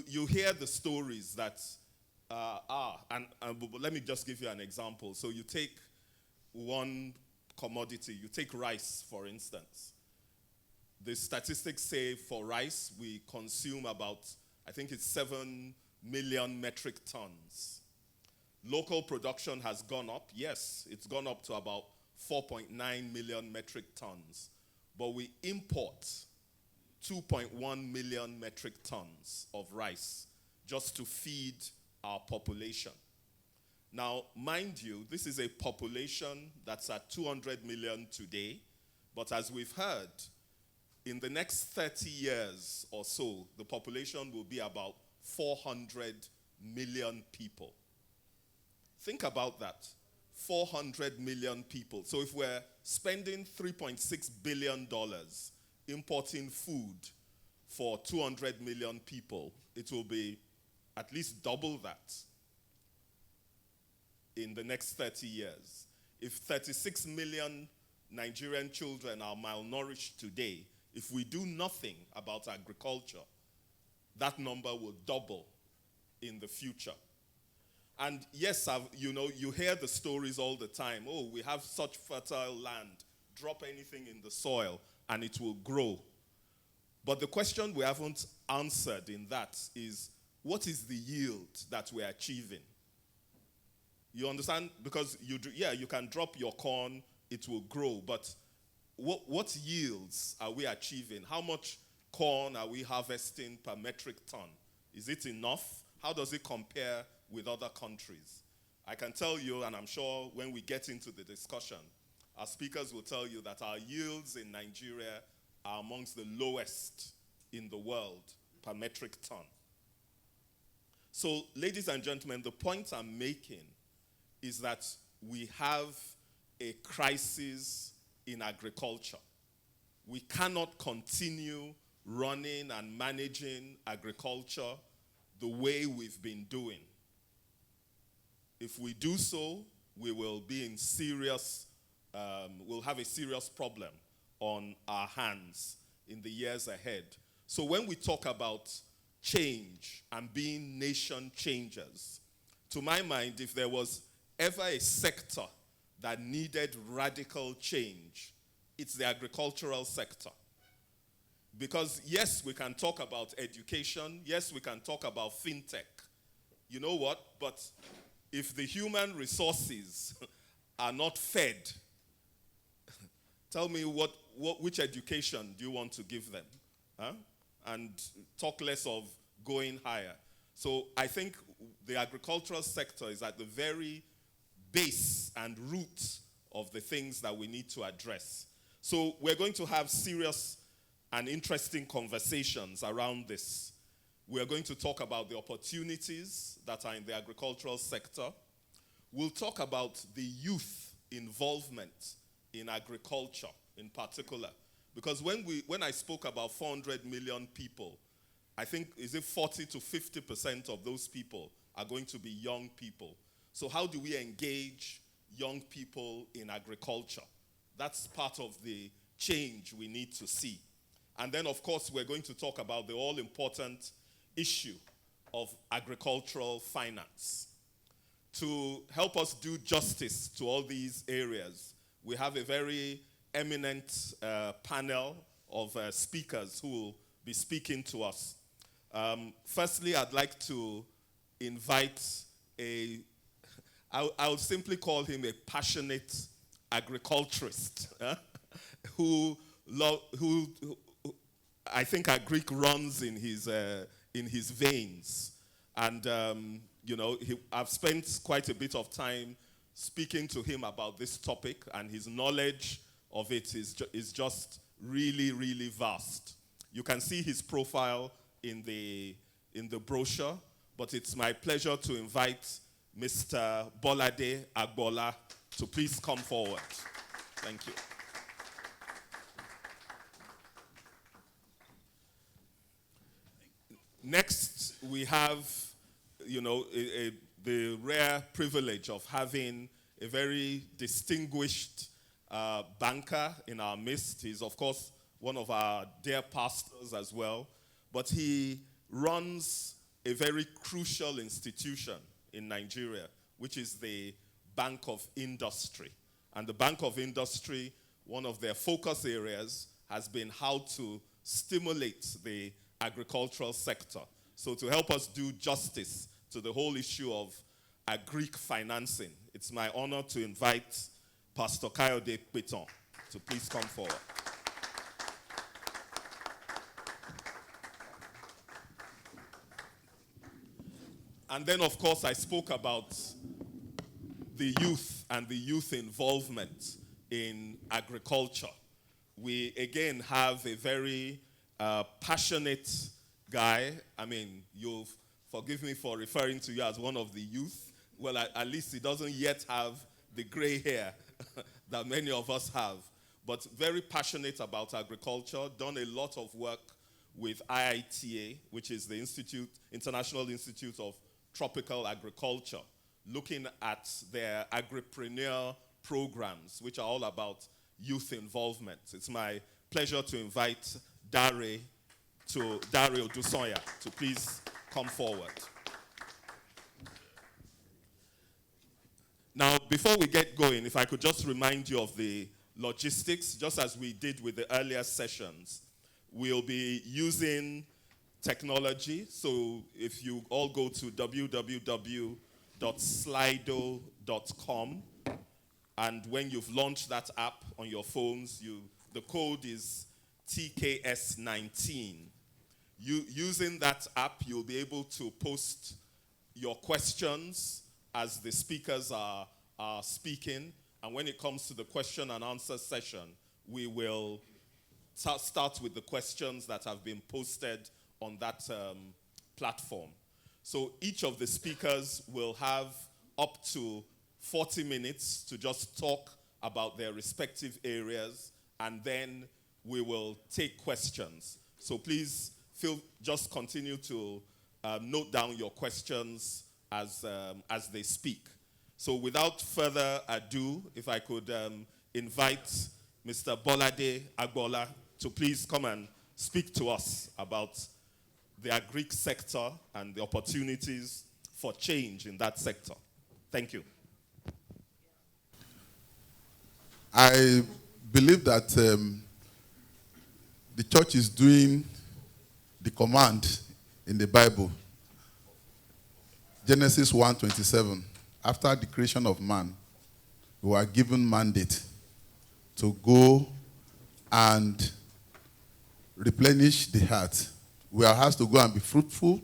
you hear the stories that let me just give you an example. So you take one commodity, you take rice, for instance. The statistics say for rice, we consume about, I think it's 7 million metric tons. Local production has gone up. Yes, it's gone up to about 4.9 million metric tons. But we import 2.1 million metric tons of rice just to feed our population. Now, mind you, this is a population that's at 200 million today, but as we've heard, in the next 30 years or so, the population will be about 400 million people. Think about that. 400 million people. So if we're spending $3.6 billion importing food for 200 million people, it will be at least double that in the next 30 years. If 36 million Nigerian children are malnourished today, if we do nothing about agriculture, that number will double in the future. And yes, you hear the stories all the time. Oh, we have such fertile land. Drop anything in the soil and it will grow. But the question we haven't answered in that is, what is the yield that we're achieving? You understand? Because you can drop your corn, it will grow. But what yields are we achieving? How much corn are we harvesting per metric ton? Is it enough? How does it compare with other countries? I can tell you, and I'm sure when we get into the discussion, our speakers will tell you that our yields in Nigeria are amongst the lowest in the world per metric ton. So, ladies and gentlemen, the point I'm making is that we have a crisis in agriculture. We cannot continue running and managing agriculture the way we've been doing. If we do so, we will be in we'll have a serious problem on our hands in the years ahead. So when we talk about change and being nation changers, to my mind, if there was ever a sector that needed radical change, it's the agricultural sector. Because yes, we can talk about education, yes, we can talk about fintech. You know what? But if the human resources are not fed, tell me which education do you want to give them? Huh? And talk less of going higher. So I think the agricultural sector is at the very base and root of the things that we need to address. So we're going to have serious and interesting conversations around this. We're going to talk about the opportunities that are in the agricultural sector. We'll talk about the youth involvement in agriculture in particular. Because when I spoke about 400 million people, I think, is it 40 to 50% of those people are going to be young people. So how do we engage young people in agriculture? That's part of the change we need to see. And then, of course, we're going to talk about the all-important issue of agricultural finance. To help us do justice to all these areas, we have a very eminent panel of speakers who will be speaking to us. Firstly, I'd like to invite I'll simply call him a passionate agriculturist who I think our Greek runs in his veins. And, I've spent quite a bit of time speaking to him about this topic, and his knowledge of it is just really, really vast. You can see his profile in the brochure, but it's my pleasure to invite Mr. Bolade Agbola to please come forward. Thank you. Next, we have, the rare privilege of having a very distinguished banker in our midst. He's, of course, one of our dear pastors as well. But he runs a very crucial institution in Nigeria, which is the Bank of Industry. And the Bank of Industry, one of their focus areas has been how to stimulate the agricultural sector. So to help us do justice to the whole issue of agric financing, it's my honor to invite Pastor Kayode Peton to please come forward. And then, of course, I spoke about the youth and the youth involvement in agriculture. We, again, have a very passionate guy. I mean, you'll forgive me for referring to you as one of the youth. Well, at least he doesn't yet have the gray hair that many of us have. But very passionate about agriculture, done a lot of work with IITA, which is the International Institute of Tropical Agriculture, looking at their agripreneur programs, which are all about youth involvement. It's my pleasure to invite Dare Odusonya to please come forward. Now, before we get going, if I could just remind you of the logistics, just as we did with the earlier sessions. We'll be using technology, so if you all go to www.slido.com, and when you've launched that app on your phones, the code is TKS19. Using that app, you'll be able to post your questions as the speakers are speaking, and when it comes to the question and answer session, we will start with the questions that have been posted on that platform. So each of the speakers will have up to 40 minutes to just talk about their respective areas, and then we will take questions. So please just continue to note down your questions as they speak. So without further ado, if I could invite Mr. Bolade Agbola to please come and speak to us about the agric sector and the opportunities for change in that sector. Thank you. I believe that the church is doing the command in the Bible. Genesis 1:27. After the creation of man, we were given mandate to go and replenish the earth. We are asked to go and be fruitful,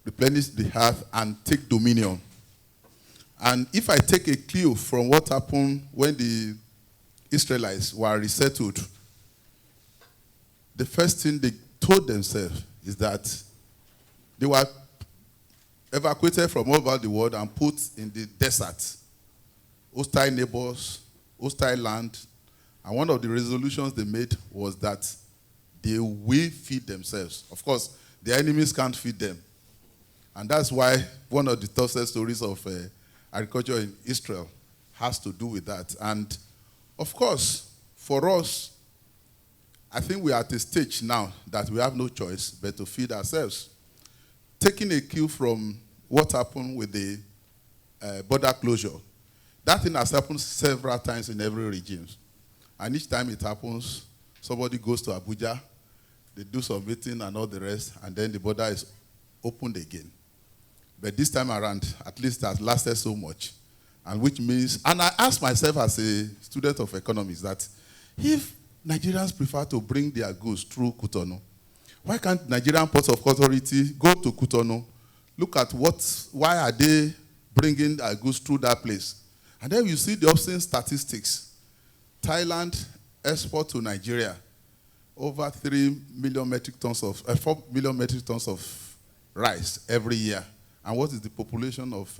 replenish the earth, and take dominion. And if I take a clue from what happened when the Israelites were resettled, the first thing they told themselves is that they were evacuated from all over the world and put in the desert. Hostile neighbors, hostile land. And one of the resolutions they made was that they will feed themselves. Of course, their enemies can't feed them. And that's why one of the toughest stories of agriculture in Israel has to do with that. And of course, for us, I think we are at a stage now that we have no choice but to feed ourselves. Taking a cue from what happened with the border closure, that thing has happened several times in every regime. And each time it happens, somebody goes to Abuja, they do some meeting and all the rest, and then the border is opened again. But this time around, at least it has lasted so much. And which means, and I ask myself as a student of economics that if Nigerians prefer to bring their goods through Cotonou, why can't Nigerian Ports of Authority go to Cotonou, look at why are they bringing their goods through that place? And then you see the obscene statistics. Thailand export to Nigeria over 4 million metric tons of rice every year. And what is the population of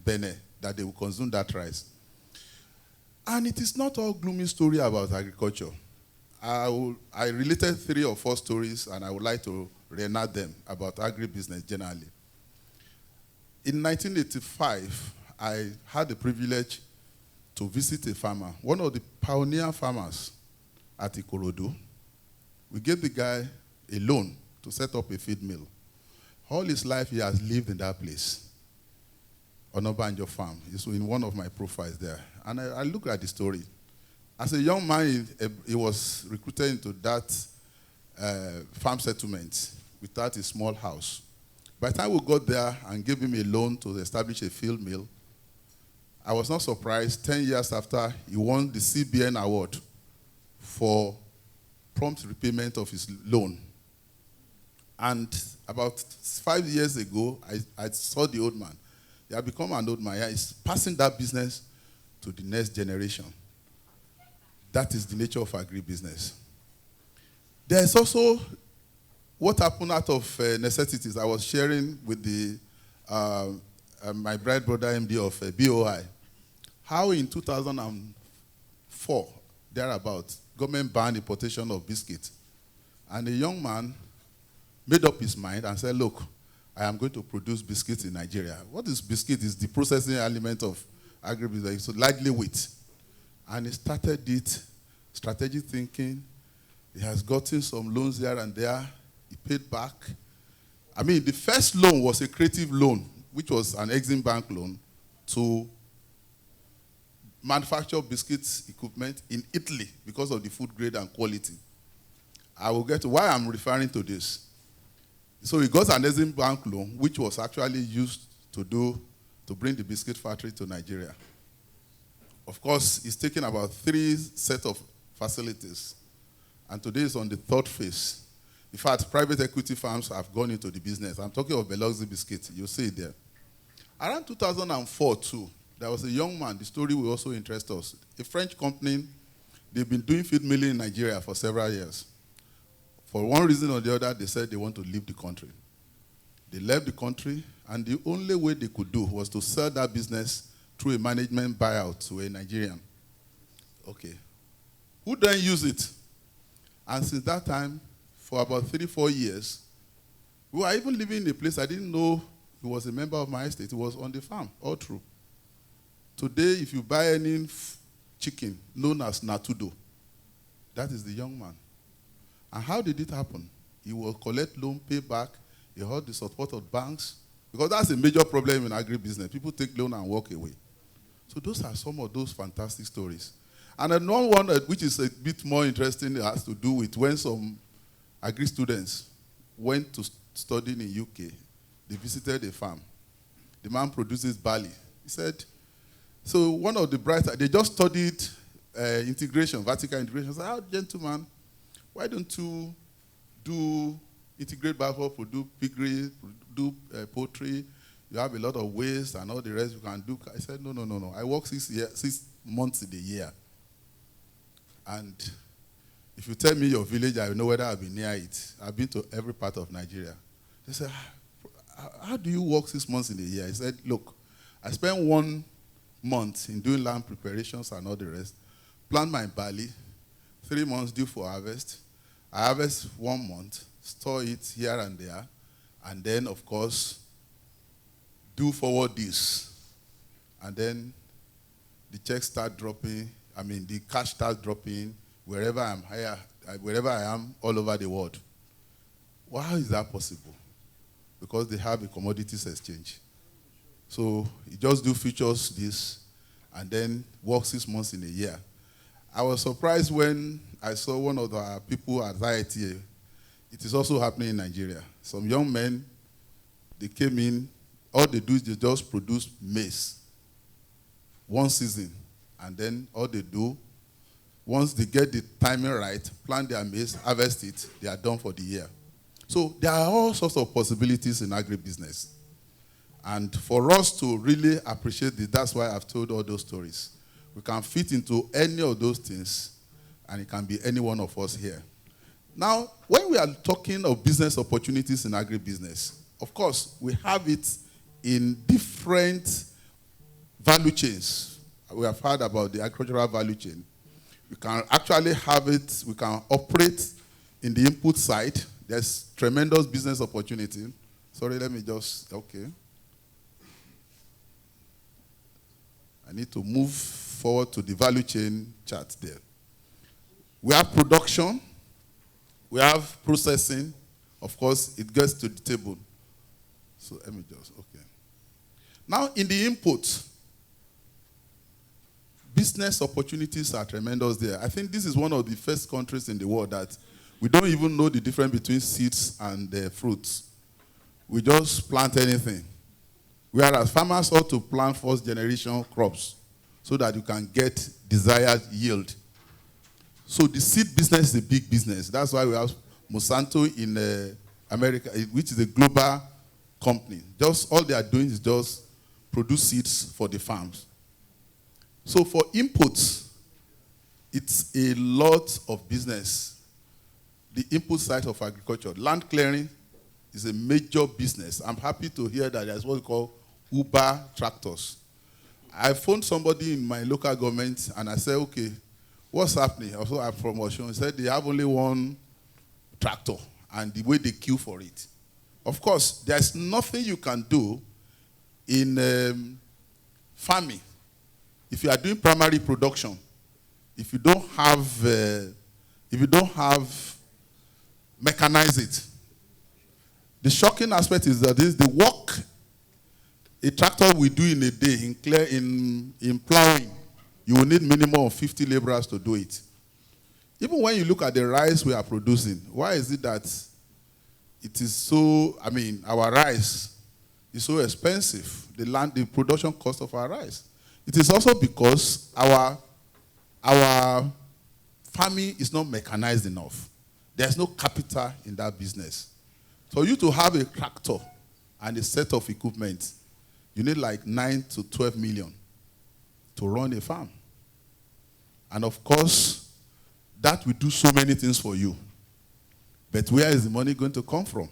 Benin that they will consume that rice? And it is not all gloomy story about agriculture. I related 3 or 4 stories, and I would like to reenact them about agribusiness generally. In 1985, I had the privilege to visit a farmer, one of the pioneer farmers at Ikorodu. We gave the guy a loan to set up a feed mill. All his life he has lived in that place, Onobanjo Farm. It's in one of my profiles there. And I look at the story. As a young man, he was recruited into that farm settlement without a small house. By the time we got there and gave him a loan to establish a field mill, I was not surprised. 10 years after, he won the CBN award for prompt repayment of his loan. And about 5 years ago, I saw the old man. He had become an old man. He's passing that business to the next generation. That is the nature of agribusiness. There is also what happened out of necessities. I was sharing with my bright brother MD of BOI, how in 2004, thereabout, government banned importation of biscuits. And a young man made up his mind and said, look, I am going to produce biscuits in Nigeria. What is biscuit? Is the processing element of agribusiness, so largely wheat. And he started it, strategic thinking. He has gotten some loans here and there. He paid back. I mean, the first loan was a creative loan, which was an Exim Bank loan to manufacture biscuits equipment in Italy because of the food grade and quality. I will get to why I'm referring to this. So he got an Exim Bank loan, which was actually used to bring the biscuit factory to Nigeria. Of course, it's taken about 3 sets of facilities, and today is on the 3rd phase. In fact, private equity firms have gone into the business. I'm talking of Biloxi Biscuit. You'll see it there. Around 2004, too, there was a young man. The story will also interest us. A French company, they've been doing feed milling in Nigeria for several years. For one reason or the other, they said they want to leave the country. They left the country, and the only way they could do was to sell that business through a management buyout to a Nigerian. Okay. Who then used it? And since that time, for about 3-4 years, we were even living in a place I didn't know he was a member of my estate. He was on the farm all through. Today, if you buy any chicken known as Natudo, that is the young man. And how did it happen? He will collect loan, pay back. He had the support of banks. Because that's a major problem in agribusiness. People take loan and walk away. So those are some of those fantastic stories. And another one which is a bit more interesting has to do with when some agri students went to study in UK. They visited a farm. The man produces barley. He said, so one of the they just studied integration, vertical integration. I said, oh, gentlemen, why don't you do integrate backward, produce piggery, do poultry? You have a lot of waste and all the rest you can do. I said, no. I work 6 months in the year. And if you tell me your village, I will know whether I've been near it. I've been to every part of Nigeria. They said, how do you work 6 months in the year? I said, look, I spend 1 month in doing land preparations and all the rest, plant my barley, 3 months due for harvest. I harvest 1 month, store it here and there, and then, of course, do forward this. And then the checks start dropping. I mean, the cash starts dropping wherever I am all over the world. Well, how is that possible? Because they have a commodities exchange. So you just do futures this and then work 6 months in a year. I was surprised when I saw one of the people at IITA. It is also happening in Nigeria. Some young men, they came in, all they do is they just produce maize 1 season. And then all they do, once they get the timing right, plant their maize, harvest it, they are done for the year. So there are all sorts of possibilities in agribusiness. And for us to really appreciate it, that's why I've told all those stories. We can fit into any of those things, and it can be any one of us here. Now, when we are talking of business opportunities in agribusiness, of course, we have it in different value chains. We have heard about the agricultural value chain. We can actually have it, we can operate in the input side. There's tremendous business opportunity. Sorry, let me just, okay. I need to move forward to the value chain chart there. We have production, we have processing, of course, it gets to the table. So let me just, okay. Now, in the input, business opportunities are tremendous there. I think this is one of the first countries in the world that we don't even know the difference between seeds and fruits. We just plant anything. Whereas farmers ought to plant first generation crops so that you can get desired yield. So the seed business is a big business. That's why we have Monsanto in America, which is a global company. Just all they are doing is just produce seeds for the farms. So for inputs, it's a lot of business. The input side of agriculture, land clearing is a major business. I'm happy to hear that there's what we call Uber tractors. I phoned somebody in my local government and I said, okay, what's happening? Also, I'm from Osun. He said they have only one tractor and the way they queue for it. Of course, there's nothing you can do in farming. If you are doing primary production, if you don't have mechanize it. The shocking aspect is that the work a tractor will do in a day in plowing, you will need minimum of 50 laborers to do it. Even when you look at the rice we are producing, why is it that it is so, our rice is so expensive, the production cost of our rice? It is also because our farming is not mechanized enough. There's no capital in that business. For you to have a tractor and a set of equipment, you need like 9 to 12 million to run a farm. And of course, that will do so many things for you. But where is the money going to come from?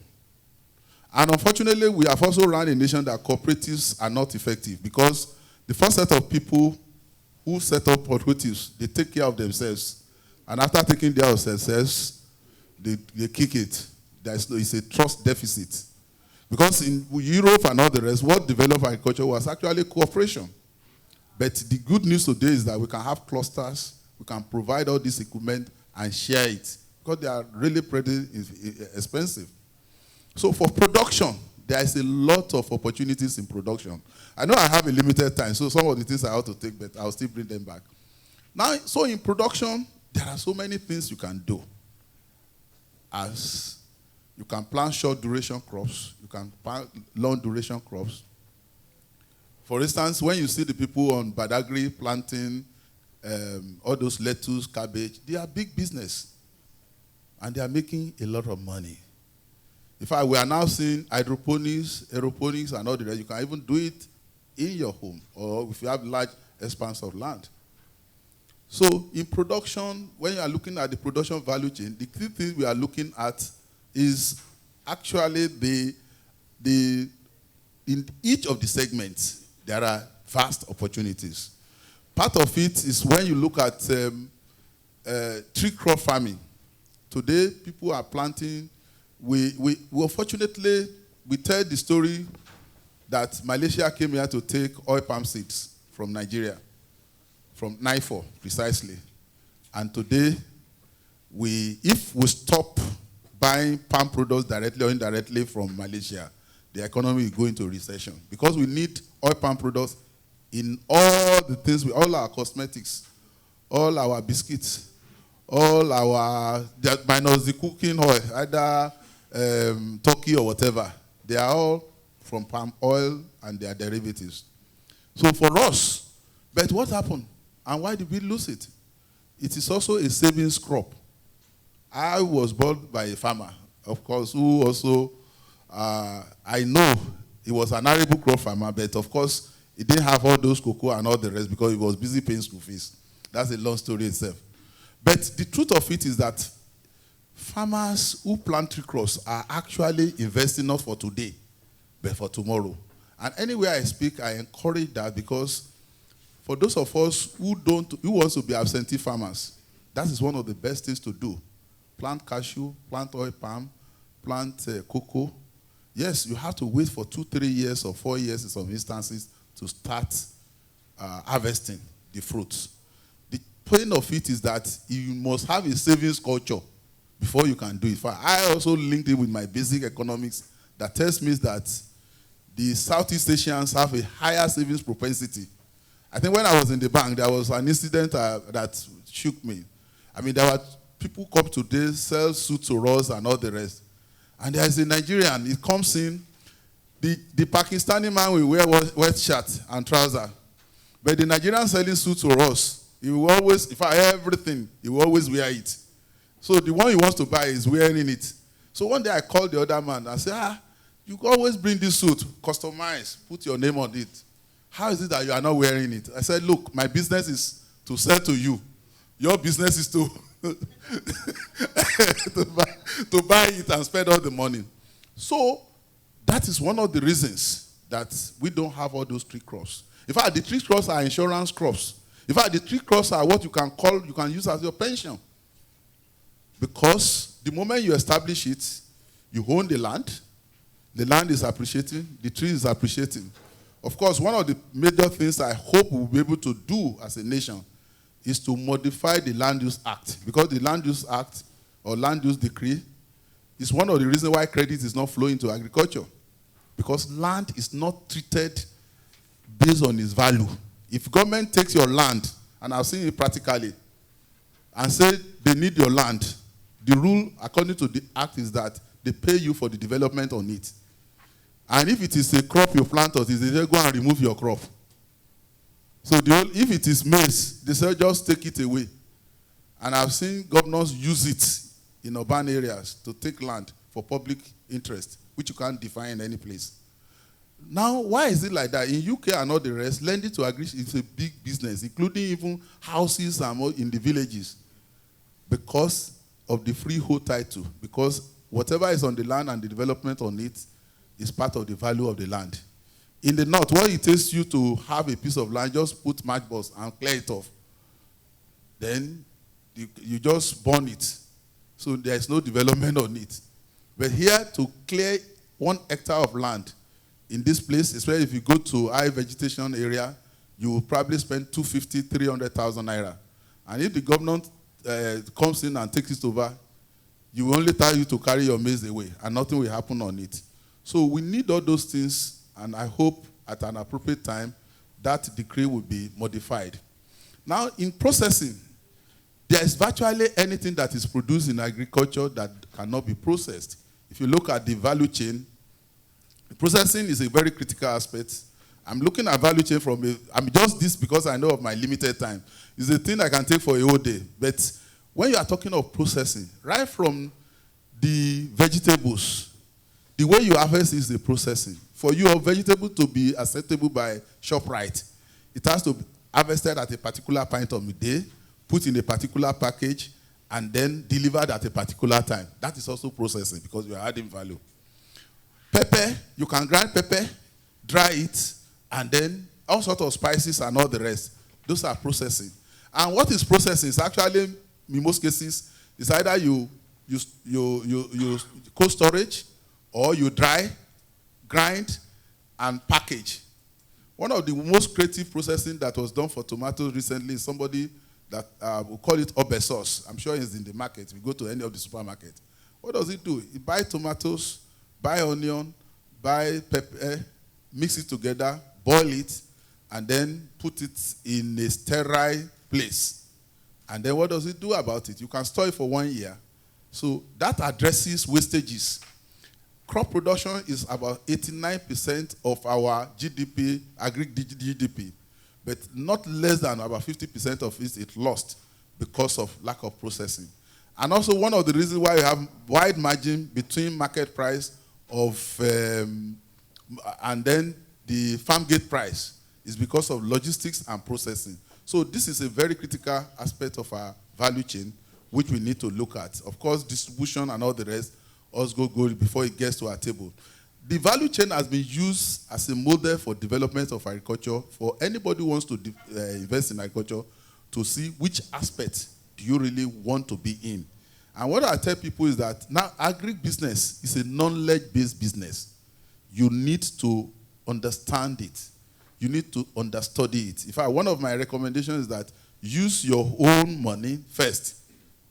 And unfortunately, we have also run a nation that cooperatives are not effective because the first set of people who set up cooperatives, they take care of themselves. And after taking care of themselves, they kick it. It's a trust deficit. Because in Europe and all the rest, what developed agriculture was actually cooperation. But the good news today is that we can have clusters, we can provide all this equipment and share it because they are really pretty expensive. So for production, there is a lot of opportunities in production. I know I have a limited time, so some of the things I have to take, but I'll still bring them back. Now, so in production, there are so many things you can do. As you can plant short duration crops, you can plant long duration crops. For instance, when you see the people on Badagry planting all those lettuce, cabbage, they are big business. And they are making a lot of money. In fact, we are now seeing hydroponics, aeroponics, and all the rest. You can even do it in your home or if you have large expanse of land. So in production, when you are looking at the production value chain, the key thing we are looking at is actually in each of the segments, there are vast opportunities. Part of it is when you look at tree crop farming. Today, people are planting. We unfortunately, we tell the story that Malaysia came here to take oil palm seeds from Nigeria, from NIFOR precisely. And today, if we stop buying palm products directly or indirectly from Malaysia, the economy will go into recession because we need oil palm products in all the things, all our cosmetics, all our biscuits, all our, minus the cooking oil, either turkey or whatever, they are all from palm oil and their derivatives. So for us, but what happened? And why did we lose it? It is also a savings crop. I was bought by a farmer, of course, who also, I know he was an arable crop farmer, but of course, he didn't have all those cocoa and all the rest because he was busy paying school fees. That's a long story itself. But the truth of it is that farmers who plant tree crops are actually investing not for today, but for tomorrow. And anywhere I speak, I encourage that because for those of us who wants to be absentee farmers, that is one of the best things to do. Plant cashew, plant oil palm, plant cocoa. Yes, you have to wait for 2-3 years or 4 years in some instances to start harvesting the fruits. The point of it is that you must have a savings culture before you can do it. I also linked it with my basic economics that tells me that the Southeast Asians have a higher savings propensity. I think when I was in the bank, there was an incident that shook me. I mean, there were people come today, sell suits to us and all the rest. And there is a Nigerian, he comes in, the Pakistani man will wear white shirt and trouser. But the Nigerian selling suits to us, he will always, if I everything, he will always wear it. So the one he wants to buy is wearing it. So one day I called the other man and said, you always bring this suit, customize, put your name on it. How is it that you are not wearing it? I said, look, my business is to sell to you. Your business is to, to buy it and spend all the money. So that is one of the reasons that we don't have all those 3 crops. In fact, the 3 crops are insurance crops. In fact, the 3 crops are what you can use as your pension. Because the moment you establish it, you own the land is appreciating, the tree is appreciating. Of course, one of the major things I hope we'll be able to do as a nation is to modify the Land Use Act. Because the Land Use Act or Land Use Decree is one of the reasons why credit is not flowing to agriculture. Because land is not treated based on its value. If government takes your land, and I've seen it practically, and say they need your land, the rule according to the act is that they pay you for the development on it. And if it is a crop you plant, they say go and remove your crop. So if it is maize, they say just take it away. And I've seen governors use it in urban areas to take land for public interest, which you can't define in any place. Now, why is it like that? In UK and all the rest, lending to agri is a big business, including even houses and more in the villages, because of the freehold title. Because whatever is on the land and the development on it is part of the value of the land. In the north, what it takes you to have a piece of land, just put matchbox and clear it off. Then you just burn it. So there is no development on it. But here, to clear 1 hectare of land in this place, especially if you go to high vegetation area, you will probably spend 250, 300,000 naira. And if the government comes in and takes it over, you will only tell you to carry your maize away, and nothing will happen on it. So we need all those things, and I hope at an appropriate time that decree will be modified. Now, in processing, there is virtually anything that is produced in agriculture that cannot be processed. If you look at the value chain, processing is a very critical aspect. I'm looking at value chain I'm just this because I know of my limited time. It's a thing I can take for a whole day. But when you are talking of processing, right from the vegetables, the way you harvest is the processing. For your vegetable to be acceptable by ShopRite, it has to be harvested at a particular point of the day, put in a particular package, and then delivered at a particular time. That is also processing because you are adding value. Pepper, you can grind pepper, dry it, and then all sorts of spices and all the rest. Those are processing. And what is processing is actually, in most cases, is either you cold storage or you dry, grind, and package. One of the most creative processing that was done for tomatoes recently is somebody that we call it Obe sauce. I'm sure it's in the market. We go to any of the supermarkets. What does it do? It buy tomatoes, buy onion, buy pepper, mix it together, boil it, and then put it in a sterile place. And then what does it do about it? You can store it for 1 year. So that addresses wastages. Crop production is about 89% of our GDP, agri-GDP, but not less than about 50% of it is lost because of lack of processing. And also one of the reasons why we have wide margin between market price and then the farm gate price is because of logistics and processing. So this is a very critical aspect of our value chain, which we need to look at. Of course, distribution and all the rest also go before it gets to our table. The value chain has been used as a model for development of agriculture for anybody who wants to invest in agriculture to see which aspect do you really want to be in. And what I tell people is that now agribusiness is a knowledge-based business. You need to understand it. You need to understudy it. In fact, one of my recommendations is that use your own money first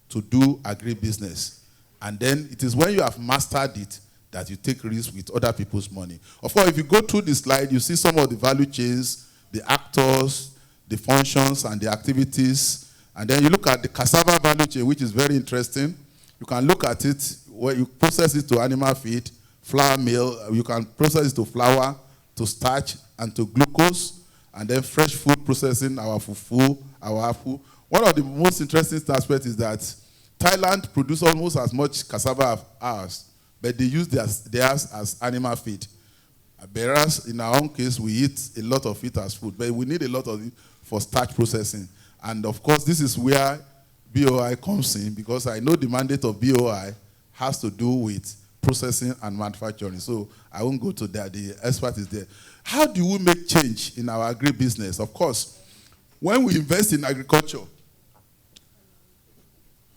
to do agribusiness. And then it is when you have mastered it that you take risks with other people's money. Of course, if you go through the slide, you see some of the value chains, the actors, the functions, and the activities. And then you look at the cassava value chain, which is very interesting. You can look at it where you process it to animal feed, flour mill. You can process it to flour, to starch, and to glucose. And then fresh food processing, our fufu, our afu. One of the most interesting aspects is that Thailand produces almost as much cassava as ours, but they use theirs as animal feed. Whereas in our own case, we eat a lot of it as food, but we need a lot of it for starch processing. And of course, this is where BOI comes in, because I know the mandate of BOI has to do with processing and manufacturing. So I won't go to that. The expert is there. How do we make change in our agribusiness? Of course, when we invest in agriculture,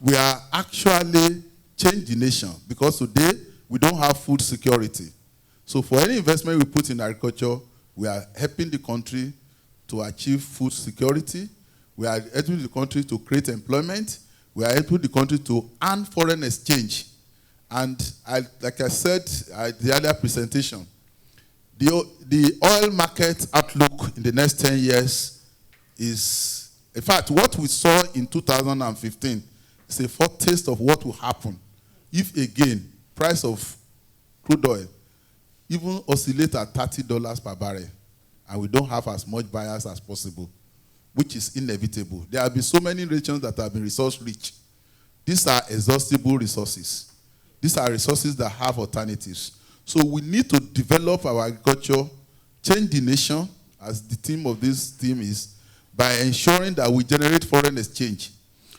we are actually changing the nation, because today we don't have food security. So for any investment we put in agriculture, we are helping the country to achieve food security. We are helping the country to create employment. We are helping the country to earn foreign exchange. And like I said at the earlier presentation, the oil market outlook in the next 10 years is, in fact, what we saw in 2015 is a foretaste of what will happen if, again, price of crude oil even oscillate at $30 per barrel, and we don't have as much buyers as possible, which is inevitable. There have been so many regions that have been resource-rich. These are exhaustible resources. These are resources that have alternatives. So we need to develop our agriculture, change the nation, as the theme of this theme is, by ensuring that we generate foreign exchange.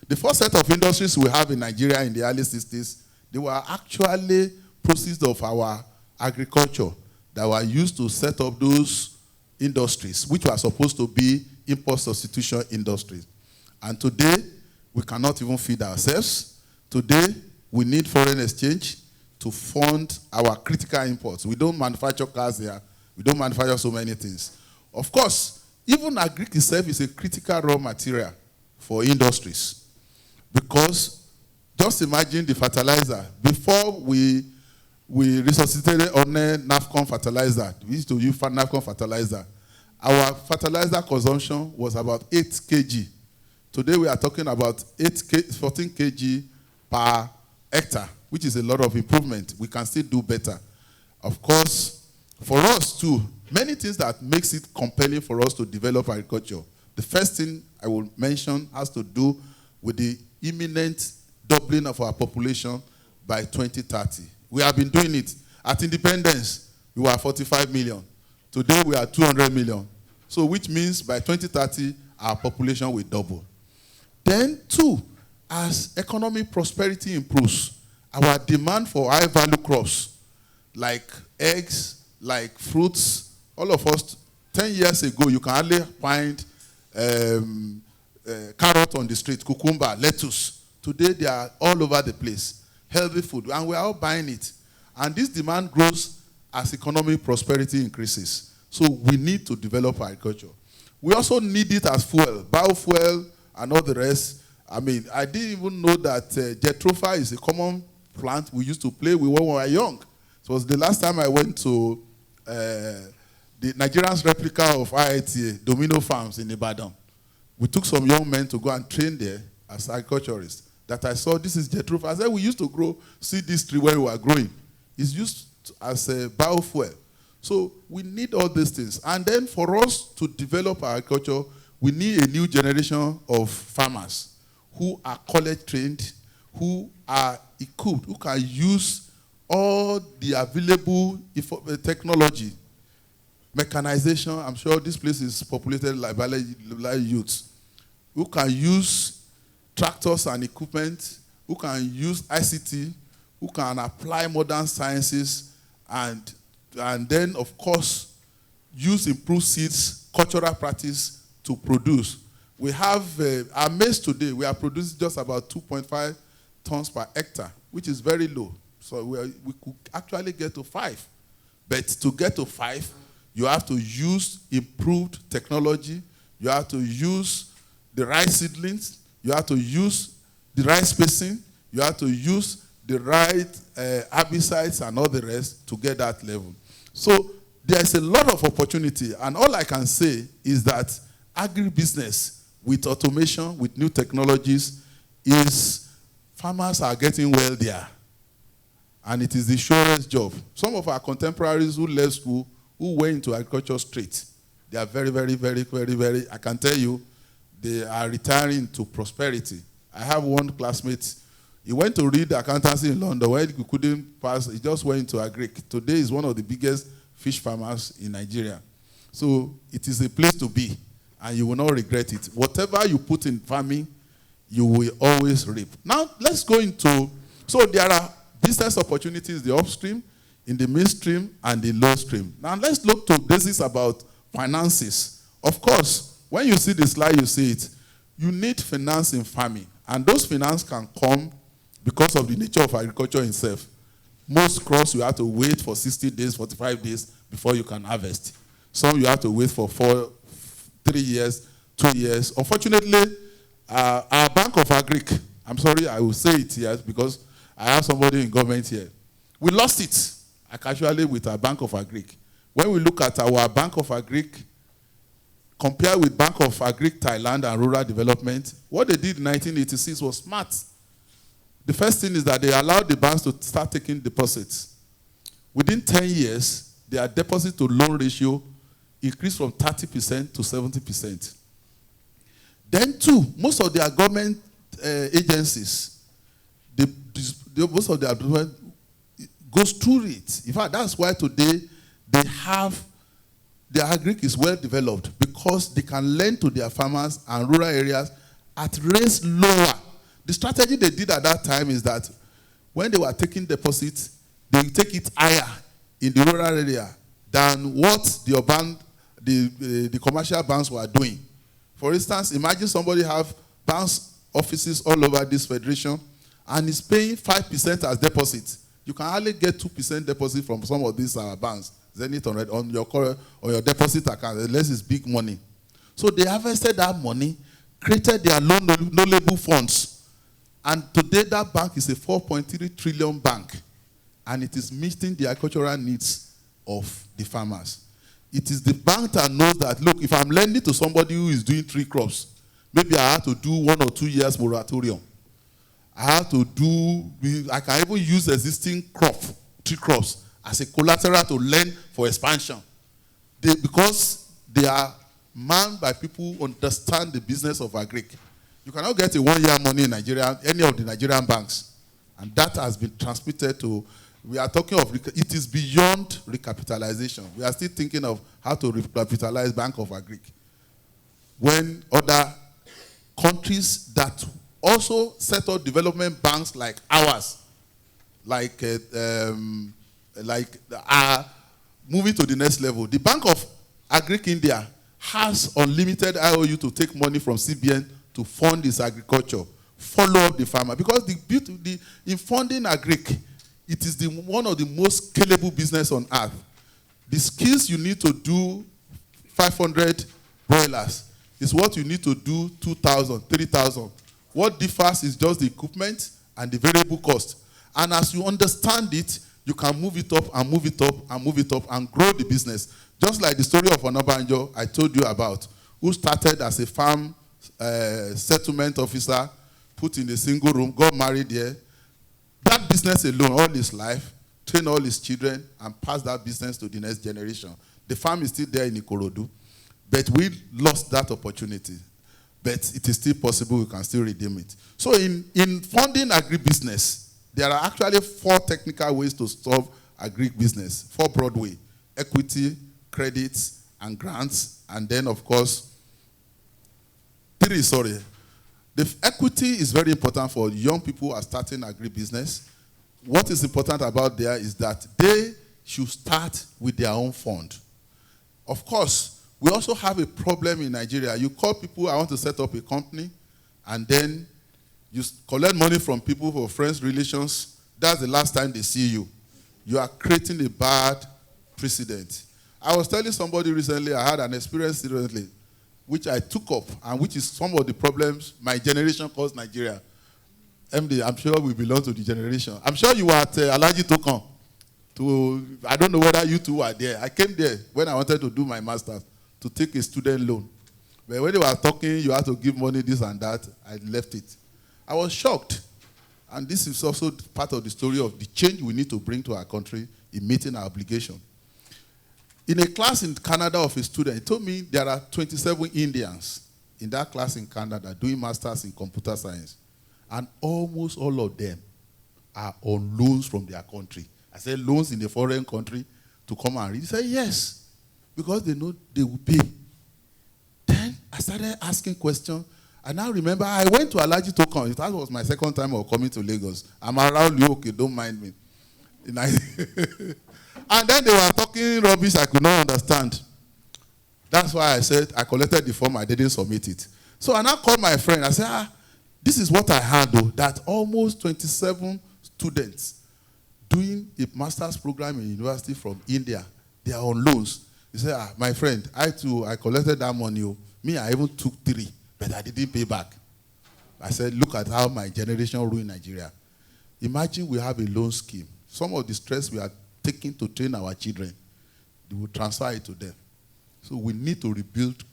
The first set of industries we have in Nigeria in the early 60s, they were actually proceeds of our agriculture that were used to set up those industries, which were supposed to be import substitution industries. And today, we cannot even feed ourselves. Today, we need foreign exchange to fund our critical imports. We don't manufacture cars here. We don't manufacture so many things. Of course, even agric itself is a critical raw material for industries. Because just imagine the fertilizer. Before we resuscitated on NAFCON fertilizer, we used to use NAFCON fertilizer. Our fertilizer consumption was about 8 kg. Today we are talking about 14 kg per hectare, which is a lot of improvement. We can still do better. Of course, for us too, many things that makes it compelling for us to develop agriculture. The first thing I will mention has to do with the imminent doubling of our population by 2030. We have been doing it. At independence, we were 45 million. Today, we are 200 million. So, which means by 2030, our population will double. Then, two, as economic prosperity improves, our demand for high-value crops, like eggs, like fruits, all of us, 10 years ago, you can hardly find carrot on the street, cucumber, lettuce. Today, they are all over the place. Healthy food, and we are all buying it. And this demand grows as economic prosperity increases. So we need to develop agriculture. We also need it as fuel, biofuel, and all the rest. I mean, I didn't even know that jatropha is a common plant we used to play with when we were young. So it was the last time I went to the Nigerian's replica of IITA, Domino Farms in Ibadan. We took some young men to go and train there as agriculturists. That I saw, this is jatropha. I said, we used to see this tree when we were growing. It's used as a biofuel. So we need all these things. And then for us to develop our agriculture, we need a new generation of farmers who are college trained, who are equipped, who can use all the available technology, mechanization. I'm sure this place is populated by youths, who can use tractors and equipment, who can use ICT, who can apply modern sciences, and then, of course, use improved seeds, cultural practice to produce. We have our maize today, we are producing just about 2.5 tons per hectare, which is very low. So we could actually get to 5. But to get to 5, you have to use improved technology, you have to use the right seedlings, you have to use the right spacing, you have to use the right herbicides and all the rest to get that level. So there's a lot of opportunity, and all I can say is that agribusiness with automation, with new technologies, is farmers are getting wealthier, and it is the surest job. Some of our contemporaries who left school, who went into agriculture straight, they are very, very, very, very, very, I can tell you, they are retiring to prosperity. I have one classmate, he went to read accountancy in London. When he couldn't pass, he just went into agric. Today he's one of the biggest fish farmers in Nigeria. So it is a place to be, and you will not regret it. Whatever you put in farming, you will always reap. Now let's go into, so there are business opportunities, the upstream, in the midstream, and the low stream. Now let's look to basics about finances. Of course, when you see the slide, you see it. You need finance in farming, and those finance can come because of the nature of agriculture itself. Most crops you have to wait for 60 days, 45 days before you can harvest. Some you have to wait for 3 years, 2 years. Unfortunately, our Bank of Agric, I'm sorry, I will say it here because I have somebody in government here. We lost it, casually, with our Bank of Agric. When we look at our Bank of Agric, compared with Bank of Agric Thailand and Rural Development, what they did in 1986 was smart. The first thing is that they allowed the banks to start taking deposits. Within 10 years, their deposit to loan ratio increased from 30% to 70%. Then, too, most of their government agencies, most of their government goes through it. In fact, that's why today they have, their agric is well developed because they can lend to their farmers and rural areas at rates lower. The strategy they did at that time is that when they were taking deposits, they take it higher in the rural area than what the urban, the commercial banks were doing. For instance, imagine somebody have banks offices all over this federation and is paying 5% as deposit. You can hardly get 2% deposit from some of these banks. Zenith on your deposit account, unless it's big money. So they harvested that money, created their no label funds. And today that bank is a 4.3 trillion bank. And it is meeting the agricultural needs of the farmers. It is the bank that knows that, look, if I'm lending to somebody who is doing 3 crops, maybe I have to do 1 or 2 years moratorium. I can even use existing 3 crops as a collateral to lend for expansion. Because they are manned by people who understand the business of agric. You cannot get a 1-year money in Nigeria, any of the Nigerian banks. And that has been transmitted to, we are talking of, it is beyond recapitalization. We are still thinking of how to recapitalize Bank of Agric. When other countries that also set up development banks like ours, are moving to the next level. The Bank of Agric India has unlimited IOU to take money from CBN to fund its agriculture, follow up the farmer. Because in funding agric, it is one of the most scalable business on earth. The skills you need to do 500 broilers is what you need to do 2,000, 3,000. What differs is just the equipment and the variable cost. And as you understand it, you can move it up and move it up and move it up and grow the business. Just like the story of Onabanjo I told you about, who started as a farm settlement officer, put in a single room, got married there. That business alone, all his life, train all his children, and pass that business to the next generation. The farm is still there in Ikorodu, but we lost that opportunity. But it is still possible, we can still redeem it. So in funding agribusiness, there are actually 4 technical ways to solve agribusiness. 4 broad ways: equity, credits, and grants, and then, of course, 3, sorry. The equity is very important for young people who are starting agribusiness. What is important about there is that they should start with their own fund. Of course, we also have a problem in Nigeria. You call people, I want to set up a company, and then you collect money from people for friends, relations. That's the last time they see you. You are creating a bad precedent. I was telling somebody recently, I had an experience recently, which I took up, and which is some of the problems my generation caused Nigeria. MD, I'm sure we belong to the generation. I'm sure you were at Alaji Tokan. I don't know whether you two were there. I came there when I wanted to do my master's to take a student loan. But when they were talking, you had to give money, this and that, I left it. I was shocked. And this is also part of the story of the change we need to bring to our country in meeting our obligation. In a class in Canada of a student, he told me there are 27 Indians in that class in Canada doing masters in computer science. And almost all of them are on loans from their country. I said, loans in a foreign country to come and read? He said, yes, because they know they will pay. Then I started asking questions. I now remember I went to Alaji Tokan. That was my second time of coming to Lagos. I'm around you, okay, don't mind me. And then they were talking rubbish I could not understand. That's why I said I collected the form, I didn't submit it. So I now called my friend. I said, this is what I heard, though, that almost 27 students doing a master's program in university from India, they are on loans. He said, my friend, I collected that money. Me, I even took 3, but I didn't pay back. I said, look at how my generation ruined Nigeria. Imagine we have a loan scheme. Some of the stress we are taking to train our children, they will transfer it to them. So we need to rebuild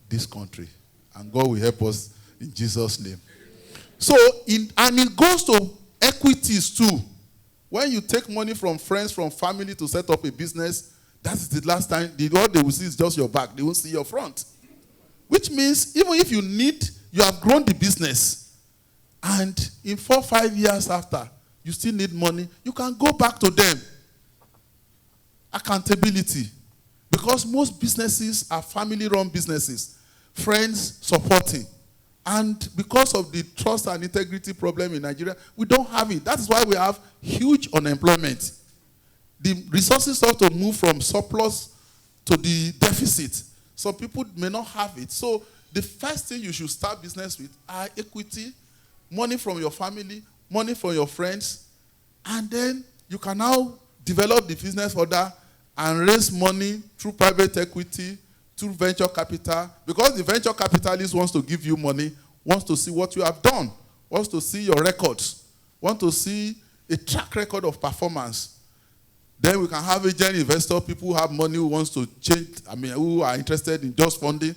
this country. And God will help us in Jesus' name. So, and it goes to equities too. When you take money from friends, from family to set up a business, that's the last time, what they will see is just your back. They won't see your front. Which means, even if you have grown the business, and in 4 or 5 years after, you still need money, you can go back to them. Accountability. Because most businesses are family-run businesses. Friends supporting. And because of the trust and integrity problem in Nigeria, we don't have it. That's why we have huge unemployment. The resources have to move from surplus to the deficit. Some people may not have it. So the first thing you should start business with are equity, money from your family, money from your friends, and then you can now develop the business further and raise money through private equity, through venture capital, because the venture capitalist wants to give you money, wants to see what you have done, wants to see your records, wants to see a track record of performance. Then we can have agent investor, people who have money who wants to change, who are interested in just funding.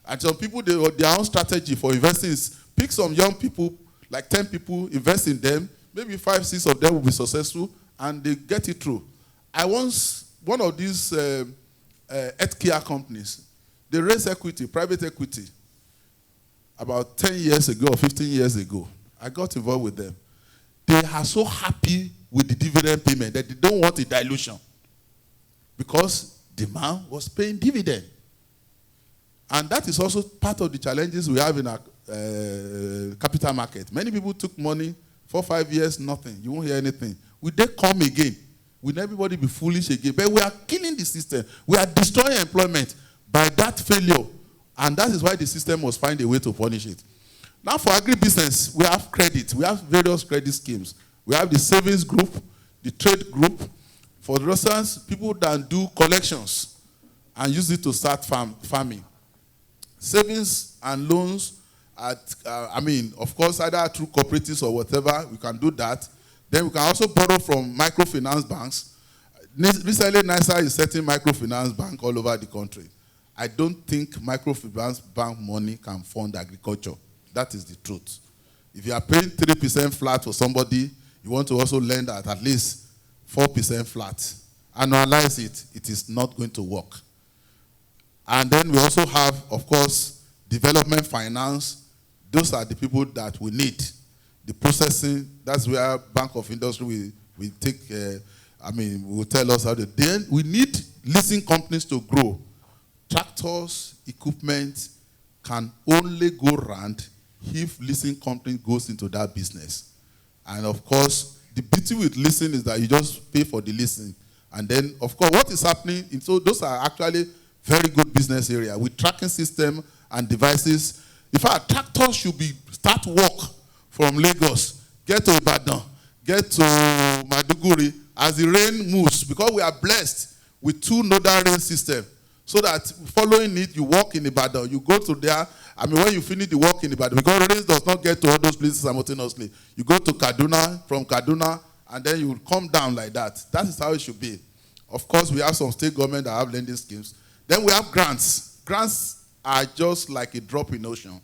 And some people, their own strategy for investing is pick some young people, like 10 people, invest in them, maybe 5, 6 of them will be successful, and they get it through. One of these healthcare companies, they raised equity, private equity, about 10 years ago or 15 years ago. I got involved with them. They are so happy with the dividend payment that they don't want a dilution because the man was paying dividend. And that is also part of the challenges we have in our capital market. Many people took money, 4 or 5 years, nothing. You won't hear anything. Will they come again? Will everybody be foolish again? But we are killing the system. We are destroying employment by that failure. And that is why the system must find a way to punish it. Now for agribusiness, we have credit. We have various credit schemes. We have the savings group, the trade group. For the instance, people that do collections and use it to start farming. Savings and loans, of course, either through cooperatives or whatever, we can do that. Then we can also borrow from microfinance banks. Recently, NISA is setting microfinance bank all over the country. I don't think microfinance bank money can fund agriculture. That is the truth. If you are paying 3% flat for somebody, you want to also lend at least 4% flat. Annualize it, it is not going to work. And then we also have, of course, development finance. Those are the people that we need. The processing, that's where Bank of Industry will take, will tell us how to. Then we need leasing companies to grow. Tractors, equipment can only go round if leasing company goes into that business. And of course, the beauty with leasing is that you just pay for the leasing. And then, of course, what is happening, so those are actually very good business area with tracking system and devices. In fact, tractors should start work from Lagos, get to Ibadan, get to Maiduguri as the rain moves, because we are blessed with 2 nodal rain systems. So that following it, you walk in Ibadan, you go to there. I mean, when you finish the walk in Ibadan, because race does not get to all those places simultaneously. You go to Kaduna, from Kaduna, and then you will come down like that. That is how it should be. Of course, we have some state government that have lending schemes. Then we have grants. Grants are just like a drop in the ocean.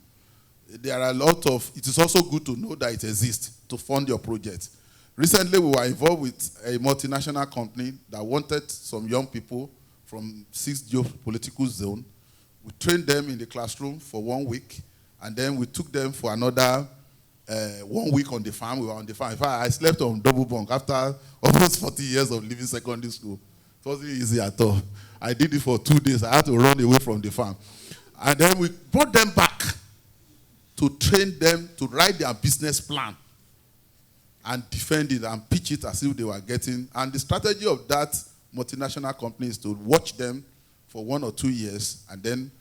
There are a lot of, it is also good to know that it exists to fund your project. Recently, we were involved with a multinational company that wanted some young people from 6 geopolitical zones. We trained them in the classroom for 1 week, and then we took them for another 1 week on the farm. We were on the farm. In fact, I slept on double bunk after almost 40 years of leaving secondary school. It wasn't easy at all. I did it for 2 days. I had to run away from the farm. And then we brought them back to train them to write their business plan and defend it and pitch it as if they were getting. And the strategy of that multinational company is to watch them for 1 or 2 years and then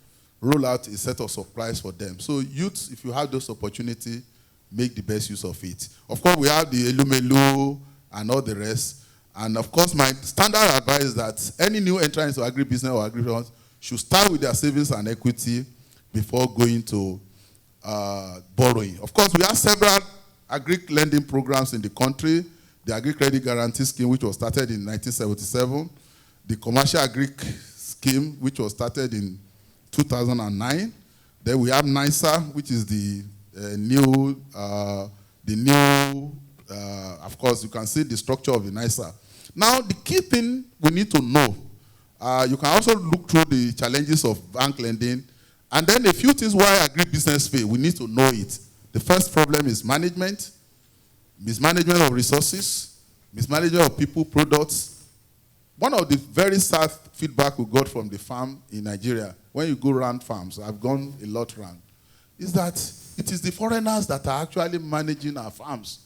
roll out a set of supplies for them. So youths, if you have those opportunities, make the best use of it. Of course, we have the Elumelu and all the rest. And of course, my standard advice is that any new entrant into agribusiness or agribusiness should start with their savings and equity before going to borrowing. Of course, we have several agri lending programs in the country. The Agri Credit Guarantee Scheme, which was started in 1977. The Commercial Agri Scheme, which was started in 2009. Then we have NISA, which is the new, of course, you can see the structure of the NISA. Now, the key thing we need to know, you can also look through the challenges of bank lending, and then a few things why agribusiness fail. We need to know it. The first problem is management, mismanagement of resources, mismanagement of people, products. One of the very sad feedback we got from the farm in Nigeria, when you go around farms, I've gone a lot around, is that it is the foreigners that are actually managing our farms,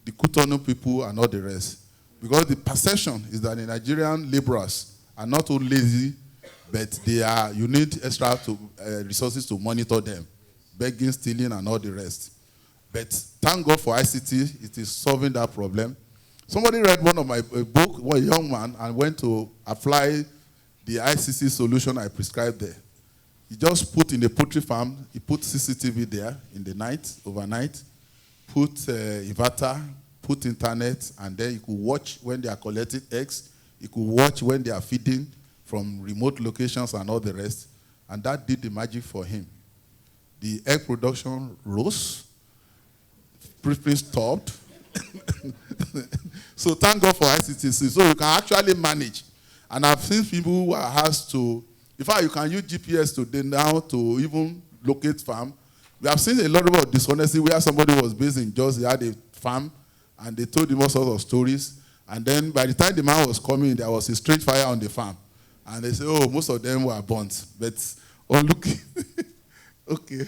the Cotonou people and all the rest. Because the perception is that the Nigerian laborers are not only lazy, but they are, you need extra resources to monitor them, begging, stealing, and all the rest. But thank God for ICT, it is solving that problem. Somebody read one of my book, one young man, and went to apply the ICC solution I prescribed there. He just put in the poultry farm, he put CCTV there in the night, overnight, put inverter, put internet, and then you could watch when they are collecting eggs. You could watch when they are feeding from remote locations and all the rest. And that did the magic for him. The egg production rose, briefly stopped. So thank God for ICTC. So you can actually manage. And I've seen people who are asked to, in fact, you can use GPS today now to even locate farm. We have seen a lot of dishonesty where somebody was based in Jos, he had a farm, and they told him all sorts of stories. And then by the time the man was coming, there was a strange fire on the farm. And they said, oh, most of them were burnt. But, oh, look. Okay.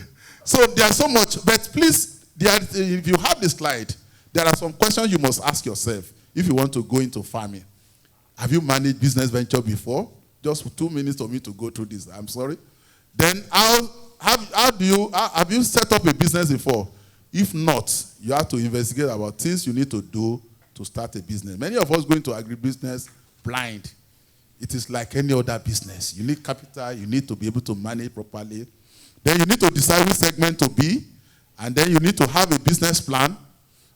So there's so much. But please, if you have the slide, there are some questions you must ask yourself if you want to go into farming. Have you managed business venture before? Just 2 minutes for me to go through this. I'm sorry. Then have you set up a business before? If not, you have to investigate about things you need to do to start a business. Many of us go into agribusiness blind. It is like any other business. You need capital. You need to be able to manage properly. Then you need to decide which segment to be. And then you need to have a business plan.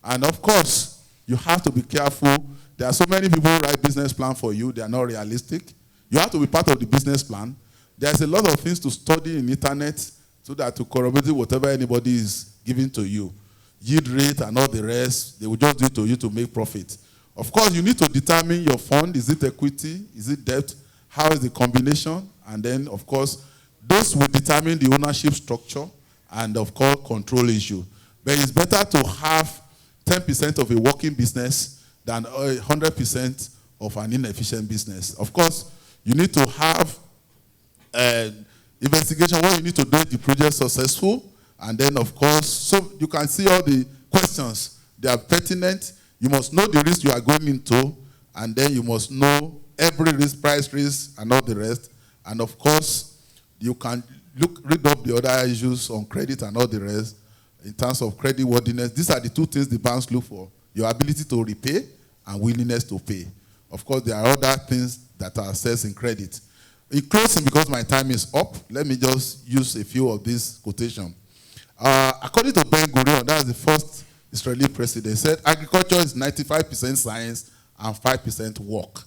And of course, you have to be careful. There are so many people who write business plan for you. They are not realistic. You have to be part of the business plan. There's a lot of things to study in the internet so that to corroborate whatever anybody is giving to you. Yield rate and all the rest, they will just do it to you to make profit. Of course, you need to determine your fund. Is it equity? Is it debt? How is the combination? And then, of course, those will determine the ownership structure and, of course, control issue. But it's better to have 10% of a working business than 100% of an inefficient business. Of course, you need to have investigation. What you need to do is the project successful. And then, of course, so you can see all the questions. They are pertinent. You must know the risk you are going into. And then you must know every risk, price risk, and all the rest. And, of course, you can read up the other issues on credit and all the rest in terms of credit worthiness. These are the two things the banks look for. Your ability to repay and willingness to pay. Of course, there are other things that are assessed in credit. In closing, because my time is up, let me just use a few of these quotations. According to Ben Gurion, that's the first Israeli president, said agriculture is 95% science and 5% work.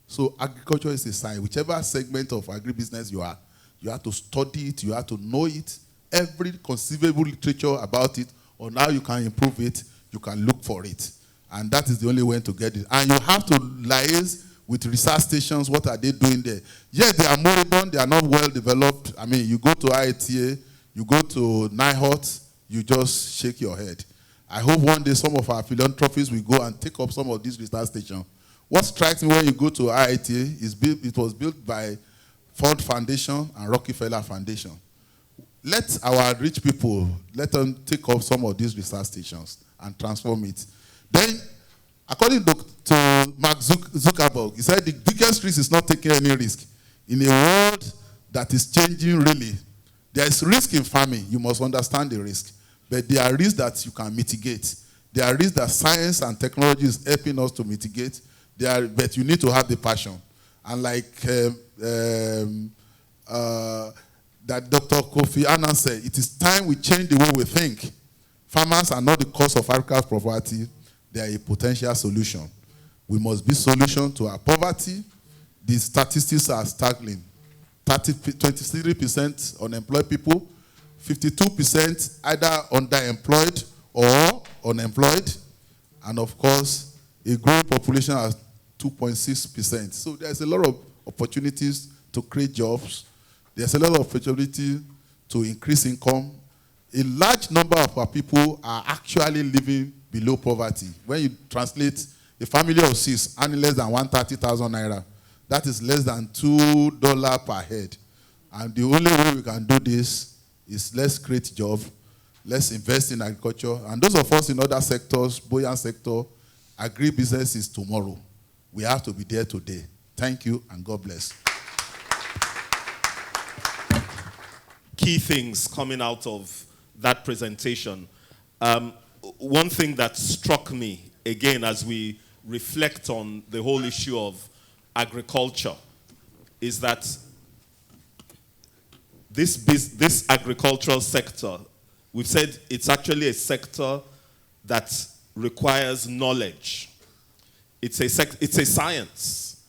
So agriculture is a science. Whichever segment of agribusiness you are, you have to study it, you have to know it, every conceivable literature about it, or how you can improve it, you can look for it. And that is the only way to get it. And you have to liaise with research stations. What are they doing there? Yes, they are moribund, they are not well developed. I mean, you go to IITA, you go to NIHOT, you just shake your head. I hope one day some of our philanthropists will go and take up some of these research stations. What strikes me when you go to IITA is it was built by Ford Foundation and Rockefeller Foundation. Let our rich people, let them take up some of these research stations and transform it. Then, according to Mark Zuckerberg, he said the biggest risk is not taking any risk. In a world that is changing really, there is risk in farming. You must understand the risk. But there are risks that you can mitigate. There are risks that science and technology is helping us to mitigate. But you need to have the passion. And like that Dr. Kofi Annan said, it is time we change the way we think. Farmers are not the cause of Africa's poverty. They are a potential solution. We must be solution to our poverty. The statistics are staggering. 23% unemployed people, 52% either underemployed or unemployed, and of course, a growing population at 2.6%. So there's a lot of opportunities to create jobs. There's a lot of opportunity to increase income. A large number of our people are actually living below poverty. When you translate a family of 6 earning less than 130,000 naira, that is less than $2 per head. And the only way we can do this is let's create jobs, let's invest in agriculture. And those of us in other sectors, buoyant sector, agribusiness is tomorrow. We have to be there today. Thank you and God bless. Key things coming out of that presentation. One thing that struck me, again, as we reflect on the whole issue of agriculture, is that this agricultural sector, we've said it's actually a sector that requires knowledge. It's a science.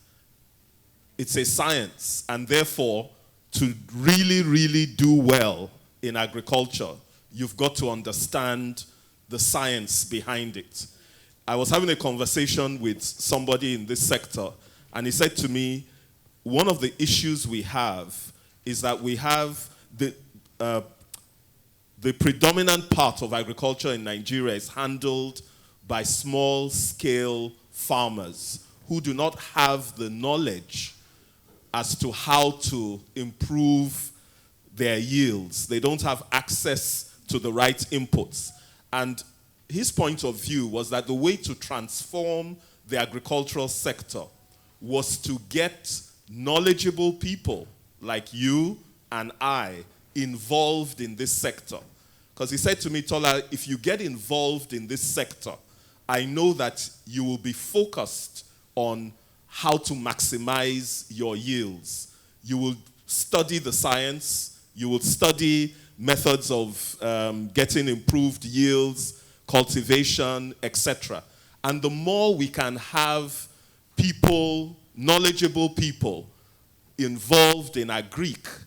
It's a science, and therefore, to really, really do well in agriculture, you've got to understand the science behind it. I was having a conversation with somebody in this sector, and he said to me, one of the issues we have is that we have the predominant part of agriculture in Nigeria is handled by small-scale farmers who do not have the knowledge as to how to improve their yields. They don't have access to the right inputs. And his point of view was that the way to transform the agricultural sector was to get knowledgeable people like you and I involved in this sector. Because he said to me, Tola, if you get involved in this sector, I know that you will be focused on how to maximize your yields. You will study the science, you will study methods of getting improved yields, cultivation, etc. And the more we can have people, knowledgeable people, involved in agric,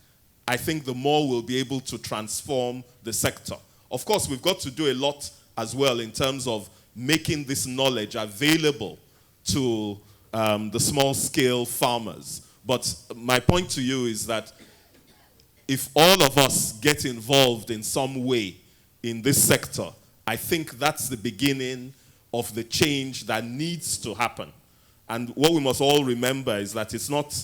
I think the more we'll be able to transform the sector. Of course, we've got to do a lot as well in terms of making this knowledge available to the small-scale farmers. But my point to you is that if all of us get involved in some way in this sector, I think that's the beginning of the change that needs to happen. And what we must all remember is that it's not,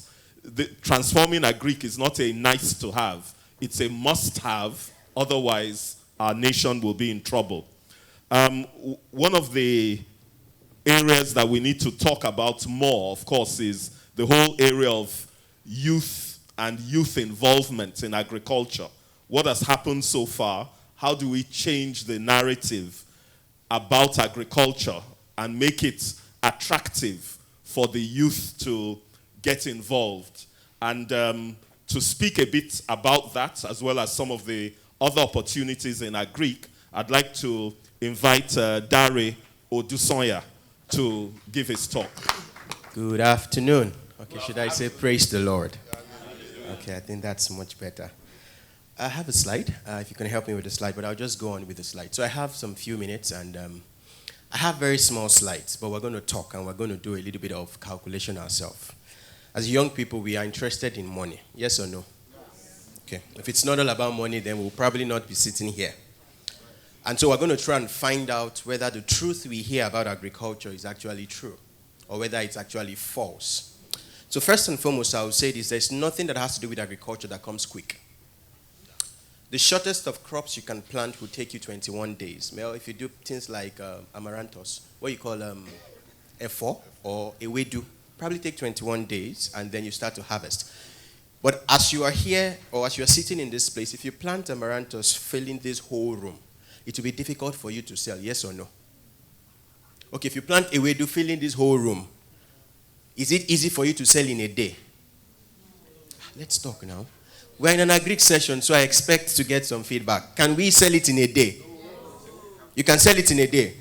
transforming agric is not a nice to have, it's a must have, otherwise our nation will be in trouble. One of the areas that we need to talk about more, of course, is the whole area of youth and youth involvement in agriculture. What has happened so far? How do we change the narrative about agriculture and make it attractive for the youth to get involved? And to speak a bit about that, as well as some of the other opportunities in Agric, I'd like to invite Dare Odusanya to give his talk. Good afternoon. Okay, should I say praise the Lord? Okay, I think that's much better. I have a slide, if you can help me with the slide, but I'll just go on with the slide. So I have some few minutes, and I have very small slides, but we're going to talk, and we're going to do a little bit of calculation ourselves. As young people, we are interested in money. Yes or no? Okay. If it's not all about money, then we'll probably not be sitting here. And so we're going to try and find out whether the truth we hear about agriculture is actually true, or whether it's actually false. So first and foremost, I would say this: there's nothing that has to do with agriculture that comes quick. The shortest of crops you can plant will take you 21 days. Well, if you do things like amaranthus, what you call F4 or ewedu, probably take 21 days, and then you start to harvest. But as you are here, or as you are sitting in this place, if you plant amaranthus filling this whole room, it will be difficult for you to sell, yes or no? Okay, if you plant ewedu filling this whole room, is it easy for you to sell in a day? Let's talk now. We're in an agric session, so I expect to get some feedback. Can we sell it in a day? You can sell it in a day?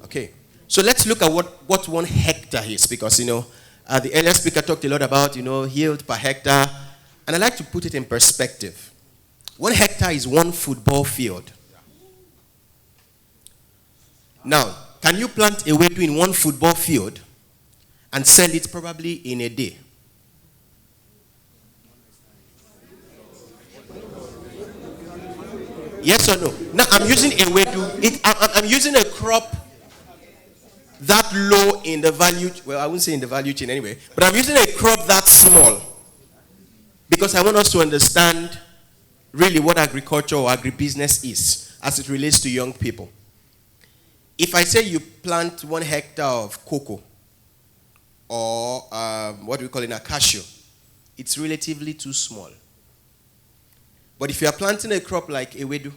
Okay. So let's look at what 1 hectare is, because, the earlier speaker talked a lot about, yield per hectare. And I like to put it in perspective. 1 hectare is 1 football field. Now, can you plant ewedu in 1 football field and sell it probably in a day? Yes or no? Now, I'm using ewedu. I'm using a crop that low in the value, well, I wouldn't say in the value chain anyway, but I'm using a crop that small because I want us to understand really what agriculture or agribusiness is as it relates to young people. If I say you plant 1 hectare of cocoa or what we call in a cashew, it's relatively too small. But if you are planting a crop like ewedu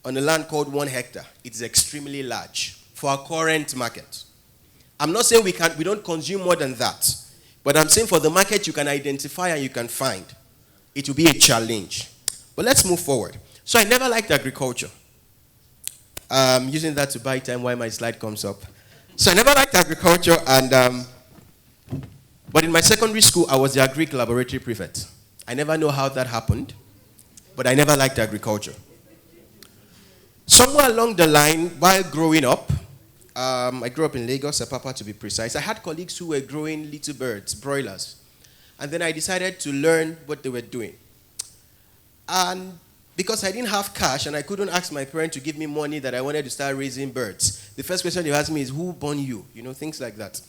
on a land called 1 hectare, it's extremely large for our current market. I'm not saying we don't consume more than that, but I'm saying for the market you can identify and you can find, it will be a challenge. But let's move forward. So I never liked agriculture. I'm using that to buy time while my slide comes up. So I never liked agriculture, and but in my secondary school, I was the agric laboratory prefect. I never know how that happened, but I never liked agriculture. Somewhere along the line, while growing up, I grew up in Lagos, Apapa to be precise. I had colleagues who were growing little birds, broilers. And then I decided to learn what they were doing. And because I didn't have cash and I couldn't ask my parents to give me money that I wanted to start raising birds, the first question they asked me is, who born you? Things like that.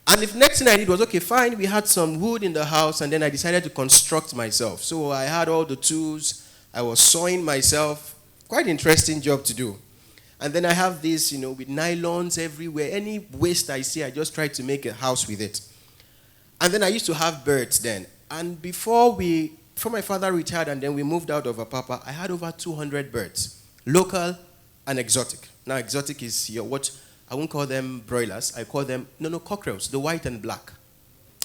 And the next thing I did was, okay, fine, we had some wood in the house, and then I decided to construct myself. So I had all the tools, I was sawing myself, quite interesting job to do. And then I have this, with nylons everywhere. Any waste I see, I just try to make a house with it. And then I used to have birds then. And before my father retired and then we moved out of Apapa, I had over 200 birds, local and exotic. Now, exotic is what I won't call them broilers. I call them, cockerels, the white and black.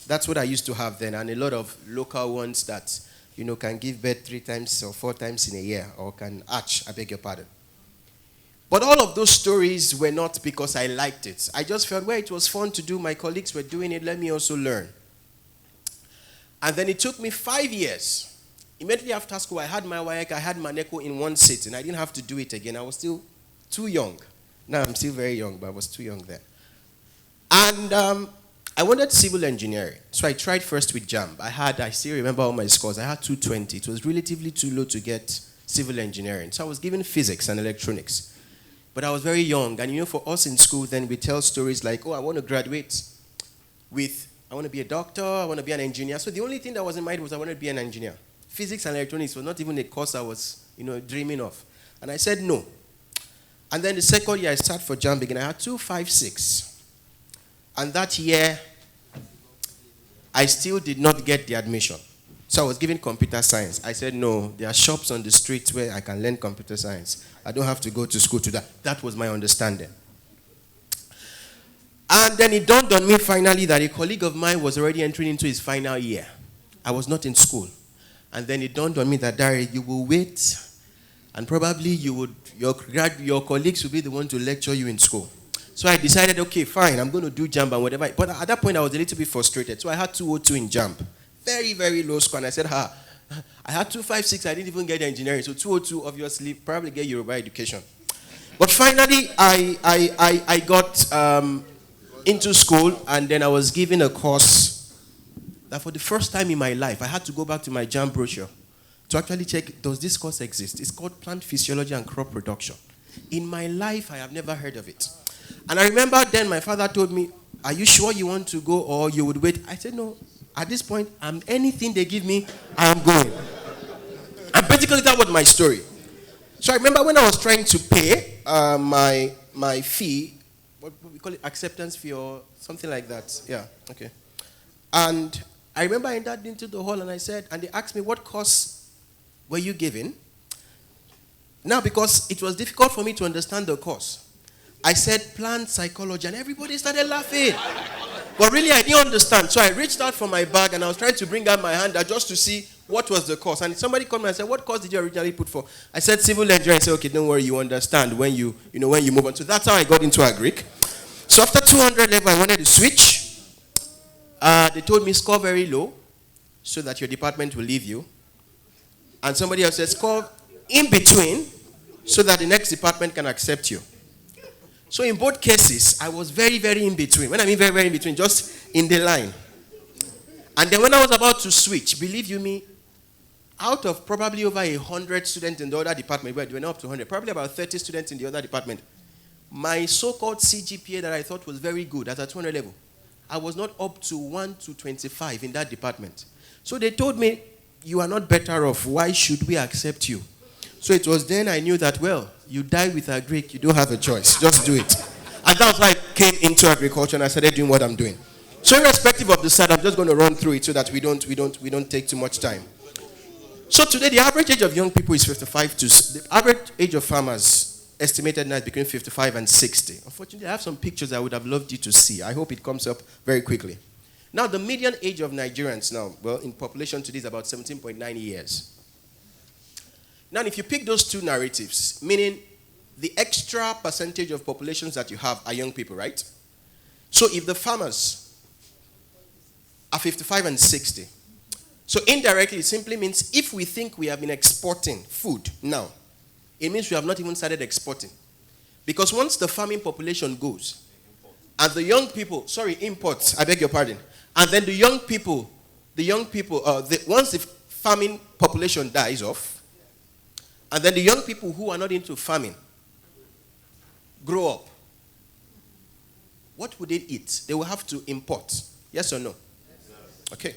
That's what I used to have then, and a lot of local ones that, can give birth 3 times or 4 times in a year, or can hatch, I beg your pardon. But all of those stories were not because I liked it. I just felt, it was fun to do. My colleagues were doing it. Let me also learn. And then it took me 5 years. Immediately after school, I had my WAEC, I had my NECO in 1 sitting. I didn't have to do it again. I was still too young. Now I'm still very young, but I was too young then. And I wanted civil engineering. So I tried first with JAMB. I still remember all my scores. I had 220. It was relatively too low to get civil engineering. So I was given physics and electronics. But I was very young. And for us in school, then we tell stories like, I want to graduate with, I want to be a doctor, I want to be an engineer. So the only thing that was in mind was I wanted to be an engineer. Physics and electronics was not even a course I was, dreaming of. And I said no. And then the second year I started for JAMB again. I had 256. And that year, I still did not get the admission. So I was given computer science. I said, no, there are shops on the streets where I can learn computer science. I don't have to go to school to that. That was my understanding. And And then it dawned on me finally that a colleague of mine was already entering into his final year. I was not in school. And then it dawned on me that, Dari, you will wait, and probably your colleagues will be the one to lecture you in school. So I decided, okay, fine, I'm going to do JAMB and whatever. But at that point, I was a little bit frustrated. So I had 202 in JAMB. Very, very low score. And I said, I had 256. I didn't even get engineering. So 202, obviously, probably get Yoruba education. But finally, I got into school, and then I was given a course that for the first time in my life, I had to go back to my JAMB brochure to actually check, does this course exist? It's called Plant Physiology and Crop Production. In my life, I have never heard of it. And I remember then my father told me, are you sure you want to go or you would wait? I said, no, at this point, anything they give me, I am going. And basically that was my story. So I remember when I was trying to pay my fee, what we call it, acceptance fee or something like that. Yeah, okay. And I remember I entered into the hall and I said, and they asked me, what course were you giving? Now, because it was difficult for me to understand the course, I said plant psychology, and everybody started laughing. But really, I didn't understand. So I reached out from my bag, and I was trying to bring out my hand just to see what was the course. And somebody called me and said, what course did you originally put for? I said civil engineering. I said, okay, don't worry, you understand when you move on. So that's how I got into Agric. So after 200 level, I wanted to switch. They told me score very low so that your department will leave you. And somebody else said score in between so that the next department can accept you. So in both cases, I was very, very in between. When I mean very, very in between, just in the line. And then when I was about to switch, believe you me, out of probably over 100 students in the other department, well, they were not up to 100, probably about 30 students in the other department, my so-called CGPA that I thought was very good at a 200 level, I was not up to 1 to 25 in that department. So they told me, you are not better off. Why should we accept you? So it was then I knew that, well, you die with a Greek, you don't have a choice. Just do it. And that's why I came into agriculture and I started doing what I'm doing. So irrespective of the side, I'm just going to run through it so that we don't take too much time. So today, the average age of young people is 55 to... The average age of farmers estimated now is between 55 and 60. Unfortunately, I have some pictures I would have loved you to see. I hope it comes up very quickly. Now, the median age of Nigerians now, well, in population today is about 17.9 years. Now, if you pick those two narratives, meaning the extra percentage of populations that you have are young people, right? So if the farmers are 55 and 60, so indirectly it simply means if we think we have been exporting food now, it means we have not even started exporting. Because once the farming population goes, and the young people, imports, I beg your pardon, and then the young people, once the farming population dies off, and then the young people who are not into farming grow up, what would they eat? They will have to import. Yes or no? Okay.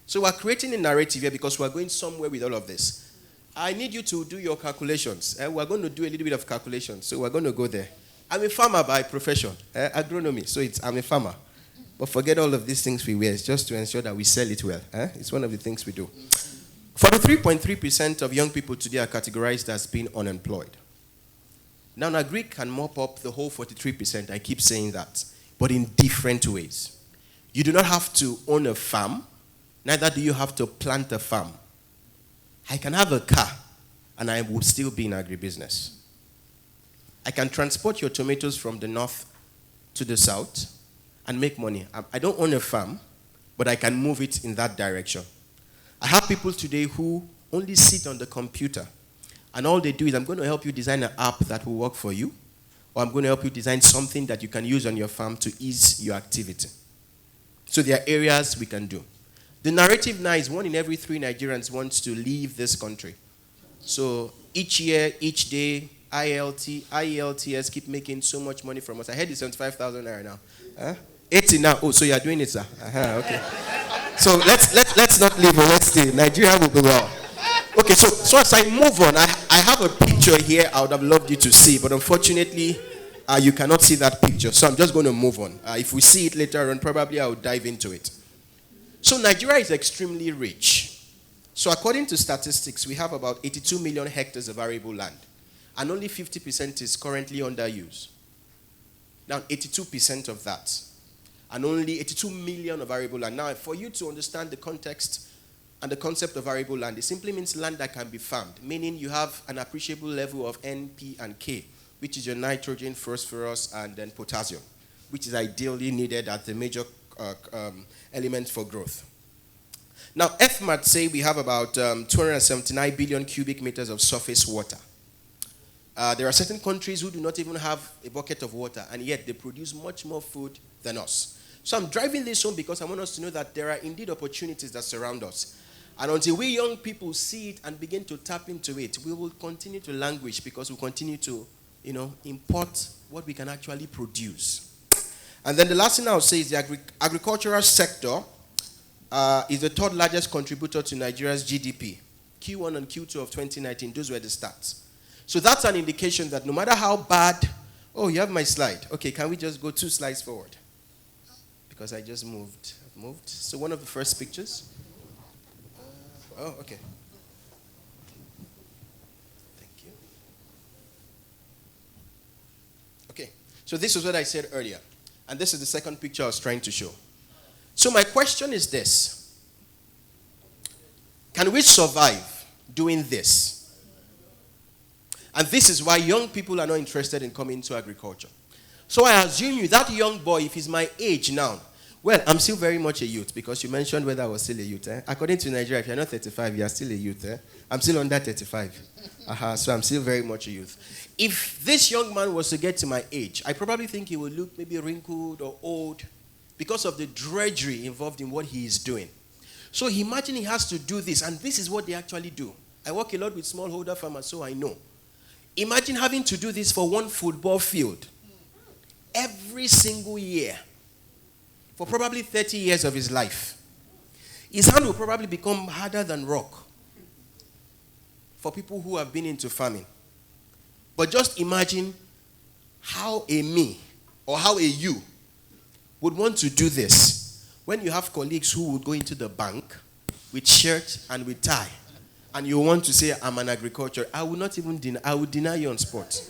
So we're creating a narrative here because we're going somewhere with all of this. I need you to do your calculations. We're going to do a little bit of calculations. So we're going to go there. I'm a farmer by profession, agronomy. So I'm a farmer. But forget all of these things we wear. It's just to ensure that we sell it well. It's one of the things we do. 43.3% of young people today are categorized as being unemployed. Now, Agric can mop up the whole 43%. I keep saying that. But in different ways. You do not have to own a farm. Neither do you have to plant a farm. I can have a car, and I would still be in agribusiness. I can transport your tomatoes from the north to the south and make money. I don't own a farm, but I can move it in that direction. I have people today who only sit on the computer, and all they do is, I'm going to help you design an app that will work for you, or I'm going to help you design something that you can use on your farm to ease your activity. So there are areas we can do. The narrative now is 1 in every 3 Nigerians wants to leave this country. So each year, each day, IELTS keep making so much money from us. I heard it's 75,000 naira now. 80 now. Oh, so you are doing it, sir? Okay. So let's not leave. Let's stay. Nigeria will be well. Okay. So as I move on, I have a picture here. I would have loved you to see, but unfortunately, you cannot see that picture. So I'm just going to move on. If we see it later on, probably I will dive into it. So Nigeria is extremely rich. So according to statistics, we have about 82 million hectares of arable land, and only 50% is currently under use. Now, 82% of that and only 82 million of arable land. Now, for you to understand the context and the concept of arable land, it simply means land that can be farmed, meaning you have an appreciable level of N, P, and K, which is your nitrogen, phosphorus, and then potassium, which is ideally needed as the major element for growth. Now, FMAT say we have about 279 billion cubic meters of surface water. There are certain countries who do not even have a bucket of water, and yet they produce much more food than us. So I'm driving this home because I want us to know that there are indeed opportunities that surround us. And until we young people see it and begin to tap into it, we will continue to languish because we continue to, import what we can actually produce. And then the last thing I'll say is the agricultural sector is the third largest contributor to Nigeria's GDP. Q1 and Q2 of 2019, those were the stats. So that's an indication that no matter how bad, oh, you have my slide. Okay, can we just go 2 slides forward? Because I just moved. So one of the first pictures. Oh, okay. Thank you. Okay, so this is what I said earlier. And this is the second picture I was trying to show. So my question is this. Can we survive doing this? And this is why young people are not interested in coming into agriculture. So I assume that young boy, if he's my age now, well, I'm still very much a youth because you mentioned whether I was still a youth. According to Nigeria, if you're not 35, you're still a youth. I'm still under 35. So I'm still very much a youth. If this young man was to get to my age, I probably think he would look maybe wrinkled or old because of the drudgery involved in what he is doing. So imagine he has to do this, and this is what they actually do. I work a lot with smallholder farmers, so I know. Imagine having to do this for one football field every single year for probably 30 years of his life. His hand will probably become harder than rock for people who have been into farming. But just imagine how a me or how a you would want to do this when you have colleagues who would go into the bank with shirt and with tie, and you want to say, I'm an agricultural. I would not even deny, I would deny you on spot.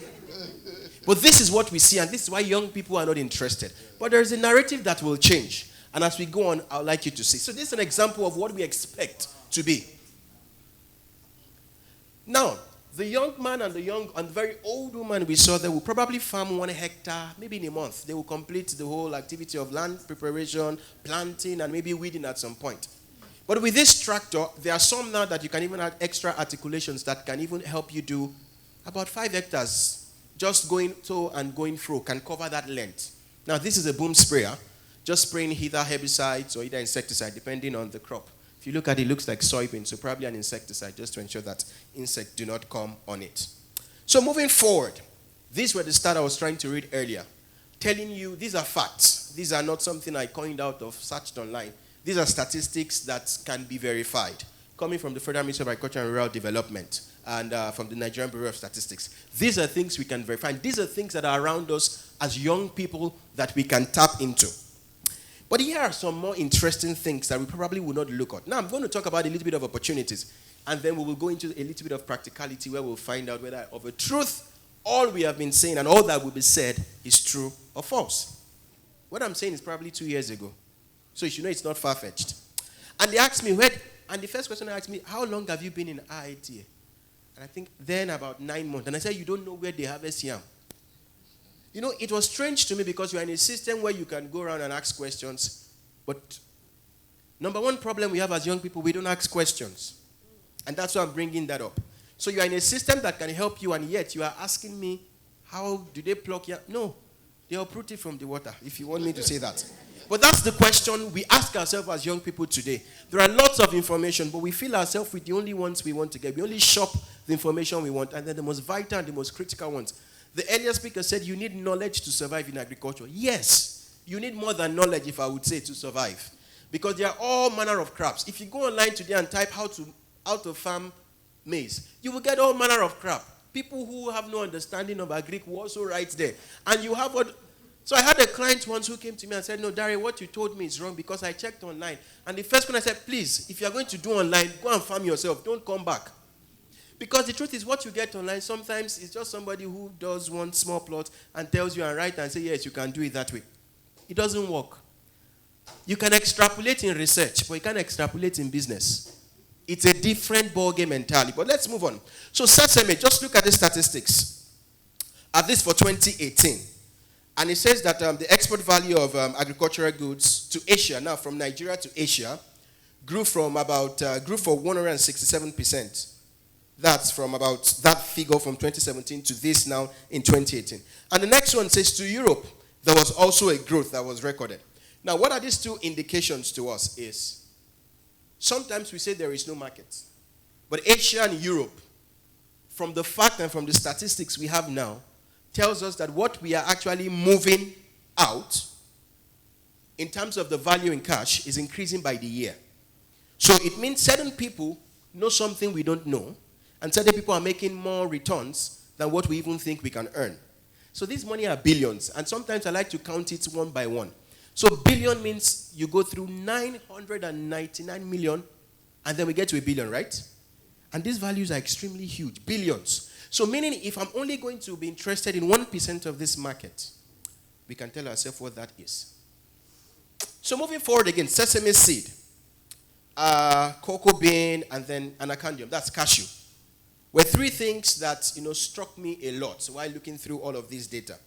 But this is what we see, and this is why young people are not interested. But there is a narrative that will change. And as we go on, I would like you to see. So this is an example of what we expect to be. Now, the young man and the very old woman we saw, they will probably farm 1 hectare, maybe in a month. They will complete the whole activity of land preparation, planting, and maybe weeding at some point. But with this tractor, there are some now that you can even add extra articulations that can even help you do about 5 hectares. Just going to and going through can cover that length. Now, this is a boom sprayer, just spraying either herbicides or either insecticide, depending on the crop. If you look at it, it looks like soybean, so probably an insecticide, just to ensure that insects do not come on it. So moving forward, these were the stats I was trying to read earlier, telling you these are facts. These are not something I coined out of searched online. These are statistics that can be verified, coming from the Federal Ministry of Agriculture and Rural Development and from the Nigerian Bureau of Statistics. These are things we can verify. And these are things that are around us as young people that we can tap into. But here are some more interesting things that we probably will not look at. Now, I'm going to talk about a little bit of opportunities, and then we will go into a little bit of practicality where we'll find out whether of a truth all we have been saying and all that will be said is true or false. What I'm saying is probably 2 years ago. So you should know it's not far-fetched. And they asked me, and the first question they asked me, how long have you been in IITA? And I think then about 9 months. And I said, you don't know where they harvest yam. You know, it was strange to me because you are in a system where you can go around and ask questions. But number one problem we have as young people, we don't ask questions. And that's why I'm bringing that up. So you are in a system that can help you, and yet you are asking me, how do they pluck yam? No, they uproot it from the water, if you want me to say that. But that's the question we ask ourselves as young people today. There are lots of information, but we feel ourselves with the only ones we want to get. We only shop the information we want, and then the most vital and the most critical ones. The earlier speaker said you need knowledge to survive in agriculture. Yes, you need more than knowledge, if I would say, to survive. Because there are all manner of crops. If you go online today and type how to farm maize, you will get all manner of crap. People who have no understanding of agric will also write there. And you have what... So I had a client once who came to me and said, no, Dari, what you told me is wrong because I checked online. And the first one I said, please, if you're going to do online, go and farm yourself. Don't come back. Because the truth is what you get online, sometimes it's just somebody who does one small plot and tells you and write and say, yes, you can do it that way. It doesn't work. You can extrapolate in research, but you can't extrapolate in business. It's a different ballgame entirely. But let's move on. So Sesame, just look at the statistics. At this for 2018. And it says that the export value of agricultural goods to Asia, now from Nigeria to Asia, grew for 167%. That's from about that figure from 2017 to this now in 2018. And the next one says to Europe, there was also a growth that was recorded. Now, what are these two indications to us is, sometimes we say there is no market. But Asia and Europe, from the fact and from the statistics we have now, tells us that what we are actually moving out in terms of the value in cash is increasing by the year. So it means certain people know something we don't know, and certain people are making more returns than what we even think we can earn. So these money are billions, and sometimes I like to count it one by one. So billion means you go through 999 million, and then we get to a billion, right? And these values are extremely huge, billions. So meaning if I'm only going to be interested in 1% of this market, we can tell ourselves what that is. So moving forward again, sesame seed, cocoa bean, and then anacardium, that's cashew, were three things that struck me a lot while looking through all of this data.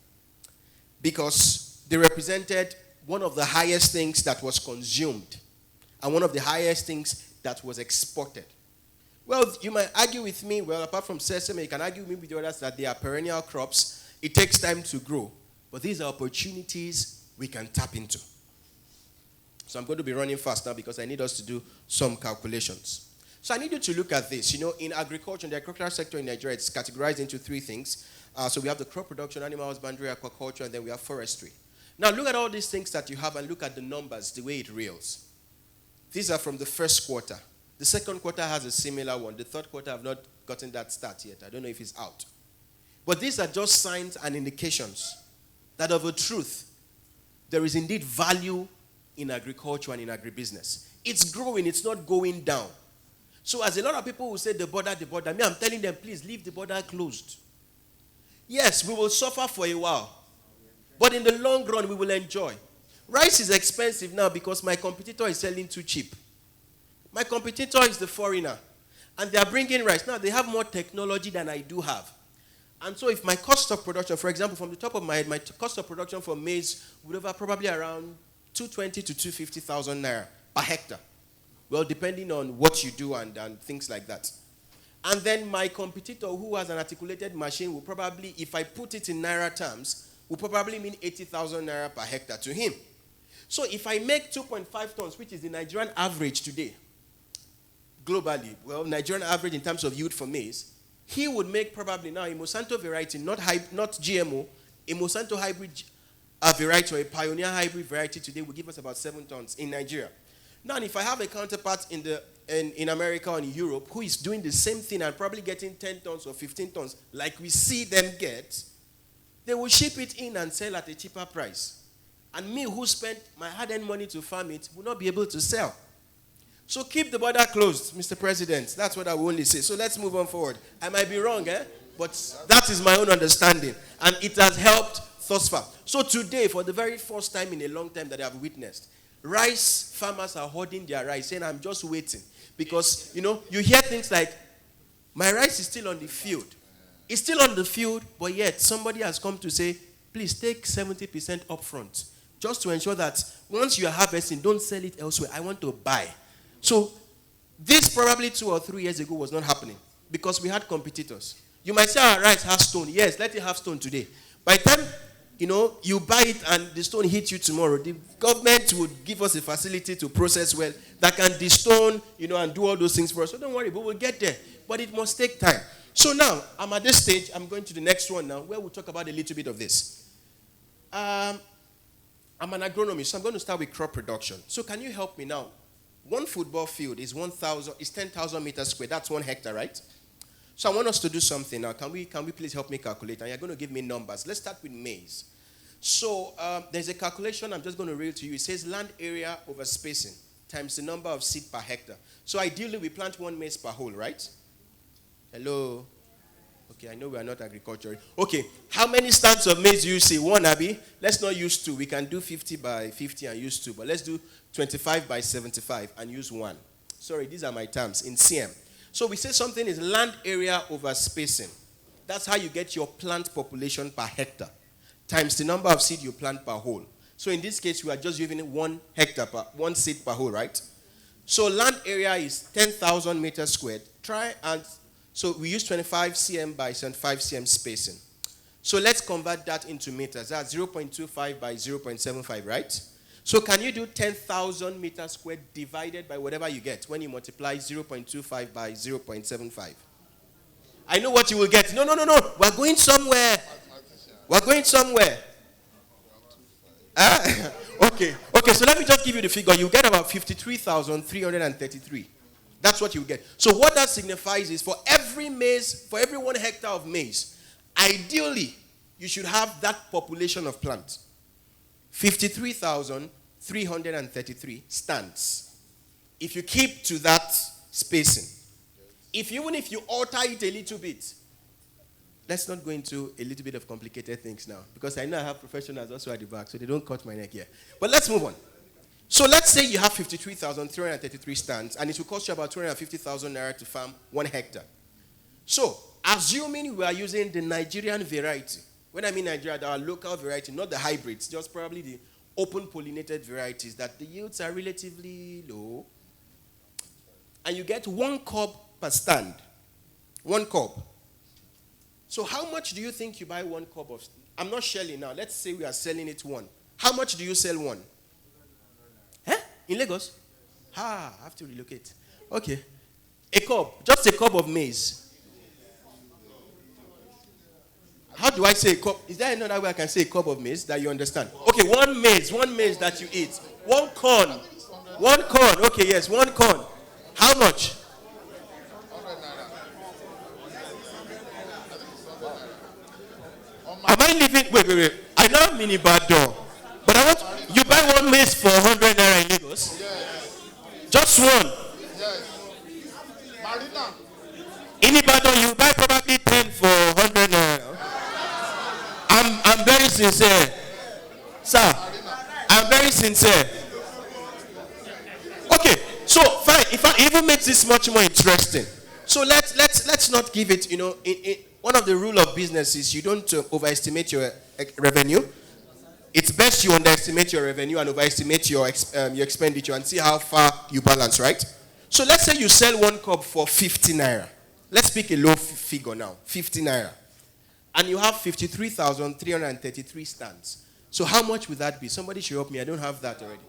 Because they represented one of the highest things that was consumed and one of the highest things that was exported. Well, you might argue with me, well, apart from sesame, you can argue with me with the others that they are perennial crops. It takes time to grow. But these are opportunities we can tap into. So I'm going to be running fast now because I need us to do some calculations. So I need you to look at this. In agriculture, in the agricultural sector in Nigeria, it's categorized into three things. So we have the crop production, animal husbandry, aquaculture, and then we have forestry. Now look at all these things that you have and look at the numbers, the way it reels. These are from the first quarter. The second quarter has a similar one. The third quarter, I've not gotten that stat yet. I don't know if it's out. But these are just signs and indications that of a truth, there is indeed value in agriculture and in agribusiness. It's growing, it's not going down. So as a lot of people will say, the border, me, I'm telling them, please leave the border closed. Yes, we will suffer for a while. But in the long run, we will enjoy. Rice is expensive now because my competitor is selling too cheap. My competitor is the foreigner. And they are bringing rice. Now, they have more technology than I do have. And so if my cost of production, for example, from the top of my head, my cost of production for maize would have probably around 220 to 250,000 naira per hectare. Well, depending on what you do and things like that. And then my competitor who has an articulated machine will probably, if I put it in naira terms, will probably mean 80,000 naira per hectare to him. So if I make 2.5 tons, which is the Nigerian average today, globally, well, Nigerian average in terms of yield for maize, he would make probably now a Monsanto variety, not GMO, a Monsanto hybrid variety or a Pioneer hybrid variety today will give us about 7 tons in Nigeria. Now, if I have a counterpart in America or in Europe who is doing the same thing and probably getting 10 tons or 15 tons, like we see them get, they will ship it in and sell at a cheaper price. And me, who spent my hard-earned money to farm it, will not be able to sell. So keep the border closed, Mr. President. That's what I will only say. So let's move on forward. I might be wrong, but that is my own understanding. And it has helped thus far. So today, for the very first time in a long time that I have witnessed, rice farmers are hoarding their rice, saying, I'm just waiting. Because, you hear things like, my rice is still on the field. It's still on the field, but yet somebody has come to say, please take 70% upfront. Just to ensure that once you are harvesting, don't sell it elsewhere. I want to buy. So this probably 2 or 3 years ago was not happening because we had competitors. You might say our rice has stone. Yes, let it have stone today. By the time, you buy it and the stone hits you tomorrow, the government would give us a facility to process well that can destone, and do all those things for us. So don't worry, but we'll get there. But it must take time. So now, I'm at this stage. I'm going to the next one now where we'll talk about a little bit of this. I'm an agronomist, so I'm going to start with crop production. So can you help me now? One football field is 10,000 meters square. That's 1 hectare, right? So I want us to do something now. Can we please help me calculate? And you're going to give me numbers. Let's start with maize. So there's a calculation I'm just going to read to you. It says land area over spacing times the number of seed per hectare. So ideally, we plant 1 maize per hole, right? Hello? Okay, I know we are not agriculture. Okay, how many stands of maize do you see? One, Abby. Let's not use two. We can do 50 by 50 and use two. But let's do 25 by 75 and use one. Sorry, these are my terms in CM. So we say something is land area over spacing. That's how you get your plant population per hectare times the number of seed you plant per hole. So in this case, we are just using 1 hectare per one seed per hole, right? So land area is 10,000 meters squared. So we use 25 cm by 75 cm spacing. So let's convert that into meters. That's 0.25 by 0.75, right? So can you do 10,000 meters squared divided by whatever you get when you multiply 0.25 by 0.75? I know what you will get. No. We're going somewhere. We're going somewhere. Okay, so let me just give you the figure. You get about 53,333. That's what you get. So what that signifies is for every 1 hectare of maize, ideally, you should have that population of plants. 53,333 stands. If you keep to that spacing. Even if you alter it a little bit, let's not go into a little bit of complicated things now, because I know I have professionals also at the back, so they don't cut my neck here. But let's move on. So let's say you have 53,333 stands, and it will cost you about 250,000 naira to farm 1 hectare. So, assuming we are using the Nigerian variety, when I mean Nigeria, our local variety, not the hybrids, just probably the open pollinated varieties, that the yields are relatively low, and you get 1 cob per stand. 1 cob. So how much do you think you buy 1 cob of? I'm not shelling now. Let's say we are selling it 1. How much do you sell 1? In Lagos? I have to relocate. Okay. A cob. Just a cob of maize. How do I say a cob? Is there another way I can say a cob of maize that you understand? Okay, one maize that you eat. 1 corn. 1 corn. Okay, yes, 1 corn. How much? Am I living? Wait. I know I'm in Ibadan, but I want you buy 1 maize for 100 naira in Lagos. Yes. Just 1. Yes. Marina. In Ibadan, you buy probably 10 for 100 naira. I'm very sincere, sir. I'm very sincere. Okay, so fine. If I even makes this much more interesting, so let's not give it. One of the rule of business is you don't overestimate your revenue. It's best you underestimate your revenue and overestimate your expenditure and see how far you balance, right? So let's say you sell 1 cob for 50 naira. Let's pick a low figure now, 50 naira. And you have 53,333 stands. So how much would that be? Somebody should help me. I don't have that already.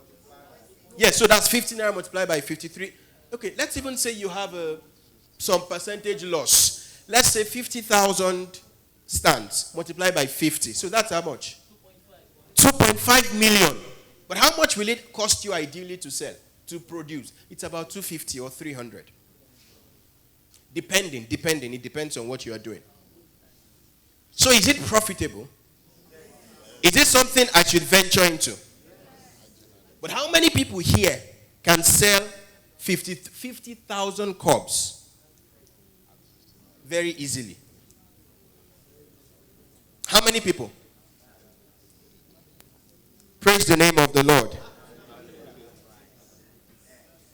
Yes, so that's 50 naira multiplied by 53. Okay, let's even say you have some percentage loss. Let's say 50,000 stands multiplied by 50. So that's how much? 2.5 million. But how much will it cost you ideally to sell, to produce? It's about 250 or 300. Depending. It depends on what you are doing. So is it profitable? Is it something I should venture into? But how many people here can sell 50,000 cobs very easily? How many people? Praise the name of the Lord.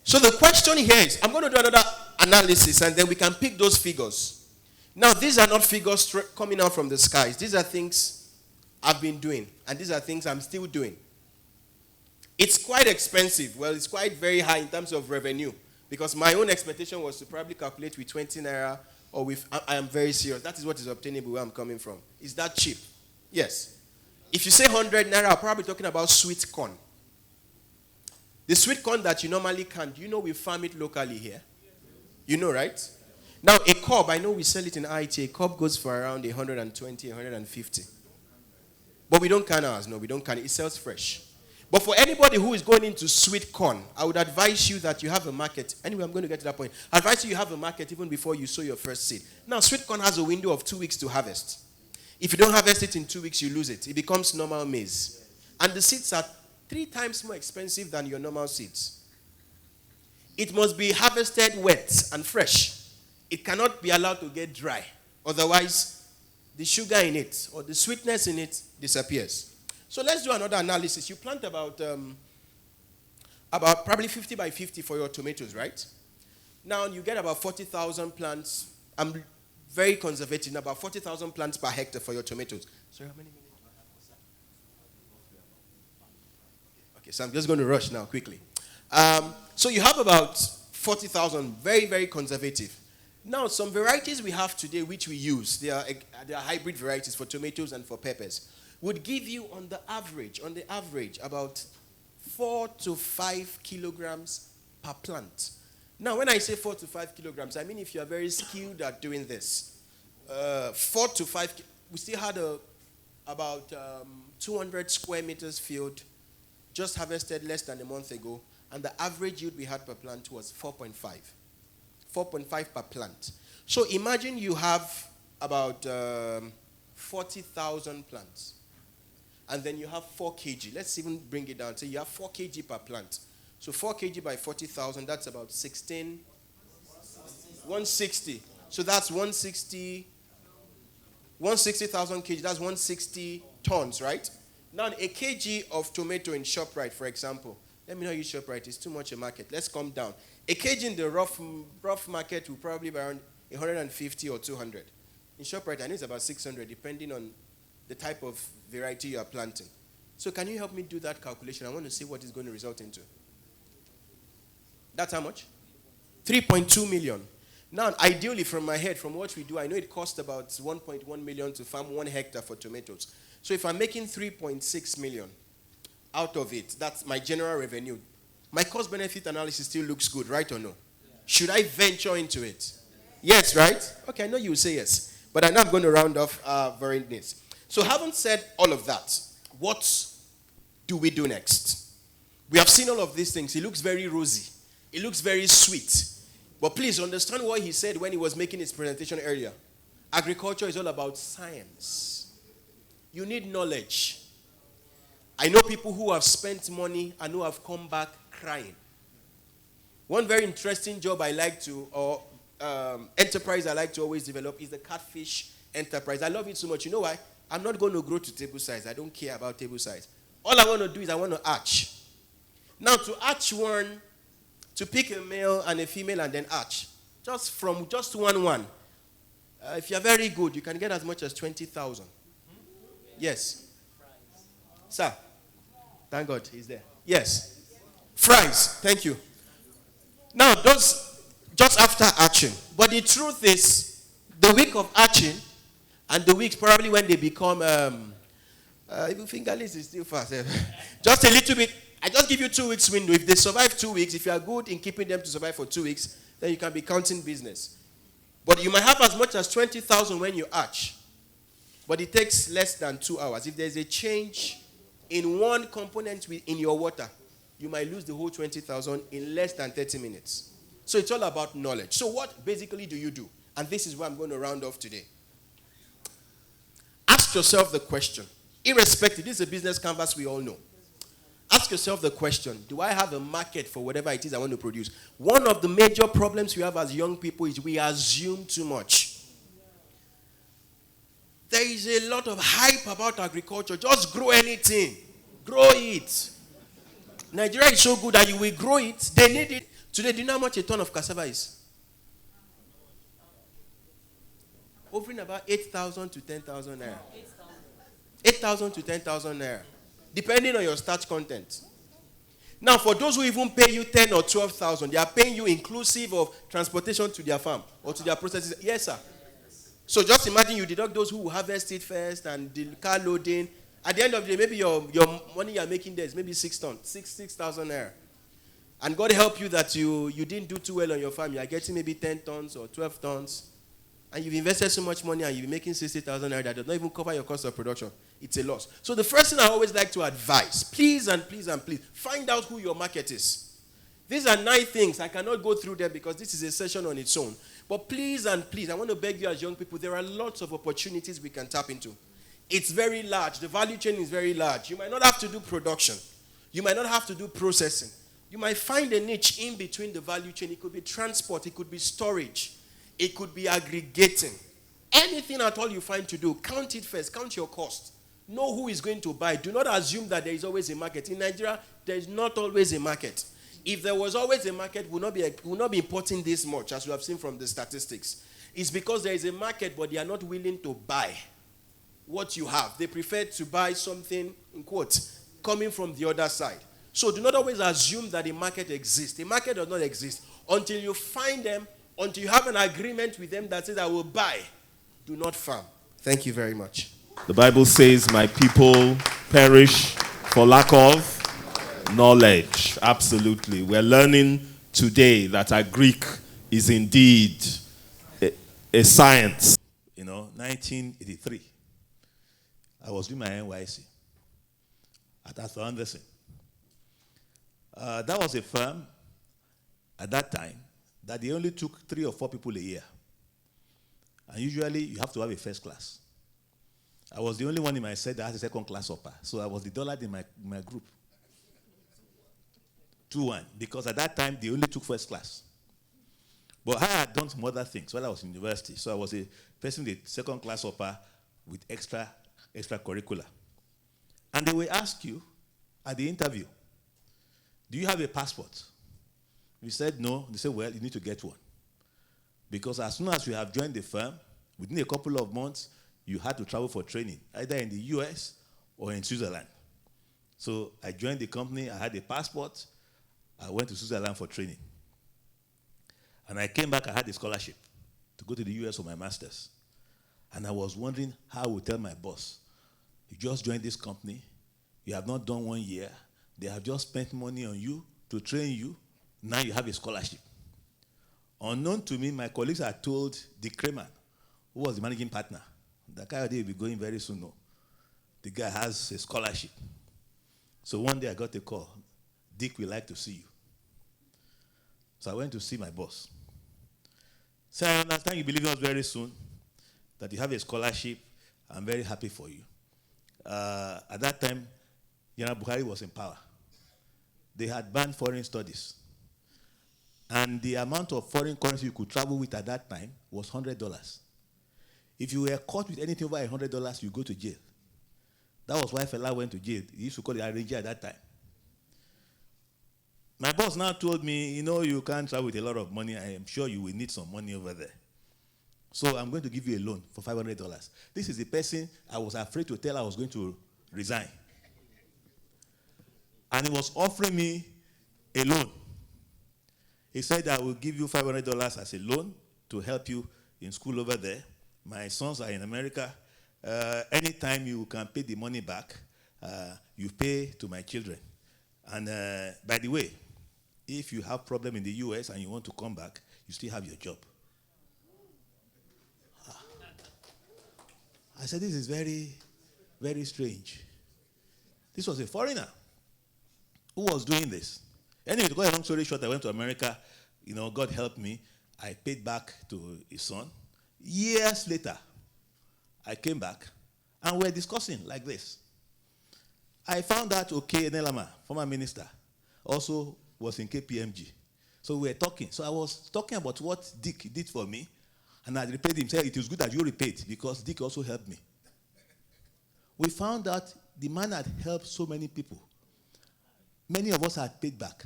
So the question here is, I'm going to do another analysis and then we can pick those figures. Now, these are not figures coming out from the skies. These are things I've been doing, and these are things I'm still doing. It's quite expensive. Well, it's quite very high in terms of revenue, because my own expectation was to probably calculate with 20 naira or with, I am very serious. That is what is obtainable where I'm coming from. Is that cheap? Yes. If you say 100 naira, I'm probably talking about sweet corn. The sweet corn that you normally can, do you know we farm it locally here? You know, right? Now, a cob, I know we sell it in IT. A cob goes for around 120, 150. But we don't can ours. No, we don't can it. It sells fresh. But for anybody who is going into sweet corn, I would advise you that you have a market. Anyway, I'm going to get to that point. I advise you have a market even before you sow your first seed. Now, sweet corn has a window of 2 weeks to harvest. If you don't harvest it in 2 weeks, you lose it. It becomes normal maize. And the seeds are 3 times more expensive than your normal seeds. It must be harvested wet and fresh. It cannot be allowed to get dry. Otherwise, the sugar in it or the sweetness in it disappears. So let's do another analysis. You plant about probably 50 by 50 for your tomatoes, right? Now you get about 40,000 plants. I'm very conservative, about 40,000 plants per hectare for your tomatoes. Sorry, how many minutes do I have? Okay, so I'm just going to rush now quickly. So you have about 40,000, very, very conservative. Now, some varieties we have today which we use, they are hybrid varieties for tomatoes and for peppers, would give you on the average, about 4 to 5 kilograms per plant. Now, when I say 4 to 5 kilograms, I mean if you are very skilled at doing this. 4 to 5, we still had about 200 square meters field, just harvested less than a month ago, and the average yield we had per plant was 4.5. 4.5 per plant. So imagine you have about 40,000 plants. And then you have 4 kg. Let's even bring it down. So you have 4 kg per plant. So 4 kg by 40,000, that's about 160. So that's 160,000 kg. That's 160 tons, right? Now a kg of tomato in ShopRite, for example. Let me not use ShopRite. It's too much a market. Let's come down. A kg in the rough market will probably be around 150 or 200. In ShopRite, I know it's about 600, depending on the type of variety you are planting. So can you help me do that calculation? I want to see what it's going to result into. That's how much? 3.2 million. Now, ideally, from my head, from what we do, I know it costs about 1.1 million to farm 1 hectare for tomatoes. So if I'm making 3.6 million out of it, that's my general revenue. My cost-benefit analysis still looks good, right or no? Yeah. Should I venture into it? Yes, right? Okay, I know you will say yes. But I know I'm going to round off very neat. So having said all of that, what do we do next? We have seen all of these things. It looks very rosy. It looks very sweet. But please understand what he said when he was making his presentation earlier. Agriculture is all about science. You need knowledge. I know people who have spent money and who have come back crying. One very interesting job I like to, or enterprise I like to always develop is the catfish enterprise. I love it so much. You know why? I'm not going to grow to table size. I don't care about table size. All I want to do is I want to hatch. Now, to hatch one, to pick a male and a female and then hatch, just one. If you're very good, you can get as much as 20,000. Yes. Sir. Thank God he's there. Yes. Fries. Thank you. Now, those just after hatching. But the truth is, the week of hatching and the weeks probably when they become, even fingerless is still fast. Just a little bit. I just give you 2 weeks window. If they survive 2 weeks, if you are good in keeping them to survive for 2 weeks, then you can be counting business. But you might have as much as 20,000 when you hatch. But it takes less than 2 hours. If there's a change in one component in your water, you might lose the whole 20,000 in less than 30 minutes. So it's all about knowledge. So what basically do you do? And this is where I'm going to round off today. Ask yourself the question, irrespective, this is a business canvas we all know. Ask yourself the question, do I have a market for whatever it is I want to produce? One of the major problems we have as young people is we assume too much. There is a lot of hype about agriculture. Just grow anything. Grow it. Nigeria is so good that you will grow it. They need it. Today, do you know how much a ton of cassava is? Offering about 8,000 to 10,000 naira. 8,000 to 10,000 naira. Depending on your starch content. Now, for those who even pay you 10 or 12,000, they are paying you inclusive of transportation to their farm or to their processes. Yes, sir. So just imagine you deduct those who harvest it first and the car loading. At the end of the day, maybe your money you're making there is maybe 6,000 naira. And God help you that you didn't do too well on your farm. You are getting maybe 10 tons or 12 tons. And you've invested so much money and you're making 60,000 naira that does not even cover your cost of production. It's a loss. So the first thing I always like to advise, please and please and please, find out who your market is. These are 9 things. I cannot go through them because this is a session on its own. But please and please, I want to beg you as young people, there are lots of opportunities we can tap into. It's very large. The value chain is very large. You might not have to do production. You might not have to do processing. You might find a niche in between the value chain. It could be transport. It could be storage. It could be aggregating. Anything at all you find to do, count it first, count your cost. Know who is going to buy. Do not assume that there is always a market. In Nigeria, there is not always a market. If there was always a market, we will not be importing this much, as we have seen from the statistics. It's because there is a market, but they are not willing to buy what you have. They prefer to buy something, in quotes, coming from the other side. So do not always assume that a market exists. A market does not exist. Until you find them, until you have an agreement with them that says, I will buy, do not farm. Thank you very much. The Bible says, my people perish for lack of knowledge. Absolutely. We're learning today that our Greek is indeed a science. 1983. I was doing my NYC at Arthur Anderson. That was a firm at that time that they only took 3 or 4 people a year. And usually you have to have a first class. I was the only one in my set that has a second class upper. So I was the dullard in my group. 2-1. Because at that time they only took first class. But I had done some other things while I was in university. So I was a person with second class upper with extracurricular. And they will ask you at the interview, do you have a passport? We said no. They said, well, you need to get one. Because as soon as you have joined the firm, within a couple of months, you had to travel for training, either in the US or in Switzerland. So I joined the company. I had a passport. I went to Switzerland for training. And I came back. I had a scholarship to go to the US for my master's. And I was wondering how I would tell my boss, you just joined this company. You have not done 1 year. They have just spent money on you to train you. Now you have a scholarship. Unknown to me, my colleagues had told Dick Kramer, who was the managing partner, that guy will be going very soon. No. The guy has a scholarship. So one day I got a call. Dick would like to see you. So I went to see my boss. So I understand you believe us very soon, that you have a scholarship. I'm very happy for you. At that time, General Buhari was in power. They had banned foreign studies. And the amount of foreign currency you could travel with at that time was $100. If you were caught with anything over $100, you go to jail. That was why Fela went to jail. He used to call it arranger at that time. My boss now told me, you can't travel with a lot of money. I am sure you will need some money over there. So I'm going to give you a loan for $500. This is the person I was afraid to tell I was going to resign. And he was offering me a loan. He said, I will give you $500 as a loan to help you in school over there. My sons are in America. Anytime you can pay the money back, you pay to my children. And by the way, if you have problem in the US and you want to come back, you still have your job. I said, this is very, very strange. This was a foreigner who was doing this. Anyway, to go a long story short, I went to America. God helped me. I paid back to his son. Years later, I came back, and we were discussing like this. I found out Okay Nelama, former minister, also was in KPMG. So we were talking. So I was talking about what Dick did for me, and I repaid him. Said, it was good that you repaid, because Dick also helped me. We found out the man had helped so many people. Many of us had paid back.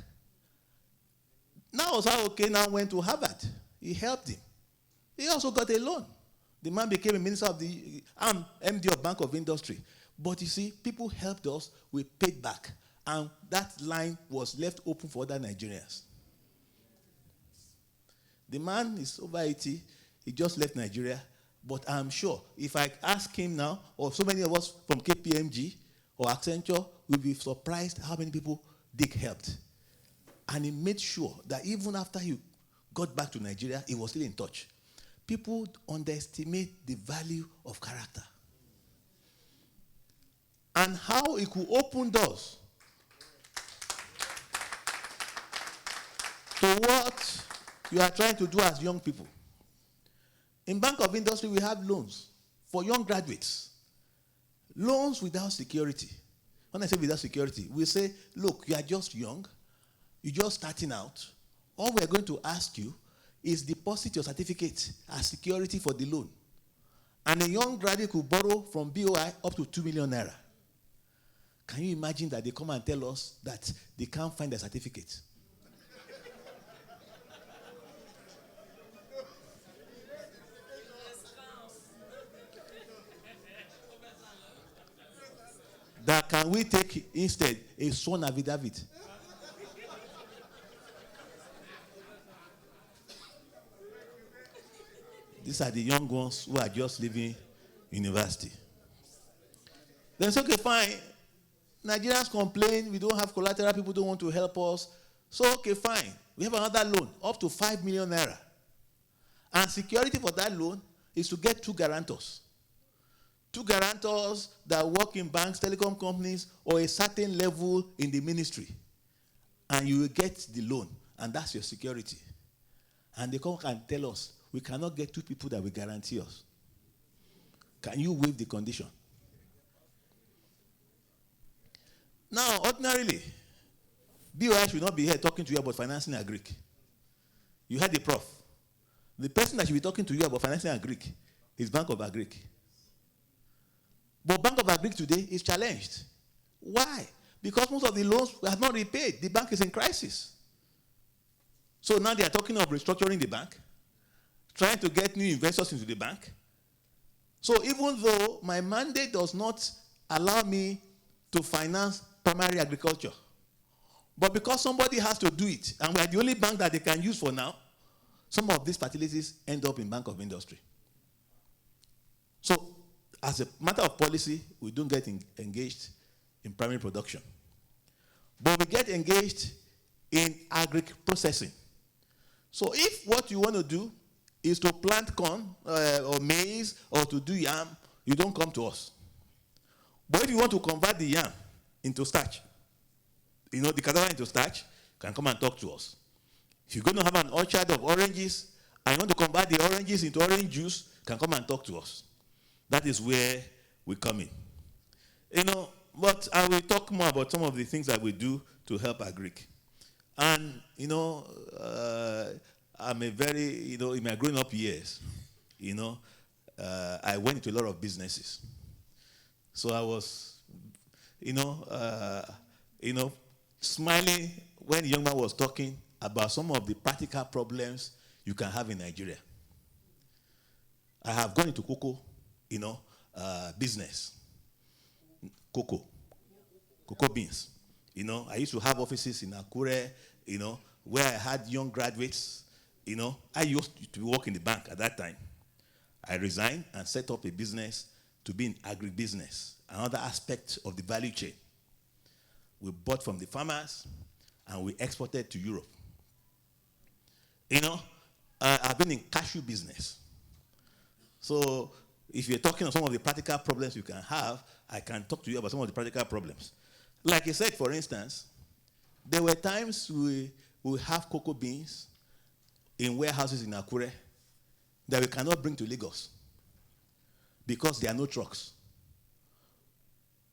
Now, Okay now went to Harvard. He helped him. He also got a loan. The man became a minister of the MD of Bank of Industry. But you see, people helped us, we paid back. And that line was left open for other Nigerians. The man is over 80. He just left Nigeria. But I'm sure if I ask him now, or so many of us from KPMG or Accenture, we'll be surprised how many people Dick helped. And he made sure that even after he got back to Nigeria, he was still in touch. People underestimate the value of character. And how it could open doors to what you are trying to do as young people. In Bank of Industry, we have loans for young graduates. Loans without security. When I say without security, we say, look, you are just young. You're just starting out. All we're going to ask you is deposit your certificate as security for the loan. And a young graduate could borrow from BOI up to 2 million naira. Can you imagine that they come and tell us that they can't find a certificate? That can we take instead a sworn affidavit? These are the young ones who are just leaving university. Then say, okay, fine. Nigerians complain, we don't have collateral, people don't want to help us. So, okay, fine. We have another loan, up to 5 million naira. And security for that loan is to get 2 guarantors. 2 guarantors that work in banks, telecom companies, or a certain level in the ministry. And you will get the loan, and that's your security. And they come and tell us, we cannot get 2 people that will guarantee us. Can you waive the condition? Now, ordinarily, BOI should not be here talking to you about financing a Greek. You had the prof. The person that should be talking to you about financing a Greek is Bank of Agric. But Bank of Agric today is challenged. Why? Because most of the loans have not repaid. The bank is in crisis. So now they are talking of restructuring the bank, trying to get new investors into the bank. So even though my mandate does not allow me to finance primary agriculture, but because somebody has to do it, and we are the only bank that they can use for now, some of these facilities end up in Bank of Industry. So as a matter of policy, we don't get engaged in primary production. But we get engaged in agri-processing. So if what you want to do is to plant corn or maize or to do yam, you don't come to us. But if you want to convert the yam into starch, the cassava into starch, you can come and talk to us. If you're going to have an orchard of oranges and you want to convert the oranges into orange juice, you can come and talk to us. That is where we come in. But I will talk more about some of the things that we do to help agric. And, I'm a very, in my growing up years, I went into a lot of businesses. So I was, smiling when the young man was talking about some of the practical problems you can have in Nigeria. I have gone into cocoa, business. Cocoa beans. I used to have offices in Akure, where I had young graduates. I used to work in the bank at that time. I resigned and set up a business to be in agribusiness, another aspect of the value chain. We bought from the farmers and we exported to Europe. I've been in cashew business. So if you're talking of some of the practical problems you can have, I can talk to you about some of the practical problems. Like I said, for instance, there were times we have cocoa beans in warehouses in Akure that we cannot bring to Lagos because there are no trucks.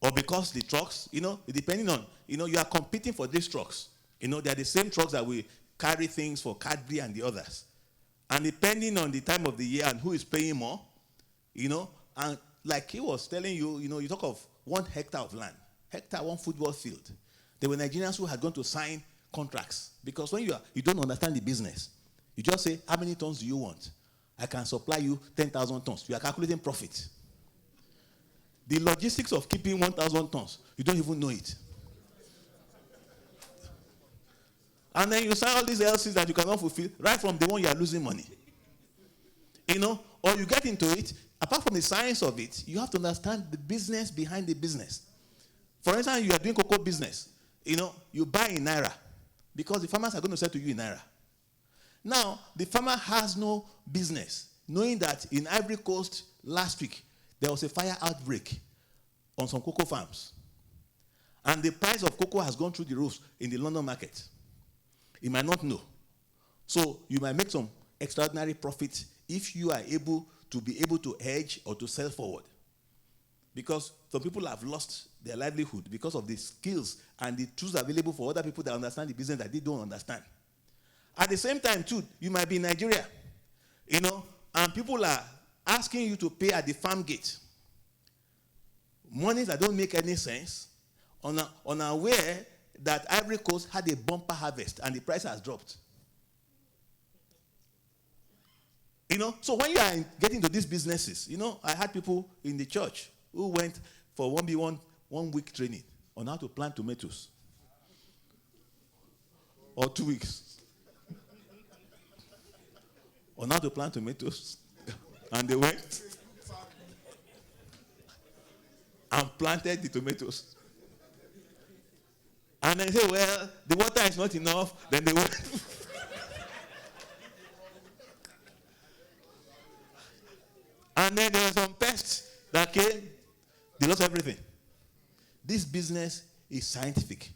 Or because the trucks, depending on, you are competing for these trucks. They are the same trucks that will carry things for Cadbury and the others. And depending on the time of the year and who is paying more, and like he was telling you, you talk of 1 hectare of land, 1 football field. There were Nigerians who had gone to sign contracts because when you don't understand the business, you just say, how many tons do you want? I can supply you 10,000 tons. You are calculating profit. The logistics of keeping 1,000 tons, you don't even know it. And then you sign all these LCs that you cannot fulfill right from the one you are losing money. Or you get into it, apart from the science of it, you have to understand the business behind the business. For instance, you are doing cocoa business. You buy in Naira because the farmers are going to sell to you in Naira. Now, the farmer has no business knowing that in Ivory Coast last week, there was a fire outbreak on some cocoa farms. And the price of cocoa has gone through the roof in the London market. He might not know. So you might make some extraordinary profit if you are able to hedge or to sell forward. Because some people have lost their livelihood because of the skills and the tools available for other people that understand the business that they don't understand. At the same time, too, you might be in Nigeria, and people are asking you to pay at the farm gate monies that don't make any sense, unaware that Ivory Coast had a bumper harvest and the price has dropped. So when you are getting into these businesses, I had people in the church who went for 1 week training on how to plant tomatoes. Or 2 weeks. On how to plant tomatoes. And they went and planted the tomatoes. And then say, well, the water is not enough. Then they went. And then there were some pests that came. They lost everything. This business is scientific.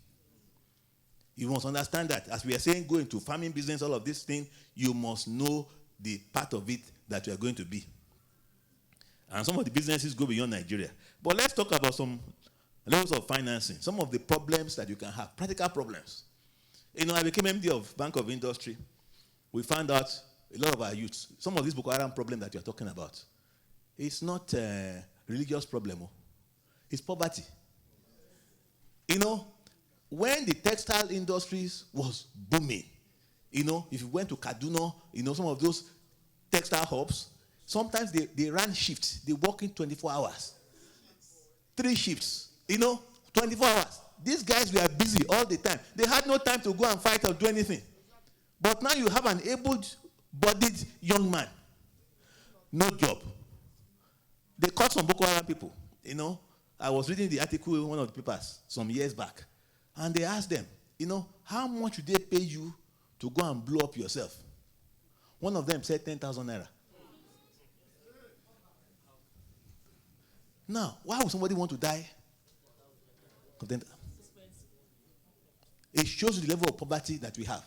You must understand that. As we are saying, go into farming business, all of these things, you must know the part of it that you are going to be. And some of the businesses go beyond Nigeria. But let's talk about some levels of financing, some of the problems that you can have, practical problems. I became MD of Bank of Industry. We found out a lot of our youths, some of these Boko Haram problems that you're talking about, it's not a religious problem. It's poverty. When the textile industries was booming, if you went to Kaduna, some of those textile hubs, sometimes they ran shifts. They work in 24 hours. 3 shifts, 24 hours. These guys were busy all the time. They had no time to go and fight or do anything. But now you have an able-bodied young man. No job. They caught some Boko Haram people. I was reading the article in one of the papers some years back. And they asked them, how much would they pay you to go and blow up yourself? One of them said 10,000 naira. Now, why would somebody want to die? It shows you the level of poverty that we have.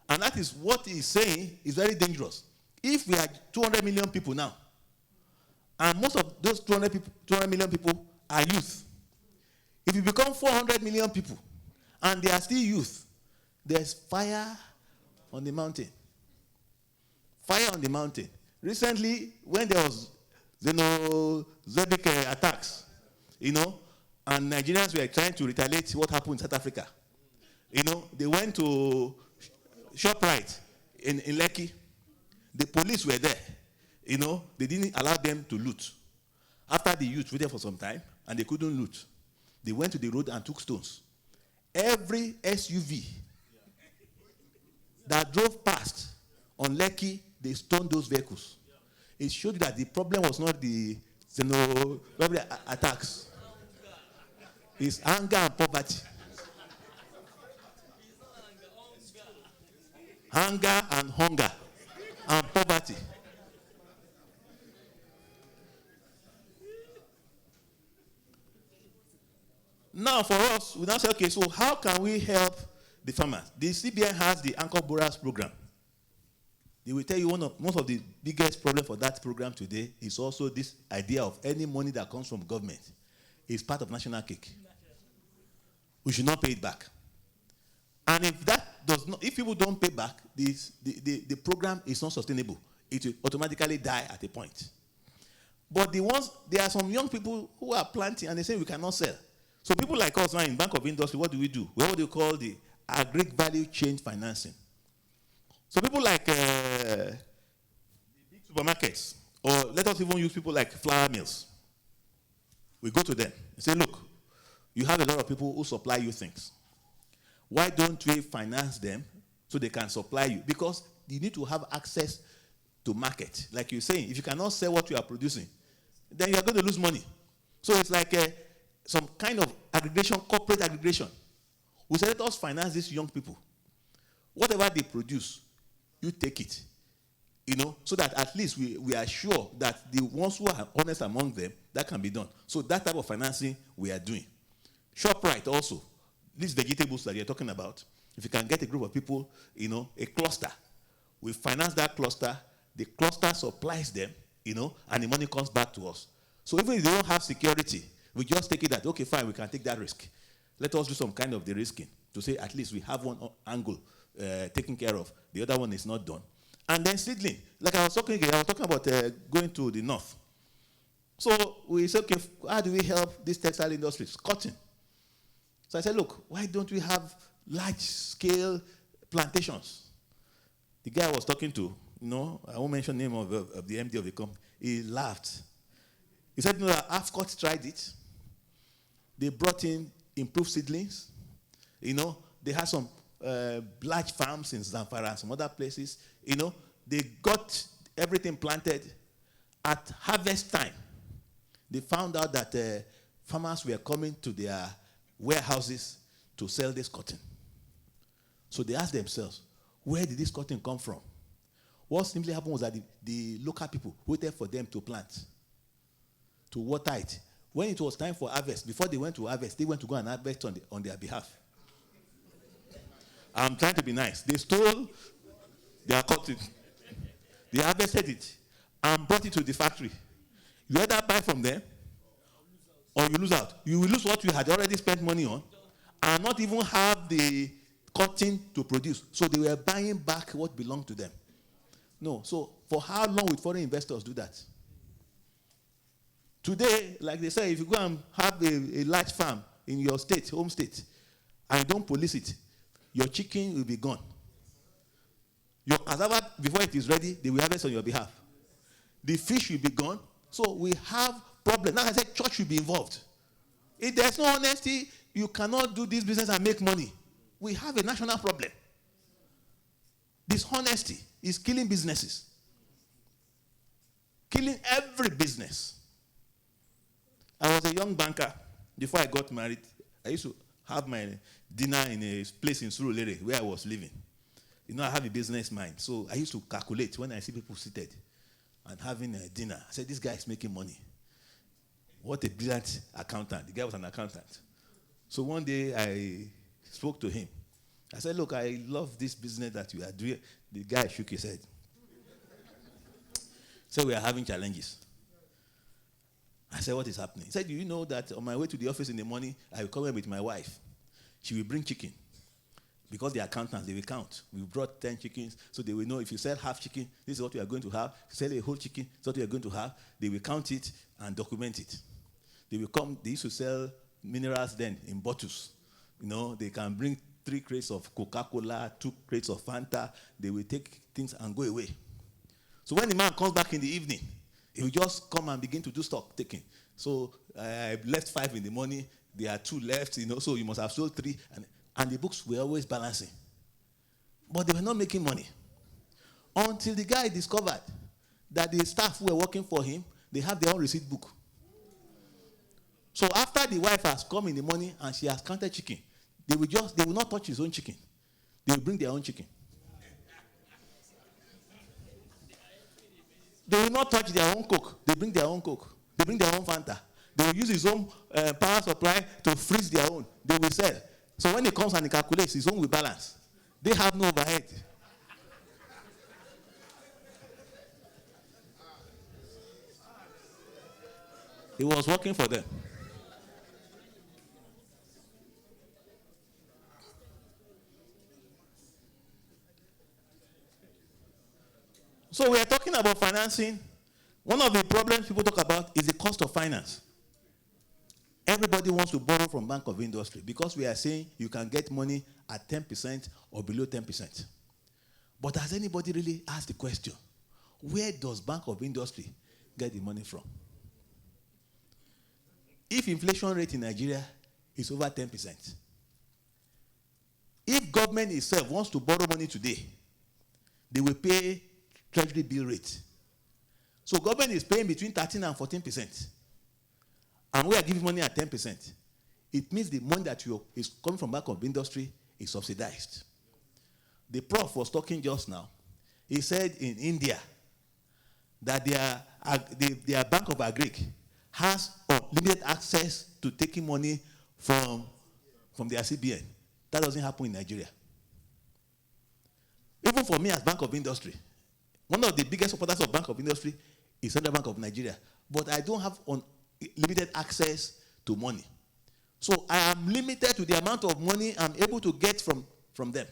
And that is what he's saying is very dangerous. If we are 200 million people now, and most of those 200 million people are youth, if you become 400 million people and they are still youth, there's fire on the mountain. Fire on the mountain. Recently, when there was xenophobic attacks, and Nigerians were trying to retaliate what happened in South Africa. They went to ShopRite in Lekki. The police were there. They didn't allow them to loot. After the youth waited for some time and they couldn't loot, they went to the road and took stones. Every SUV that drove past on Lekki, they stoned those vehicles. It showed that the problem was not the attacks. It's anger and poverty. Anger and hunger and poverty. Now for us, we now say, okay, so how can we help the farmers? The CBN has the Anchor Borers program. They will tell you most of the biggest problem for that program today is also this idea of any money that comes from government is part of national cake. We should not pay it back. And if people don't pay back, the program is not sustainable. It will automatically die at a point. But there are some young people who are planting and they say we cannot sell. So people like us now in Bank of Industry, what do? We have what they call the agri value chain financing. So people like the big supermarkets, or let us even use people like flour mills. We go to them and say, look, you have a lot of people who supply you things. Why don't we finance them so they can supply you? Because you need to have access to market. Like you're saying, if you cannot sell what you are producing, then you are going to lose money. So it's like some kind of aggregation, corporate aggregation. We say, let us finance these young people. Whatever they produce, you take it. So that at least we are sure that the ones who are honest among them, that can be done. So that type of financing we are doing. ShopRite also, these vegetables that you're talking about, if you can get a group of people, a cluster, we finance that cluster, the cluster supplies them, and the money comes back to us. So even if they don't have security, we just take it that, okay, fine, we can take that risk. Let us do some kind of de-risking to say at least we have one angle taken care of. The other one is not done. And then seedling. Like I was talking about going to the north. So we said, okay, how do we help these textile industries? Cotton. So I said, look, why don't we have large-scale plantations? The guy I was talking to, I won't mention the name of the MD of the company, he laughed. He said, Afcot tried it. They brought in improved seedlings. They had some large farms in Zamfara and some other places. They got everything planted. At harvest time, they found out that farmers were coming to their warehouses to sell this cotton. So they asked themselves, where did this cotton come from? What simply happened was that the local people waited for them to plant, to water it. When it was time for harvest, before they went to harvest, they went to go and harvest on their behalf. I'm trying to be nice. They stole their cotton. They harvested it and brought it to the factory. You either buy from them or you lose out. You will lose what you had already spent money on and not even have the cotton to produce. So they were buying back what belonged to them. No. So for how long would foreign investors do that? Today, like they say, if you go and have a large farm in your state, home state, and you don't police it, your chicken will be gone. Your cassava, before it is ready, they will harvest on your behalf. The fish will be gone. So we have problems. Like I said, church should be involved. If there's no honesty, you cannot do this business and make money. We have a national problem. Dishonesty is killing businesses. Killing every business. I was a young banker. Before I got married, I used to have my dinner in a place in Surulere where I was living. I have a business mind. So I used to calculate when I see people seated and having a dinner. I said, this guy is making money. What a brilliant accountant. The guy was an accountant. So one day I spoke to him. I said, look, I love this business that you are doing. The guy shook his head. So we are having challenges. I said, what is happening? He said, do you know that on my way to the office in the morning, I will come here with my wife. She will bring chicken. Because the accountants, they will count. We brought 10 chickens, so they will know if you sell half chicken, this is what you are going to have. If you sell a whole chicken, this is what you are going to have. They will count it and document it. They will come, they used to sell minerals then in bottles. They can bring 3 crates of Coca-Cola, 2 crates of Fanta. They will take things and go away. So when the man comes back in the evening, he will just come and begin to do stock taking. So I left 5 in the morning. There are 2 left, so you must have sold 3. And the books were always balancing. But they were not making money. Until the guy discovered that the staff who were working for him, they have their own receipt book. So after the wife has come in the morning and she has counted chicken, they will not touch his own chicken. They will bring their own chicken. They will not touch their own Coke. They bring their own Coke. They bring their own Fanta. They will use his own power supply to freeze their own. They will sell. So when he comes and he calculates, his own will balance. They have no overhead. He was working for them. So we are talking about financing. One of the problems people talk about is the cost of finance. Everybody wants to borrow from Bank of Industry because we are saying you can get money at 10% or below 10%. But has anybody really asked the question, where does Bank of Industry get the money from? If inflation rate in Nigeria is over 10%, if government itself wants to borrow money today, they will pay treasury bill rate. So government is paying between 13 and 14%. And we are giving money at 10%. It means the money that is coming from Bank of Industry is subsidized. The prof was talking just now. He said in India that their Bank of Agric has unlimited access to taking money from their CBN. That doesn't happen in Nigeria. Even for me as Bank of Industry, one of the biggest supporters of Bank of Industry is Central Bank of Nigeria. But I don't have unlimited access to money. So I am limited to the amount of money I'm able to get from them.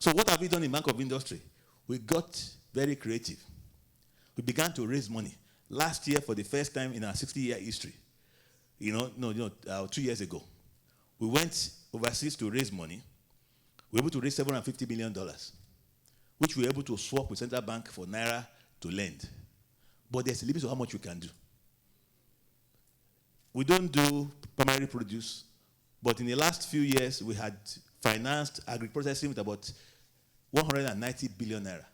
So what have we done in Bank of Industry? We got very creative. We began to raise money. Last year, for the first time in our 60-year history, 2 years ago, we went overseas to raise money. We were able to raise $750 million, which we were able to swap with central bank for naira to lend. But there's a limit to how much we can do. We don't do primary produce, but in the last few years, we had financed agri-processing with about 190 billion naira.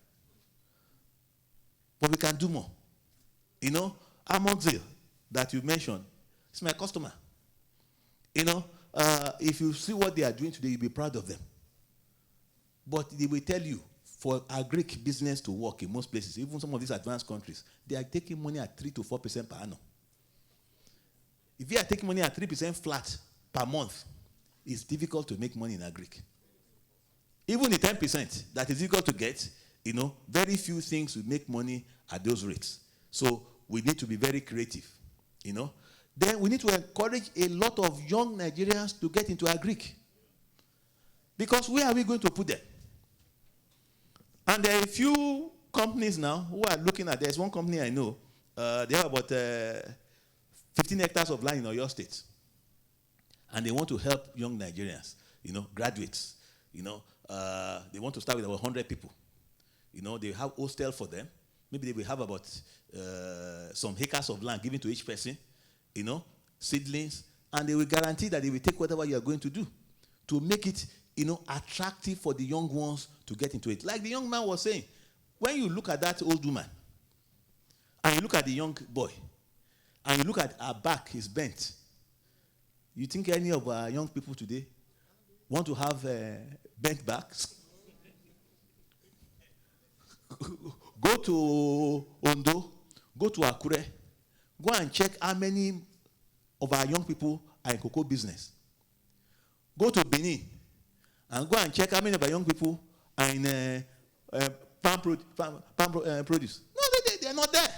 But we can do more. Amonzil that you mentioned is my customer. If you see what they are doing today, you'll be proud of them. But they will tell you, for agric business to work in most places, even some of these advanced countries, they are taking money at 3 to 4% per annum. If you are taking money at 3% flat per month, it's difficult to make money in agric. Even the 10% that is difficult to get, very few things will make money at those rates. So we need to be very creative, Then we need to encourage a lot of young Nigerians to get into agric. Because where are we going to put them? And there are a few companies now who are looking at, there's one company I know, they have about 15 hectares of land in Oyo State. And they want to help young Nigerians, graduates. They want to start with about 100 people. They have hostel for them. Maybe they will have about some acres of land given to each person, seedlings, and they will guarantee that they will take whatever you are going to do to make it, attractive for the young ones to get into it. Like the young man was saying, when you look at that old woman, and you look at the young boy, and you look at her back is bent, you think any of our young people today want to have bent backs? Go to Ondo, go to Akure, go and check how many of our young people are in cocoa business. Go to Benin and go and check how many of our young people are in palm produce. No, they are not there.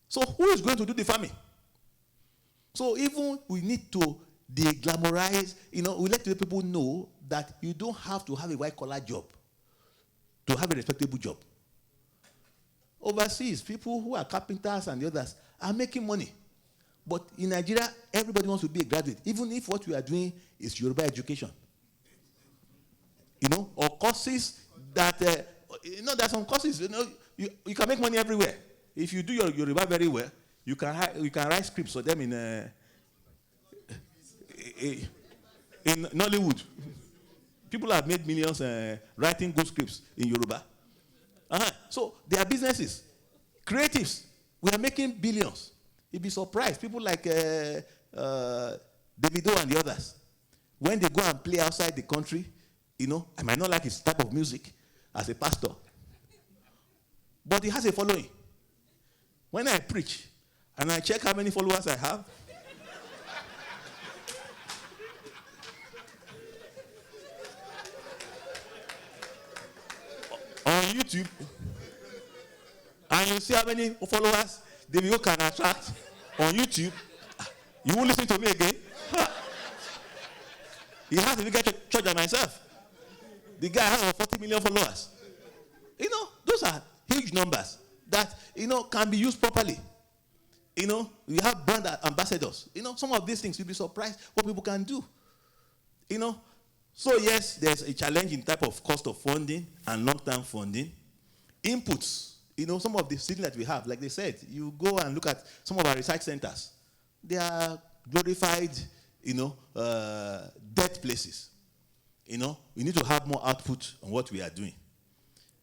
So who is going to do the farming? So even we need to de-glamorize, we let the people know that you don't have to have a white-collar job to have a respectable job. Overseas, people who are carpenters and the others are making money. But in Nigeria, everybody wants to be a graduate, even if what we are doing is Yoruba education. Or courses that, there are some courses, you can make money everywhere. If you do your Yoruba very well, you can write scripts for them in Nollywood. People have made millions writing good scripts in Yoruba. So there are businesses, creatives. We are making billions. You'd be surprised. People like Davido and the others, when they go and play outside the country, I might not like his type of music as a pastor, but he has a following. When I preach and I check how many followers I have, on YouTube, and you see how many followers the video can attract on YouTube, you won't listen to me again. He has a bigger church than myself. The guy has over 40 million followers. Those are huge numbers that, can be used properly. We have brand ambassadors. Some of these things, you'll be surprised what people can do. So yes, there's a challenge in type of cost of funding and long-term funding. Inputs, some of the seeding that we have, like they said, you go and look at some of our research centers. They are glorified, dead places. We need to have more output on what we are doing.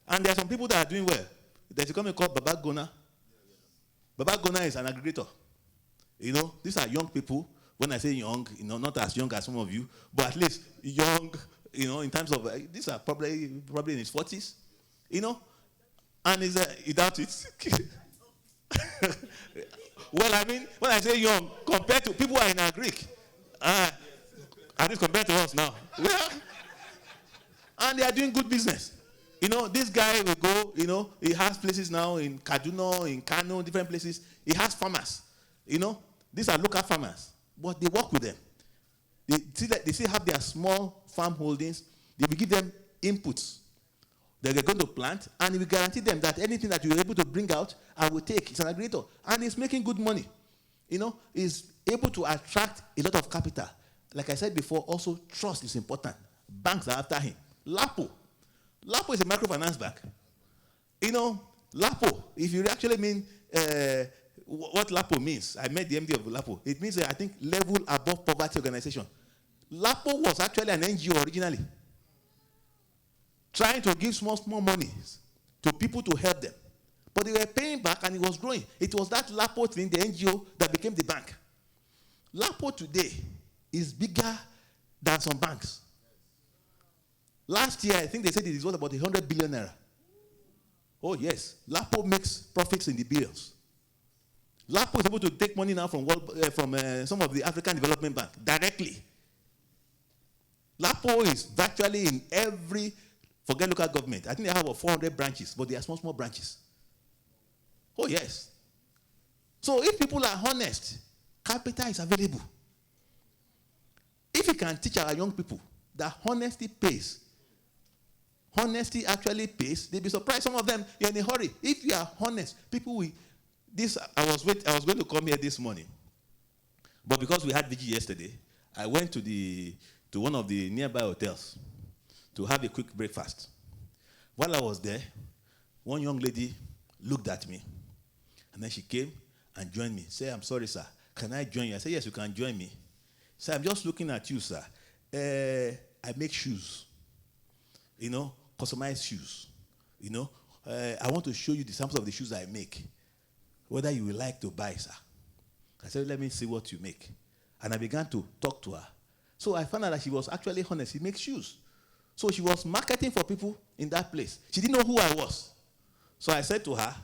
And there are some people that are doing well. There's a company called Baba Gona. Baba Gona is an aggregator. These are young people. When I say young, not as young as some of you, but at least young, in terms of, these are probably in his 40s, and you doubt it. Well, I mean, when I say young, compared to people who are in agric, at least compared to us now. And they are doing good business. This guy will go, he has places now in Kaduna, in Kano, different places. He has farmers. These are local farmers, but they work with them. They still have their small farm holdings. They will give them inputs that they're going to plant, and we guarantee them that anything that you're able to bring out, I will take. It's an aggregator, and it's making good money. He's able to attract a lot of capital. Like I said before, also trust is important. Banks are after him. Lapo is a microfinance bank. Lapo, if you actually mean what Lapo means, I met the MD of Lapo. It means, I think, level above poverty organization. Lapo was actually an NGO originally, trying to give small money to people to help them. But they were paying back, and it was growing. It was that Lapo thing, the NGO, that became the bank. Lapo today is bigger than some banks. Last year, I think they said it is worth about 100 billion naira. Oh, yes. Lapo makes profits in the billions. Lapo is able to take money now from some of the African Development Bank directly. Lapo is virtually in every, forget local government. I think they have about 400 branches, but they are small branches. Oh, yes. So if people are honest, capital is available. If we can teach our young people that honesty pays, honesty actually pays, they'll be surprised. Some of them, you're in a hurry. If you are honest, people will. I was going to come here this morning, but because we had vigil yesterday, I went to one of the nearby hotels to have a quick breakfast. While I was there, one young lady looked at me, and then she came and joined me. Say, "I'm sorry, sir. Can I join you?" I said, "Yes, you can join me." Say, "I'm just looking at you, sir. I make shoes, customized shoes. I want to show you the samples of the shoes I make, whether you would like to buy, sir." I said, "Let me see what you make." And I began to talk to her. So I found out that she was actually honest. She makes shoes. So she was marketing for people in that place. She didn't know who I was. So I said to her,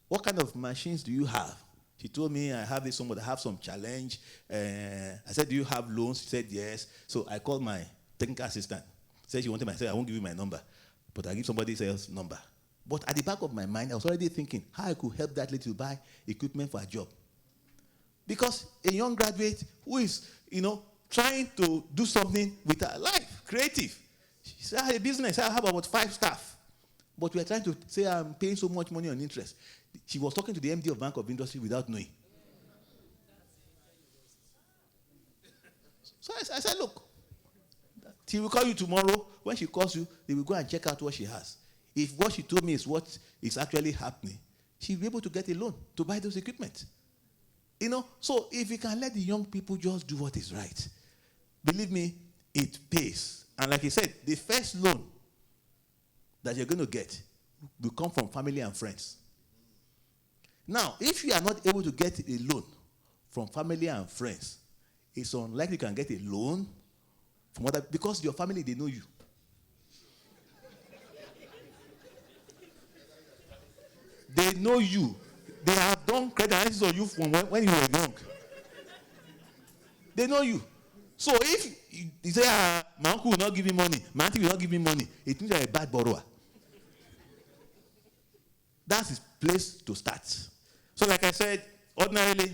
"What kind of machines do you have?" She told me, "I have this one, but I have some challenge." I said, "Do you have loans?" She said, "Yes." So I called my technical assistant. Said she wanted my, I said, "I won't give you my number, but I'll give somebody else's number." But at the back of my mind, I was already thinking how I could help that lady to buy equipment for a job. Because a young graduate who is, trying to do something with her life, creative. She said, "I have a business. I have about 5 staff. But we are trying to say I'm paying so much money on interest." She was talking to the MD of Bank of Industry without knowing. So I said, "Look, she will call you tomorrow. When she calls you, they will go and check out what she has. If what she told me is what is actually happening, she'll be able to get a loan to buy those equipment." So if we can let the young people just do what is right, believe me, it pays. And like he said, the first loan that you're going to get will come from family and friends. Now, if you are not able to get a loan from family and friends, it's unlikely you can get a loan from other, because your family, they know you. They know you. They have done credit analysis on you from when you were young. They know you. So if you say, "My uncle will not give me money, my auntie will not give me money," it means you're a bad borrower. That's his place to start. So like I said, ordinarily,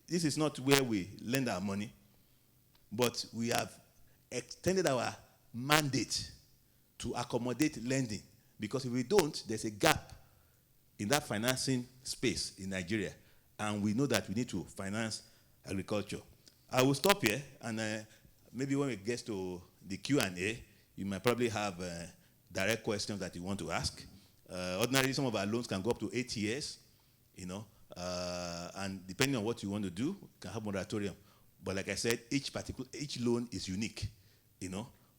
this is not where we lend our money, but we have extended our mandate to accommodate lending, because if we don't, there's a gap in that financing space in Nigeria, and we know that we need to finance agriculture. I will stop here, and maybe when we get to the Q&A, you might probably have direct questions that you want to ask. Ordinarily, some of our loans can go up to 8 years, and depending on what you want to do, you can have moratorium. But like I said, each loan is unique,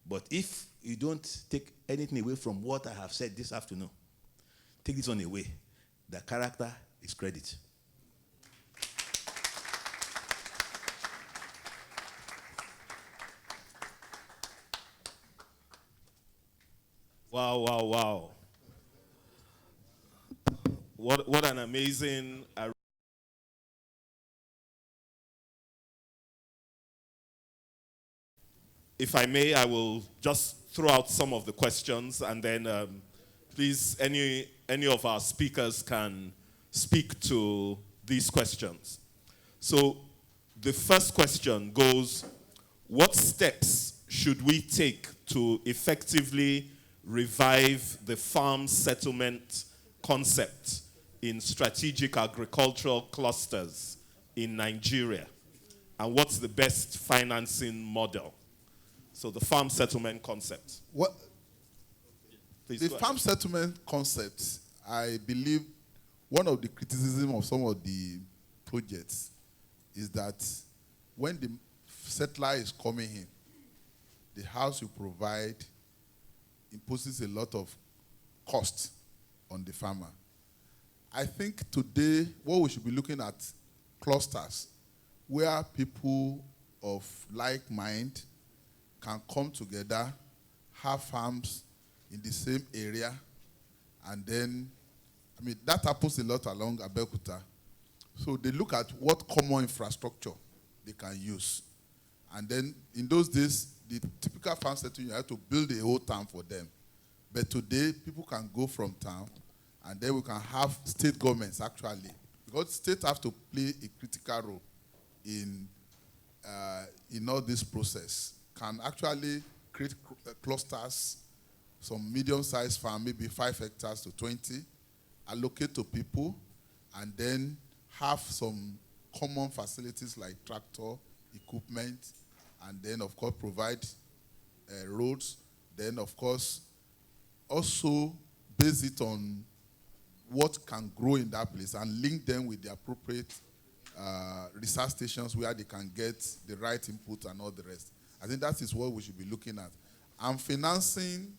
But if you don't take anything away from what I have said this afternoon, take this one away. The character is credit. Wow, wow, wow. What an amazing... If I may, I will just throw out some of the questions, and then please, any of our speakers can speak to these questions. So the first question goes, what steps should we take to effectively revive the farm settlement concept in strategic agricultural clusters in Nigeria? And what's the best financing model? So the farm settlement concept. What Please the go ahead. farm settlement concept, I believe one of the criticism of some of the projects is that when the settler is coming in, the house you provide imposes a lot of cost on the farmer. I think today what we should be looking at clusters where people of like mind can come together, have farms in the same area, and then, I mean, that happens a lot along Abeokuta. So they look at what common infrastructure they can use. And then in those days, the typical farm setting, you have to build a whole town for them. But today, people can go from town, and then we can have state governments actually, because states have to play a critical role in all this process, can actually create clusters, some medium-sized farm, maybe 5 hectares to 20, allocate to people, and then have some common facilities like tractor, equipment, and then, of course, provide roads. Then, of course, also base it on what can grow in that place and link them with the appropriate research stations where they can get the right input and all the rest. I think that is what we should be looking at. And financing,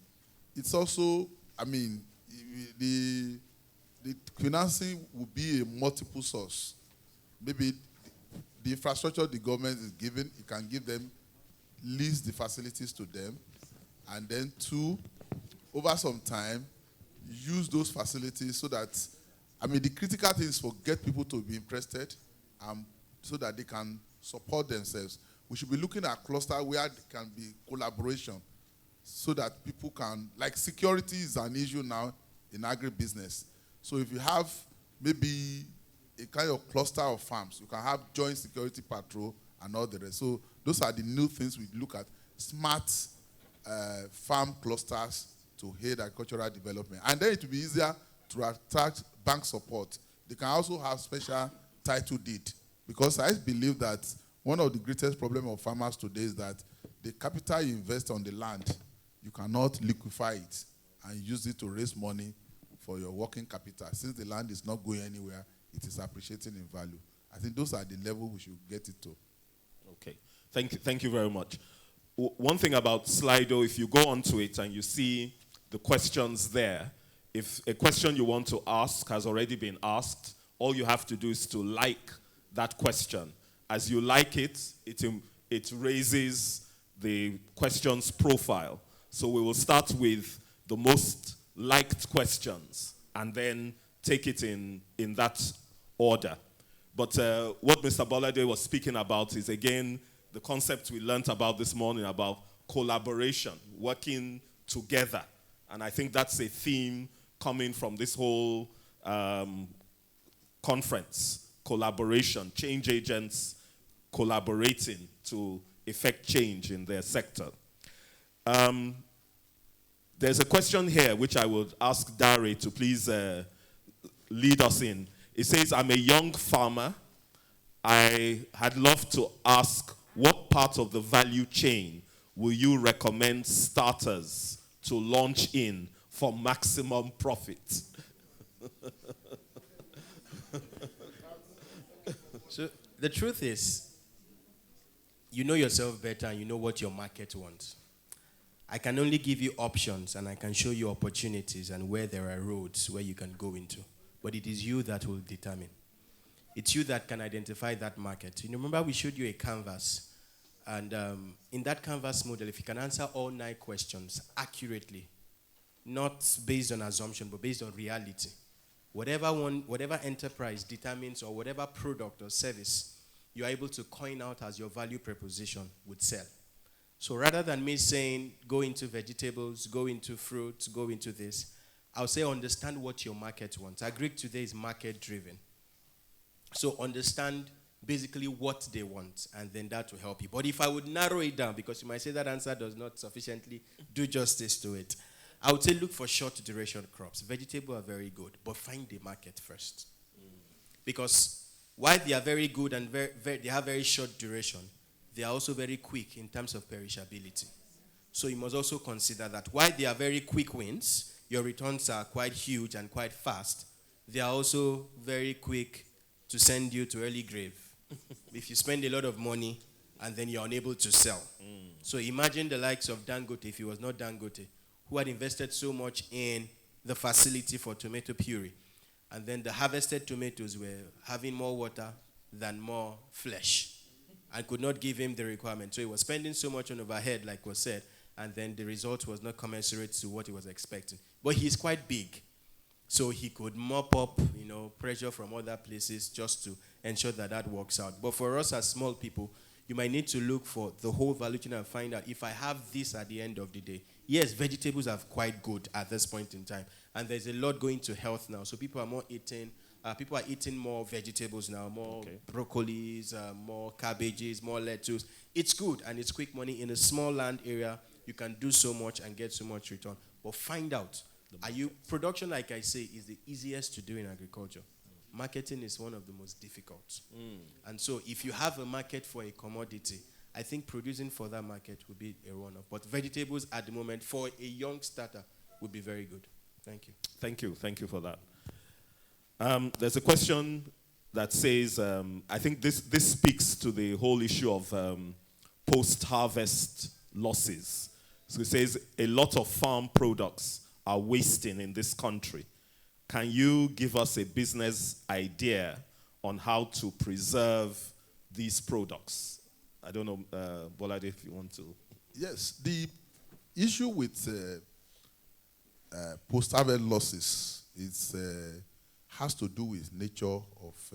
it's also, I mean, the financing will be a multiple source. Maybe the infrastructure the government is giving, it can give them, lease the facilities to them, and then 2, over some time, use those facilities so that, I mean, the critical thing is for get people to be interested so that they can support themselves. We should be looking at cluster where there can be collaboration so that people can, like security is an issue now in agribusiness. So if you have maybe a kind of cluster of farms, you can have joint security patrol and all the rest. So those are the new things we look at. Smart farm clusters to aid agricultural development. And then it will be easier to attract bank support. They can also have special title deed, because I believe that one of the greatest problems of farmers today is that the capital you invest on the land, you cannot liquefy it and use it to raise money for your working capital. Since the land is not going anywhere, it is appreciating in value. I think those are the level we should get it to. Okay, thank you very much. One thing about Slido, if you go onto it and you see the questions there, if a question you want to ask has already been asked, all you have to do is to like that question. As you like it, it raises the question's profile. So we will start with the most liked questions and then take it in that order. But what Mr. Bolade was speaking about is, again, the concept we learned about this morning about collaboration, working together. And I think that's a theme coming from this whole conference, collaboration, change agents collaborating to effect change in their sector. There's a question here which I would ask Dare to please lead us in. It says, I'm a young farmer. I had loved to ask, what part of the value chain will you recommend starters to launch in for maximum profit? So the truth is, you know yourself better and you know what your market wants. I can only give you options and I can show you opportunities and where there are roads where you can go into. But it is you that will determine. It's you that can identify that market. You remember we showed you a canvas. And in that canvas model, if you can answer all 9 questions accurately, not based on assumption, but based on reality, whatever enterprise determines, or whatever product or service you are able to coin out as your value proposition would sell. So rather than me saying, go into vegetables, go into fruits, go into this, I'll say understand what your market wants. Agric today is market driven. So understand basically what they want, and then that will help you. But if I would narrow it down, because you might say that answer does not sufficiently do justice to it, I would say look for short duration crops. Vegetables are very good, but find the market first. Because while they are very good and they have very short duration, they are also very quick in terms of perishability. So you must also consider that while they are very quick wins, your returns are quite huge and quite fast, they are also very quick to send you to early grave. If you spend a lot of money and then you're unable to sell. So imagine the likes of Dangote, if he was not Dangote, who had invested so much in the facility for tomato puree. And then the harvested tomatoes were having more water than more flesh and could not give him the requirement. So he was spending so much on overhead, like was said, and then the result was not commensurate to what he was expecting. But he's quite big, so he could mop up, pressure from other places just to ensure that that works out. But for us as small people, you might need to look for the whole value chain and find out if I have this at the end of the day. Yes, vegetables are quite good at this point in time, and there's a lot going to health now. So people are eating more vegetables now, more broccolis, more cabbages, more lettuce. It's good and it's quick money. In a small land area, you can do so much and get so much return. But find out, production, like I say, is the easiest to do in agriculture. Marketing is one of the most difficult. And so if you have a market for a commodity, I think producing for that market would be a run-off. But vegetables at the moment for a young starter would be very good. Thank you. Thank you for that. There's a question that says, I think this speaks to the whole issue of post-harvest losses. So it says a lot of farm products are wasting in this country. Can you give us a business idea on how to preserve these products? I don't know, Bolade, if you want to. Yes, the issue with post-harvest losses has to do with nature of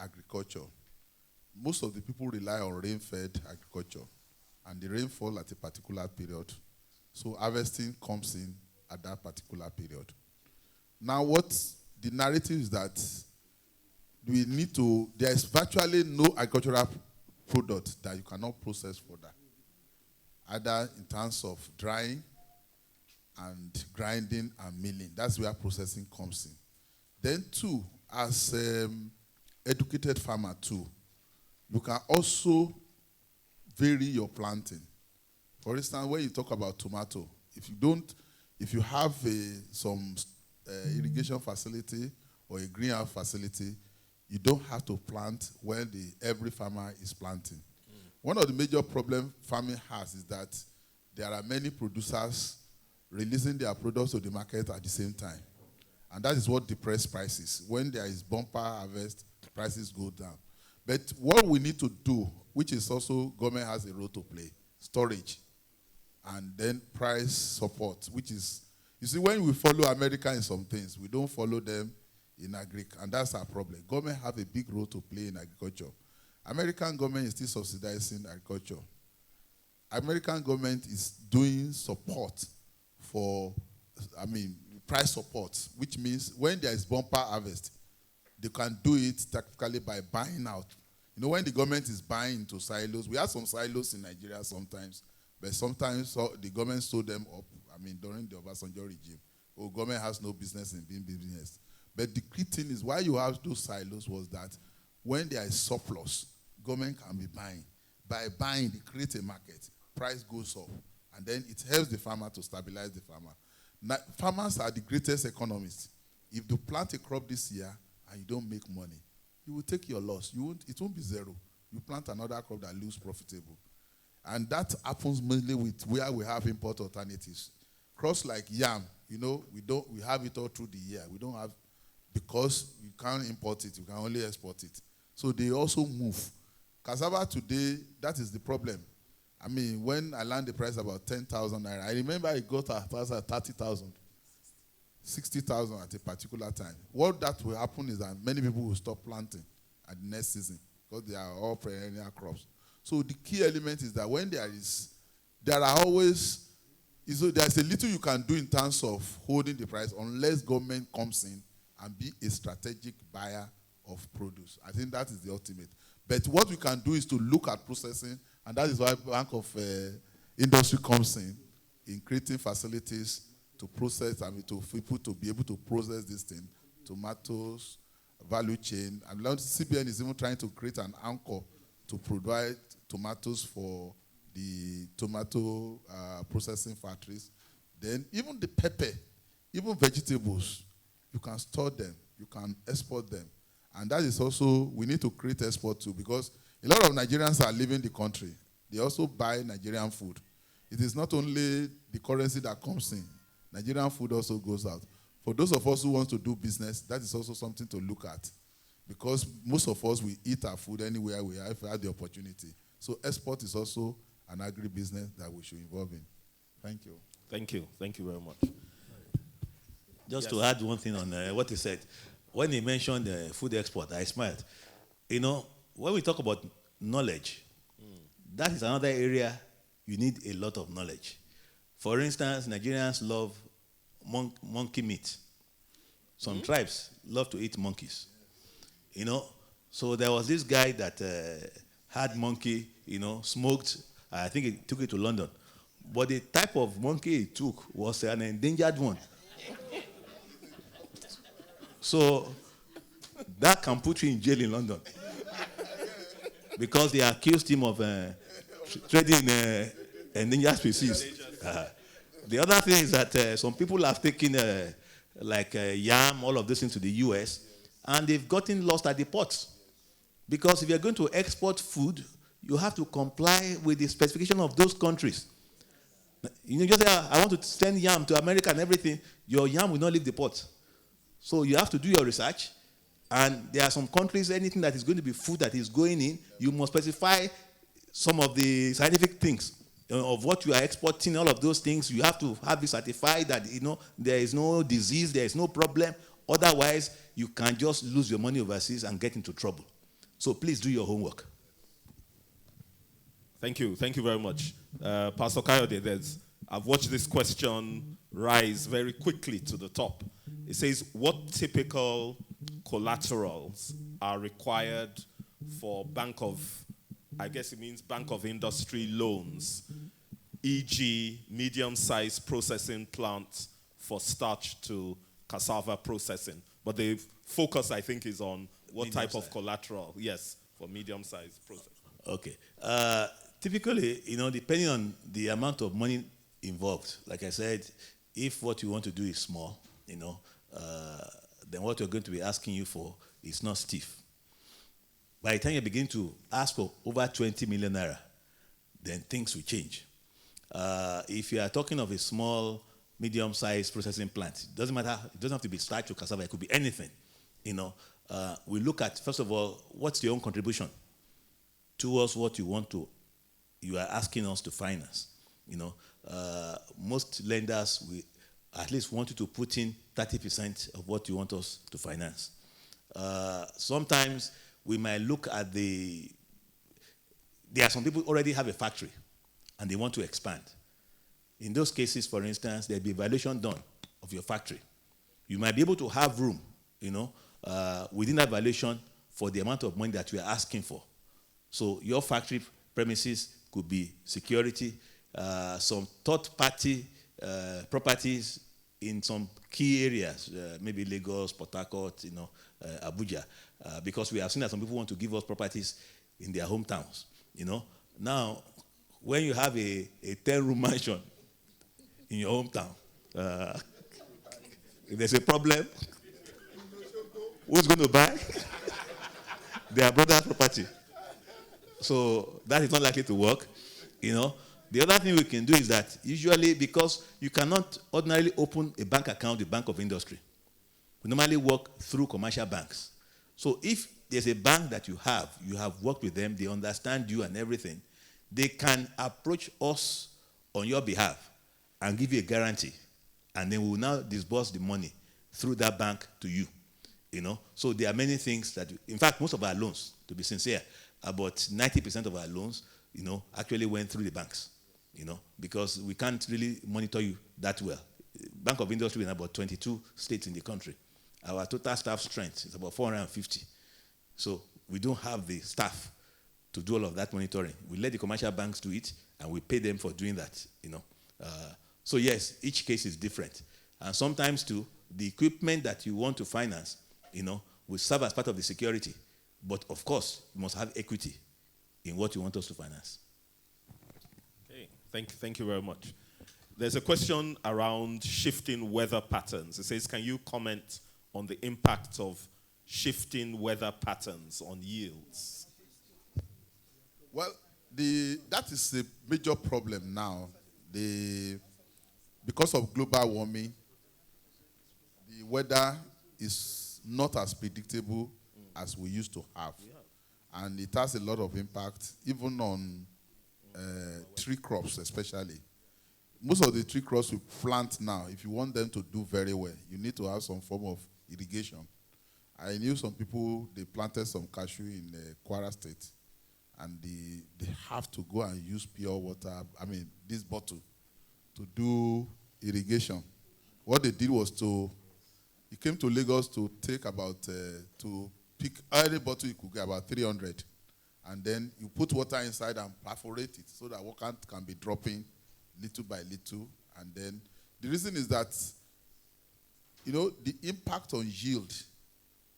agriculture. Most of the people rely on rain-fed agriculture, and the rain falls at a particular period. So harvesting comes in at that particular period. Now, what the narrative is that there is virtually no agricultural product that you cannot process further, either in terms of drying and grinding and milling. That's where processing comes in. Then, too, as educated farmer too, you can also vary your planting. For instance, when you talk about tomato, if you have some irrigation facility or a greenhouse facility, you don't have to plant when every farmer is planting. One of the major problems farming has is that there are many producers releasing their products to the market at the same time. And that is what depresses prices. When there is bumper harvest, prices go down. But what we need to do, which is also government has a role to play, storage, and then price support, which is, you see, when we follow America in some things, we don't follow them in agric, and that's our problem. Government have a big role to play in agriculture. American government is still subsidizing agriculture. American government is doing support for, price support, which means when there is bumper harvest, they can do it tactically by buying out. When the government is buying into silos, we have some silos in Nigeria sometimes, but sometimes the government sold them up, during the Obasanjo regime. Government has no business in being business. But the key thing is why you have those silos was that when there is surplus, government can be buying. By buying, they create a market. Price goes up. And then it helps the farmer to stabilize the farmer. Now, farmers are the greatest economists. If you plant a crop this year and you don't make money, you will take your loss. It won't be zero. You plant another crop that looks profitable. And that happens mainly with where we have import alternatives. Crops like yam, we have it all through the year. We don't have, because you can't import it, you can only export it. So they also move. Cassava today, that is the problem. When I learned the price about 10,000 naira, I remember it got as 30,000, 60,000 at a particular time. What that will happen is that many people will stop planting at the next season because they are all perennial crops. So the key element is that when there's a little you can do in terms of holding the price unless government comes in and be a strategic buyer of produce. I think that is the ultimate. But what we can do is to look at processing, and that is why Bank of Industry comes in in creating facilities to process, to people to be able to process this thing, tomatoes, value chain. And CBN is even trying to create an anchor to provide tomatoes for the tomato processing factories. Then even the pepper, even vegetables, you can store them, you can export them. And that is also, we need to create export too, because a lot of Nigerians are leaving the country. They also buy Nigerian food. It is not only the currency that comes in. Nigerian food also goes out. For those of us who want to do business, that is also something to look at. Because most of us, we eat our food anywhere we are if we have the opportunity. So export is also an agri-business that we should involve in. Thank you. Thank you. Thank you very much. Just to add one thing on what he said. When he mentioned food export, I smiled. You know, when we talk about knowledge, that is another area you need a lot of knowledge. For instance, Nigerians love monkey meat. Some tribes love to eat monkeys. You know, so there was this guy that had monkey, you know, smoked. I think he took it to London. But the type of monkey he took was an endangered one. So that can put you in jail in London. Because they accused him of trading endangered species. The other thing is that some people have taken yam, all of these things to the US, and they've gotten lost at the ports. Because if you're going to export food, you have to comply with the specification of those countries. You know, just say, I want to send yam to America and everything, your yam will not leave the port. So you have to do your research, and there are some countries, anything that is going to be food that is going in, you must specify some of the scientific things of what you are exporting, all of those things. You have to have it certified that, you know, there is no disease, there is no problem. Otherwise, you can just lose your money overseas and get into trouble. So please do your homework. Thank you. Thank you very much. Pastor Kayode, I've watched this question rise very quickly to the top. It says, what typical collaterals are required for Bank of Industry loans, e.g. medium-sized processing plants for starch to cassava processing? But the focus, I think, is on what type of collateral, yes, for medium-sized processing. Okay. Typically, you know, depending on the amount of money involved, like I said, if what you want to do is small, you know, then what we're going to be asking you for is not stiff. By the time you begin to ask for over 20 million naira, then things will change. If you are talking of a small, medium-sized processing plant, it doesn't matter, it doesn't have to be starch or cassava, it could be anything. You know, we look at, first of all, what's your own contribution towards what you are asking us to finance. You know, most lenders will at least want you to put in 30% of what you want us to finance. Sometimes we might look at there are some people who already have a factory and they want to expand. In those cases, for instance, there'll be evaluation done of your factory. You might be able to have room, you know, within that valuation for the amount of money that you are asking for. So your factory premises could be security, some third-party properties in some key areas, maybe Lagos, Port Harcourt, you know, Abuja, because we have seen that some people want to give us properties in their hometowns, you know. Now, when you have a 10-room mansion in your hometown, if there's a problem, who's going to buy? Their brother's property. So that is not likely to work, you know. The other thing we can do is that usually, because you cannot ordinarily open a bank account with Bank of Industry, we normally work through commercial banks. So if there's a bank that you have worked with them, they understand you and everything, they can approach us on your behalf and give you a guarantee, and then we will now disburse the money through that bank to you, you know. So there are many things that, in fact, most of our loans, to be sincere, about 90% of our loans, you know, actually went through the banks, you know, because we can't really monitor you that well. Bank of Industry in about 22 states in the country. Our total staff strength is about 450. So we don't have the staff to do all of that monitoring. We let the commercial banks do it, and we pay them for doing that, you know. So yes, each case is different. And sometimes too, the equipment that you want to finance, will serve as part of the security. But of course, you must have equity in what you want us to finance. Okay, thank you very much. There's a question around shifting weather patterns. It says, can you comment on the impact of shifting weather patterns on yields? Well, that is a major problem now. Because of global warming, the weather is not as predictable as we used to have. And it has a lot of impact, even on tree crops especially. Most of the tree crops we plant now, if you want them to do very well, you need to have some form of irrigation. I knew some people, they planted some cashew in Kwara State, and they have to go and use pure water, this bottle, to do irrigation. What they did was he came to Lagos to take to pick any bottle you could get, about 300. And then you put water inside and perforate it so that water can be dropping little by little. And then the reason is that, the impact on yield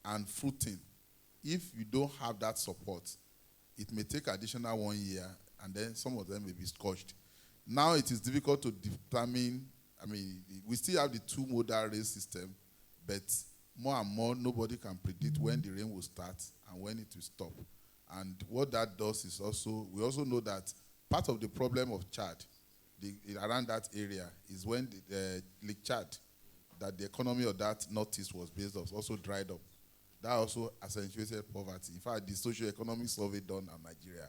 and fruiting, if you don't have that support, it may take additional 1 year, and then some of them may be scorched. Now it is difficult to determine, we still have the two-modal rain system, but more and more, nobody can predict when the rain will start and when it will stop. And what that does is we also know that part of the problem of Chad, around that area, is when Lake Chad, that the economy of that northeast was based on, also dried up. That also accentuated poverty. In fact, the socio-economic survey done in Nigeria,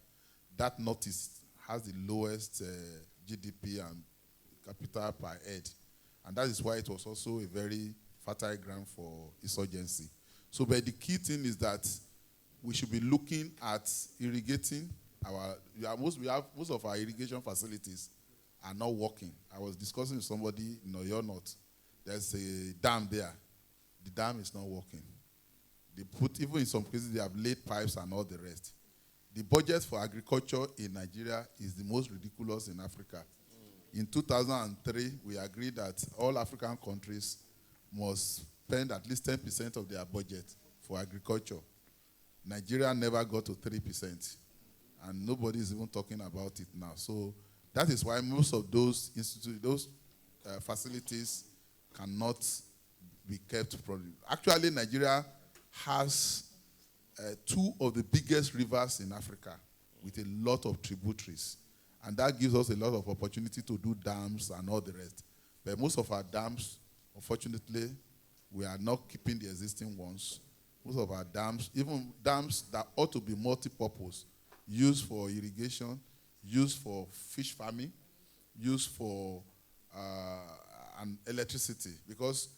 that northeast has the lowest GDP and capital per head. And that is why it was also a very fertile ground for insurgency. So, but the key thing is that we should be looking at irrigating most of our irrigation facilities are not working. I was discussing with somebody in Oyo North. There's a dam there. The dam is not working. Even in some cases, they have laid pipes and all the rest. The budget for agriculture in Nigeria is the most ridiculous in Africa. In 2003, we agreed that all African countries must spend at least 10% of their budget for agriculture. Nigeria never got to 3%, and nobody is even talking about it now. So that is why most of those facilities cannot be kept. Actually, Nigeria has two of the biggest rivers in Africa with a lot of tributaries. And that gives us a lot of opportunity to do dams and all the rest. But most of our dams, unfortunately, we are not keeping the existing ones. Most of our dams, even dams that ought to be multi-purpose, used for irrigation, used for fish farming, used for electricity. Because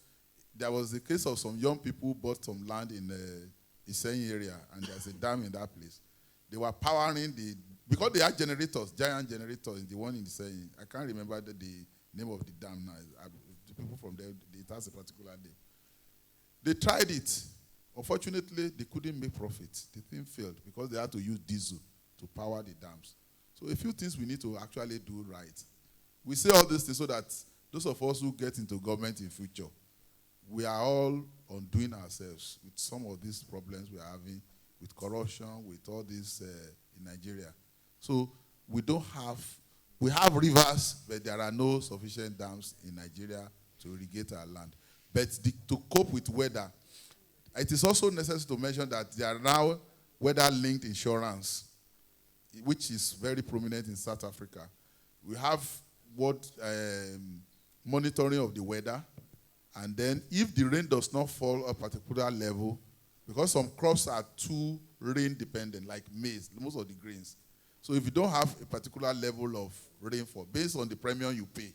there was a case of some young people who bought some land in the Iseyin area, and there's a dam in that place. They were powering because they had generators, giant generators, the one in Iseyin. I can't remember the name of the dam now. The people from there, it has a particular name. They tried it. Unfortunately, they couldn't make profit. The thing failed because they had to use diesel to power the dams. So a few things we need to actually do right. We say all these things so that those of us who get into government in future, we are all undoing ourselves with some of these problems we are having with corruption, with all this in Nigeria. So we have rivers, but there are no sufficient dams in Nigeria to irrigate our land. But to cope with weather, it is also necessary to mention that there are now weather-linked insurance, which is very prominent in South Africa. We have monitoring of the weather, and then if the rain does not fall a particular level, because some crops are too rain dependent, like maize, most of the grains. So if you don't have a particular level of rainfall, based on the premium you pay,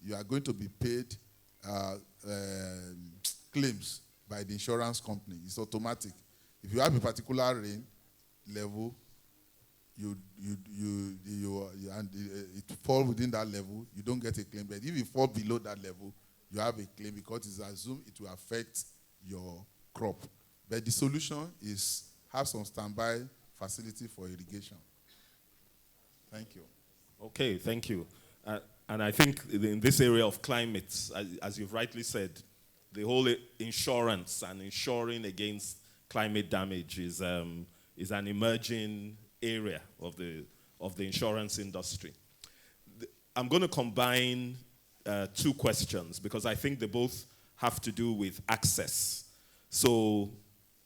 you are going to be paid claims by the insurance company. It's automatic. If you have a particular rain level, and it falls within that level, you don't get a claim. But if you fall below that level, you have a claim because it's assumed it will affect your crop. But the solution is have some standby facility for irrigation. Thank you. Okay, thank you. And I think in this area of climate, as you've rightly said, the whole insurance and insuring against climate damage is an emerging area of the insurance industry. I'm going to combine two questions because I think they both have to do with access. So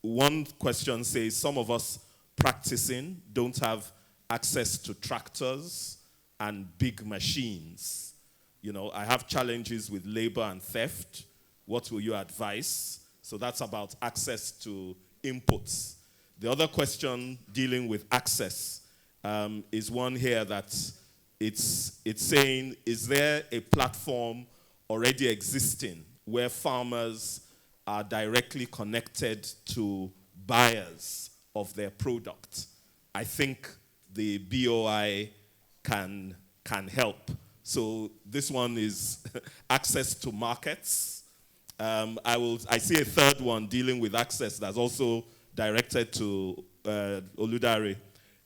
one question says some of us practicing don't have access to tractors and big machines. You know, I have challenges with labor and theft. What will you advise? So that's about access to inputs. The other question dealing with access is one here that it's saying, is there a platform already existing where farmers are directly connected to buyers of their product? I think the BOI can help. So this one is access to markets. I see a third one dealing with access that's also directed to Oludare.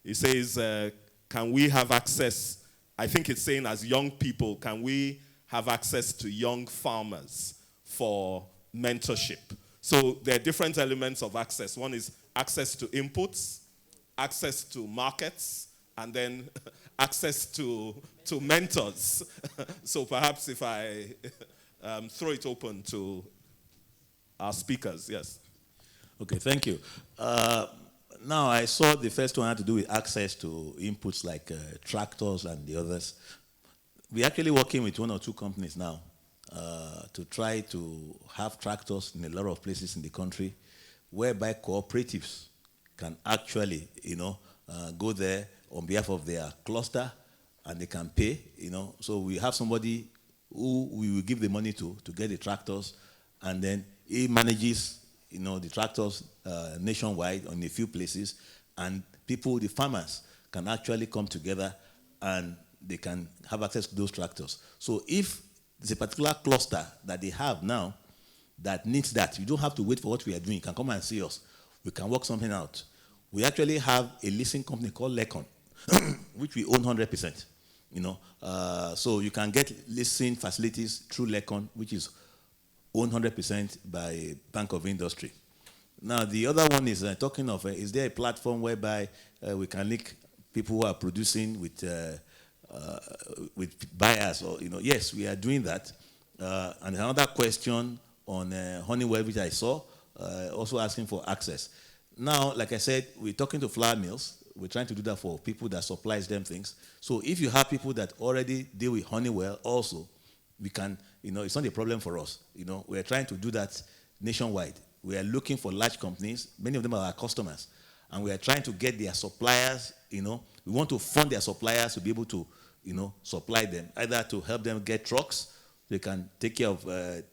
It says, can we have access? I think it's saying as young people, can we have access to young farmers for mentorship? So there are different elements of access. One is access to inputs, access to markets, and then access to mentors. So perhaps if I throw it open to our speakers, yes. Okay, thank you. Now, I saw the first one had to do with access to inputs like tractors and the others. We're actually working with one or two companies now to try to have tractors in a lot of places in the country, whereby cooperatives can actually, go there on behalf of their cluster, and they can pay, So we have somebody who we will give the money to get the tractors, and then he manages, the tractors nationwide in a few places, and people, the farmers, can actually come together and they can have access to those tractors. So if there's a particular cluster that they have now that needs that, you don't have to wait for what we are doing. You can come and see us. We can work something out. We actually have a leasing company called Lecon, which we own 100%. So you can get leasing facilities through Lecon, which is owned 100% by Bank of Industry. Now, the other one is talking of, is there a platform whereby we can link people who are producing with buyers? Or yes, we are doing that. And another question on Honeywell, which I saw, also asking for access. Now, like I said, we're talking to flour mills. We're trying to do that for people that supplies them things. So if you have people that already deal with Honeywell also, we can, it's not a problem for us. We're trying to do that nationwide. We are looking for large companies. Many of them are our customers. And we are trying to get their suppliers, we want to fund their suppliers to be able to, supply them, either to help them get trucks, they can take care of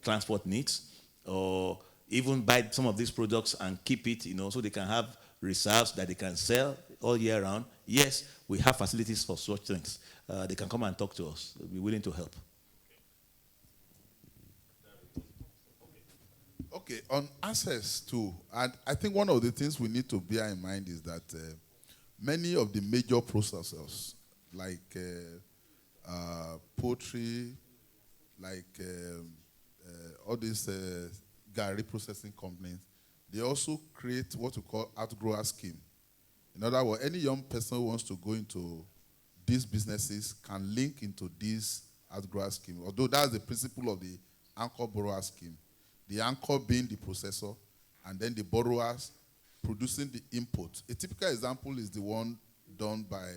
transport needs, or even buy some of these products and keep it, so they can have reserves that they can sell all year round. Yes, we have facilities for such things. They can come and talk to us. We'll be willing to help. Okay, on access to, and I think one of the things we need to bear in mind is that many of the major processors, like poultry, like all these Gary processing companies, they also create what we call outgrower scheme. In other words, any young person who wants to go into these businesses can link into this outgrower scheme, although that's the principle of the anchor borrower scheme. The anchor being the processor, and then the borrowers producing the input. A typical example is the one done by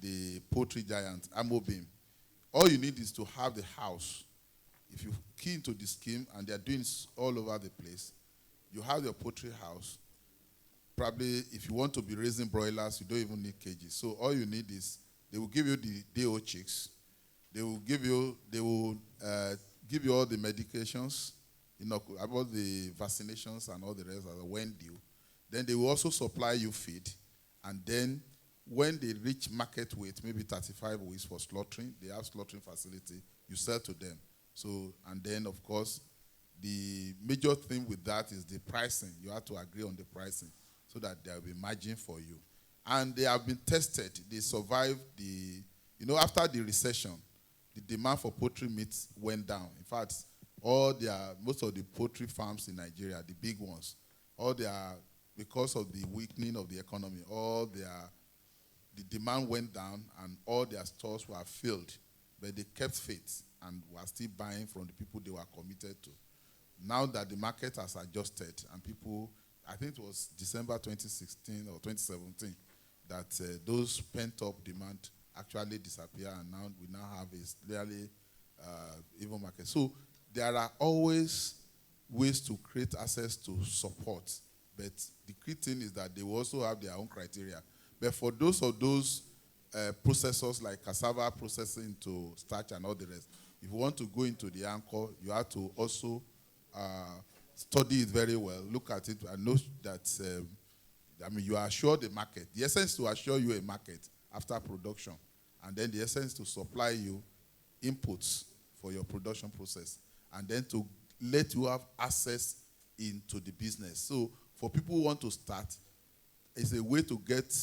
the poultry giant, Amobim. All you need is to have the house. If you key into the scheme, and they're doing it all over the place, you have your poultry house. Probably, if you want to be raising broilers, you don't even need cages. So all you need is, they will give you the DO chicks. They will give you all the medications, about the vaccinations and all the rest when due. Then they will also supply you feed. And then when they reach market weight, maybe 35 weeks for slaughtering, they have slaughtering facility, you sell to them. So, and then of course, the major thing with that is the pricing. You have to agree on the pricing so that there will be margin for you. And they have been tested. They survived after the recession, the demand for poultry meat went down. In fact, most of the poultry farms in Nigeria, the big ones, because of the weakening of the economy, the demand went down and all their stores were filled, but they kept faith and were still buying from the people they were committed to. Now that the market has adjusted and people, I think it was December 2016 or 2017, that those pent-up demand actually disappear, and now we have a clearly even market. So there are always ways to create access to support, but the key thing is that they will also have their own criteria. But for those processors like cassava processing to starch and all the rest, if you want to go into the anchor, you have to also study it very well, look at it, and know that you assure the market. The essence to assure you a market after production, and then the essence to supply you inputs for your production process, and then to let you have access into the business. So for people who want to start, it's a way to get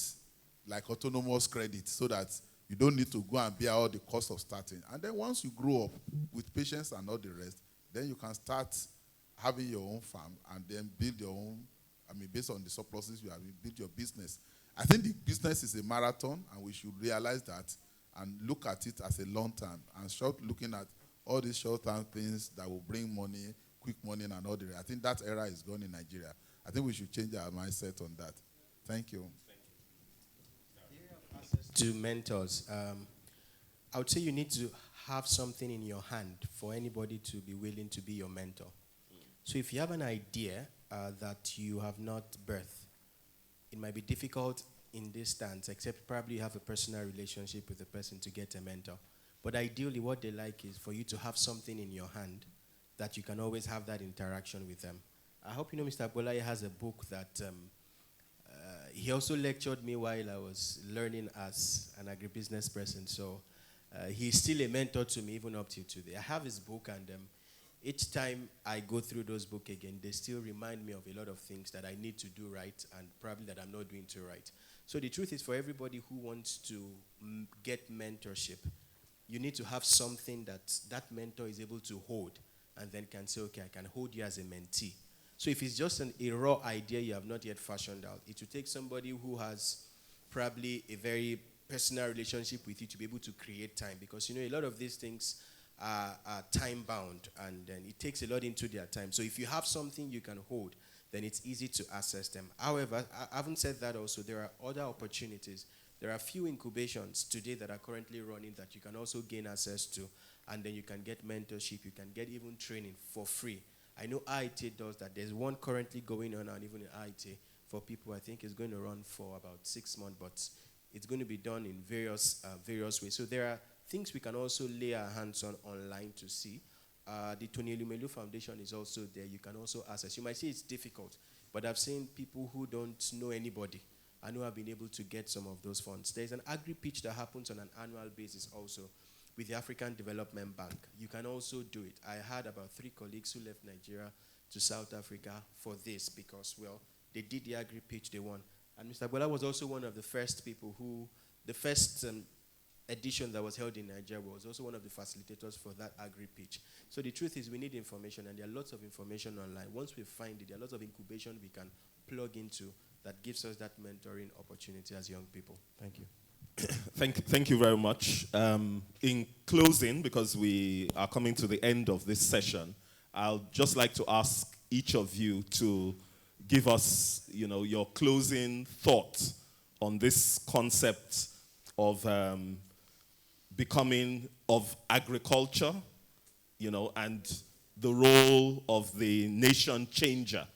like autonomous credit so that you don't need to go and bear all the cost of starting. And then once you grow up with patience and all the rest, then you can start having your own farm and then build your own, based on the surpluses you have, you build your business. I think the business is a marathon, and we should realize that and look at it as a long term and stop looking at all these short-term things that will bring money, quick money and all the rest. I think that era is gone in Nigeria. I think we should change our mindset on that. Thank you. To mentors, I would say you need to have something in your hand for anybody to be willing to be your mentor. So if you have an idea that you have not birthed, it might be difficult in this stance, except probably you have a personal relationship with the person to get a mentor. But ideally, what they like is for you to have something in your hand that you can always have that interaction with them. I hope you know Mr. Bolaye has a book that he also lectured me while I was learning as an agribusiness person. So he's still a mentor to me even up till today. I have his book, and each time I go through those books again, they still remind me of a lot of things that I need to do right and probably that I'm not doing too right. So the truth is, for everybody who wants to get mentorship, you need to have something that mentor is able to hold and then can say, okay, I can hold you as a mentee. So if it's just a raw idea you have not yet fashioned out, it will take somebody who has probably a very personal relationship with you to be able to create time, because a lot of these things are time bound, and then it takes a lot into their time. So if you have something you can hold, then it's easy to access them. However, having said that, also there are other opportunities. There are a few incubations today that are currently running that you can also gain access to, and then you can get mentorship, you can get even training for free. I know IIT does that. There's one currently going on, and even in IIT for people, I think it's going to run for about 6 months, but it's going to be done in various ways. So there are things we can also lay our hands on online to see. The Tony Elumelu Foundation is also there. You can also access. You might say it's difficult, but I've seen people who don't know anybody and who have been able to get some of those funds. There's an agri-pitch that happens on an annual basis also with the African Development Bank. You can also do it. I had about 3 colleagues who left Nigeria to South Africa for this because, well, they did the agri-pitch, they won. And Mr. Bola was also one of the first people who, the first edition that was held in Nigeria was also one of the facilitators for that agri-pitch. So the truth is we need information, and there are lots of information online. Once we find it, there are lots of incubation we can plug into that gives us that mentoring opportunity as young people. Thank you. Thank you very much. In closing, because we are coming to the end of this session, I'll just like to ask each of you to give us, your closing thoughts on this concept of becoming of agriculture, and the role of the nation changer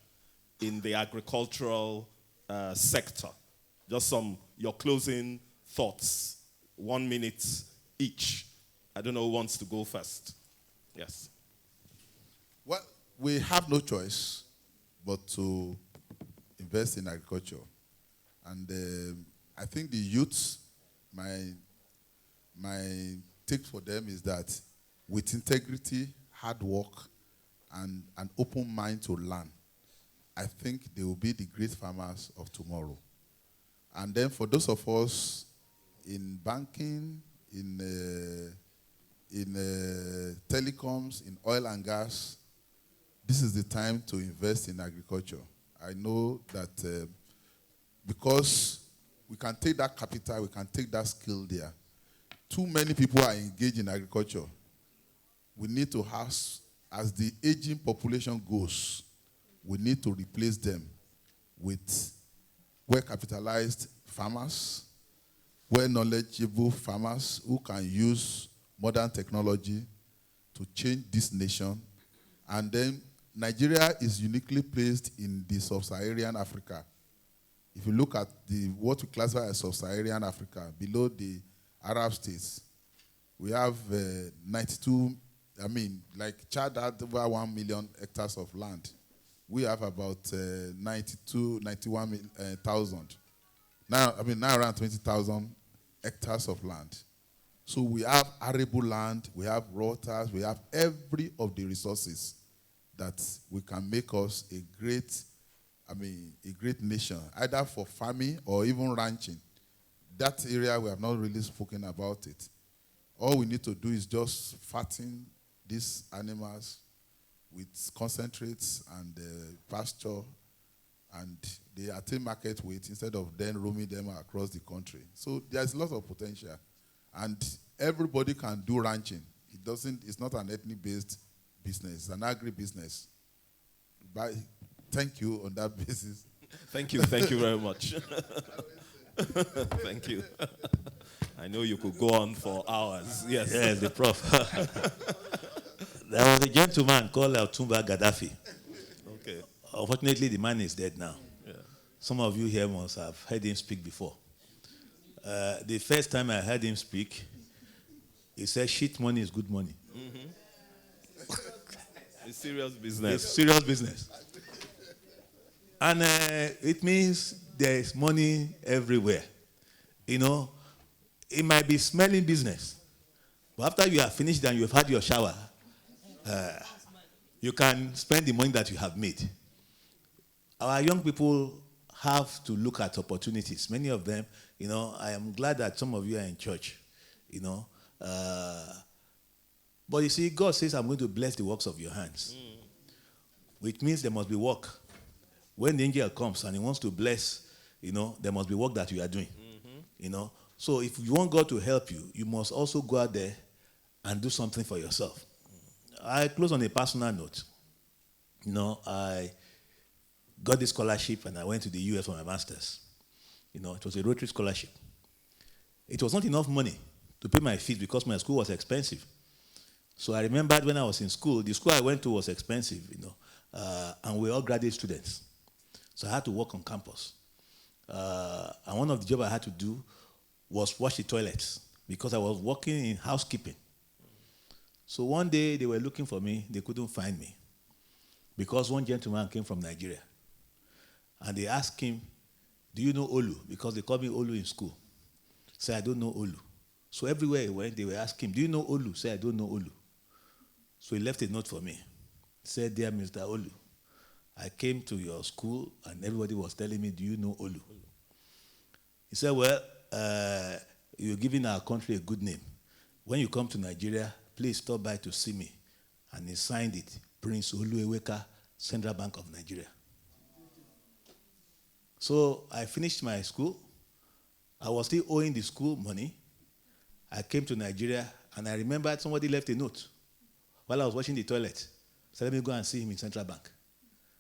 in the agricultural sector. Just your closing thoughts, 1 minute each. I don't know who wants to go first. Yes. Well, we have no choice but to invest in agriculture. And I think the youth, my take for them is that with integrity, hard work, and an open mind to learn, I think they will be the great farmers of tomorrow. And then for those of us in banking, in telecoms, in oil and gas, this is the time to invest in agriculture. I know that because we can take that capital, we can take that skill there. Too many people are engaged in agriculture. We need to have, as the aging population goes, we need to replace them with well-capitalized farmers, well-knowledgeable farmers who can use modern technology to change this nation. And then Nigeria is uniquely placed in the sub-Saharan Africa. If you look at what we classify as sub-Saharan Africa, below the Arab states, we have 92, like Chad had over 1 million hectares of land. We have about 91,000. Now around 20,000 hectares of land. So we have arable land, we have waters, we have every of the resources that we can make us a great nation, either for farming or even ranching. That area we have not really spoken about it. All we need to do is just fatten these animals with concentrates and pasture, and they attain market weight instead of then roaming them across the country. So there's a lot of potential, and everybody can do ranching. It's not an ethnic-based business; it's an agri-business. But thank you on that basis. Thank you very much. Thank you. I know you could go on for hours. Yes, the prof. There was a gentleman called Otumba Gaddafi. Okay. Unfortunately, the man is dead now. Yeah. Some of you here must have heard him speak before. The first time I heard him speak, he said, "Shit money is good money." Mm-hmm. It's serious business. It's serious business. And it means there is money everywhere. You know, it might be smelling business, but after you have finished and you have had your shower, you can spend the money that you have made. Our young people have to look at opportunities. Many of them, you know, I am glad that some of you are in church, you know. But you see, God says, "I'm going to bless the works of your hands," which means there must be work. When the angel comes and he wants to bless, you know, there must be work that you are doing, you know. So if you want God to help you, you must also go out there and do something for yourself. I close on a personal note. You know, I got this scholarship and I went to the US for my master's. You know, it was a Rotary scholarship. It was not enough money to pay my fees because my school was expensive. So I remembered when I was in school, the school I went to was expensive, you know, and we were all graduate students. So I had to work on campus. And one of the jobs I had to do was wash the toilets because I was working in housekeeping. So one day they were looking for me, they couldn't find me because one gentleman came from Nigeria. And they asked him, "Do you know Olu?" Because they called me Olu in school. He said, "I don't know Olu." So everywhere he went, they were asking him, "Do you know Olu?" He said, "I don't know Olu." So he left a note for me. He said, "Dear Mr. Olu, I came to your school and everybody was telling me, do you know Olu?" He said, "Well, you're giving our country a good name. When you come to Nigeria, please stop by to see me." And he signed it, Prince Olueweka, Central Bank of Nigeria. So I finished my school. I was still owing the school money. I came to Nigeria and I remembered somebody left a note while I was washing the toilet. So let me go and see him in Central Bank. I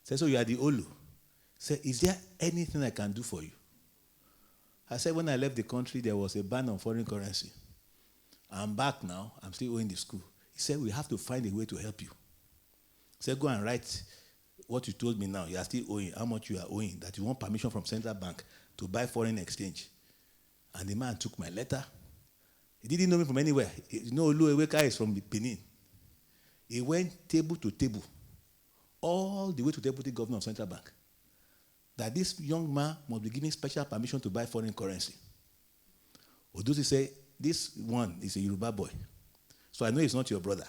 said, "So you are the Olu." He said, "Is there anything I can do for you?" I said, "When I left the country, there was a ban on foreign currency. I'm back now. I'm still owing the school." He said, "We have to find a way to help you." He said, "Go and write what you told me now. You are still owing, how much you are owing, that you want permission from Central Bank to buy foreign exchange." And the man took my letter. He didn't know me from anywhere. You know, Olueweka is from Benin. He went table to table, all the way to Deputy Governor of Central Bank, that this young man must be given special permission to buy foreign currency. Odusi said, "This one is a Yoruba boy, so I know he's not your brother.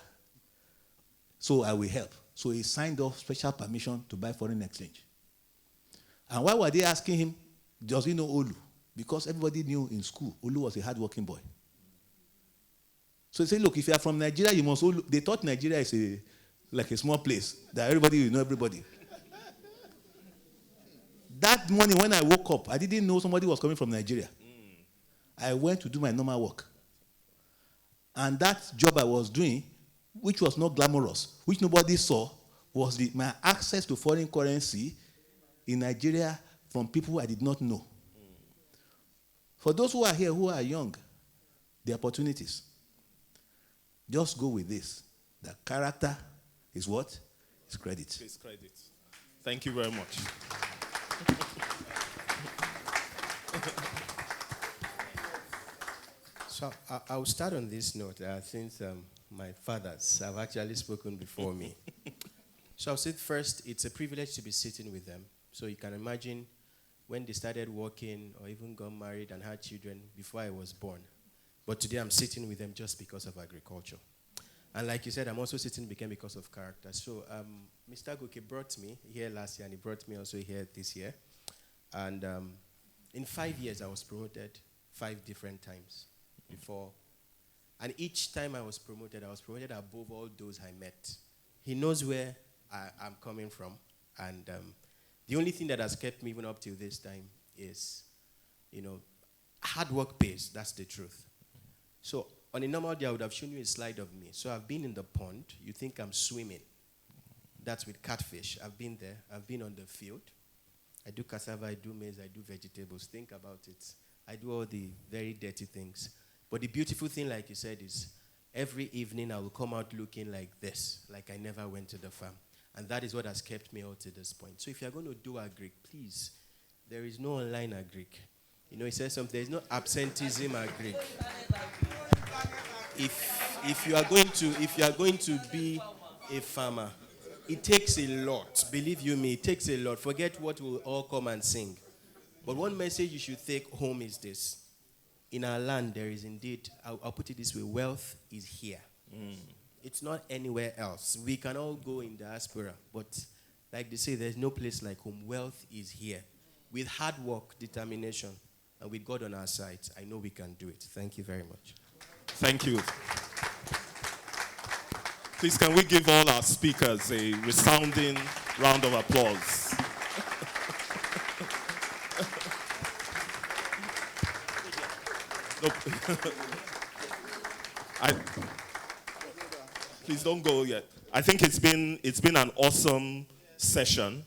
So I will help." So he signed off special permission to buy foreign exchange. And why were they asking him, does he know Olu? Because everybody knew in school, Olu was a hardworking boy. So they say, look, if you are from Nigeria, you must. They thought Nigeria is like a small place that everybody will know everybody. That morning when I woke up, I didn't know somebody was coming from Nigeria. I went to do my normal work. And that job I was doing, which was not glamorous, which nobody saw, was my access to foreign currency in Nigeria from people I did not know. For those who are here who are young, the opportunities. Just go with this. The character is what? It's credit. It's credit. Thank you very much. So I'll start on this note since my fathers have actually spoken before me. So I'll say first, it's a privilege to be sitting with them. So you can imagine when they started working or even got married and had children before I was born. But today I'm sitting with them just because of agriculture. And like you said, I'm also sitting because of character. So Mr. Goke brought me here last year and he brought me also here this year. And in 5 years, I was promoted 5 different times before. And each time I was promoted above all those I met. He knows where I'm coming from. And the only thing that has kept me even up till this time is, hard work pays. That's the truth. So on a normal day, I would have shown you a slide of me. So I've been in the pond. You think I'm swimming. That's with catfish. I've been there. I've been on the field. I do cassava, I do maize, I do vegetables. Think about it. I do all the very dirty things. But the beautiful thing, like you said, is every evening I will come out looking like this, like I never went to the farm. And that is what has kept me out to this point. So if you're going to do agric, please, there is no online agric. It says something, there is no absenteeism agric. If you are going to be a farmer, it takes a lot. Believe you me, it takes a lot. Forget what we'll all come and sing. But one message you should take home is this. In our land, there is indeed, I'll put it this way, wealth is here. It's not anywhere else. We can all go in diaspora, but like they say, there's no place like home. Wealth is here. With hard work, determination, and with God on our side, I know we can do it. Thank you very much. Thank you. Please, can we give all our speakers a resounding round of applause? Please don't go yet. I think it's been an awesome session.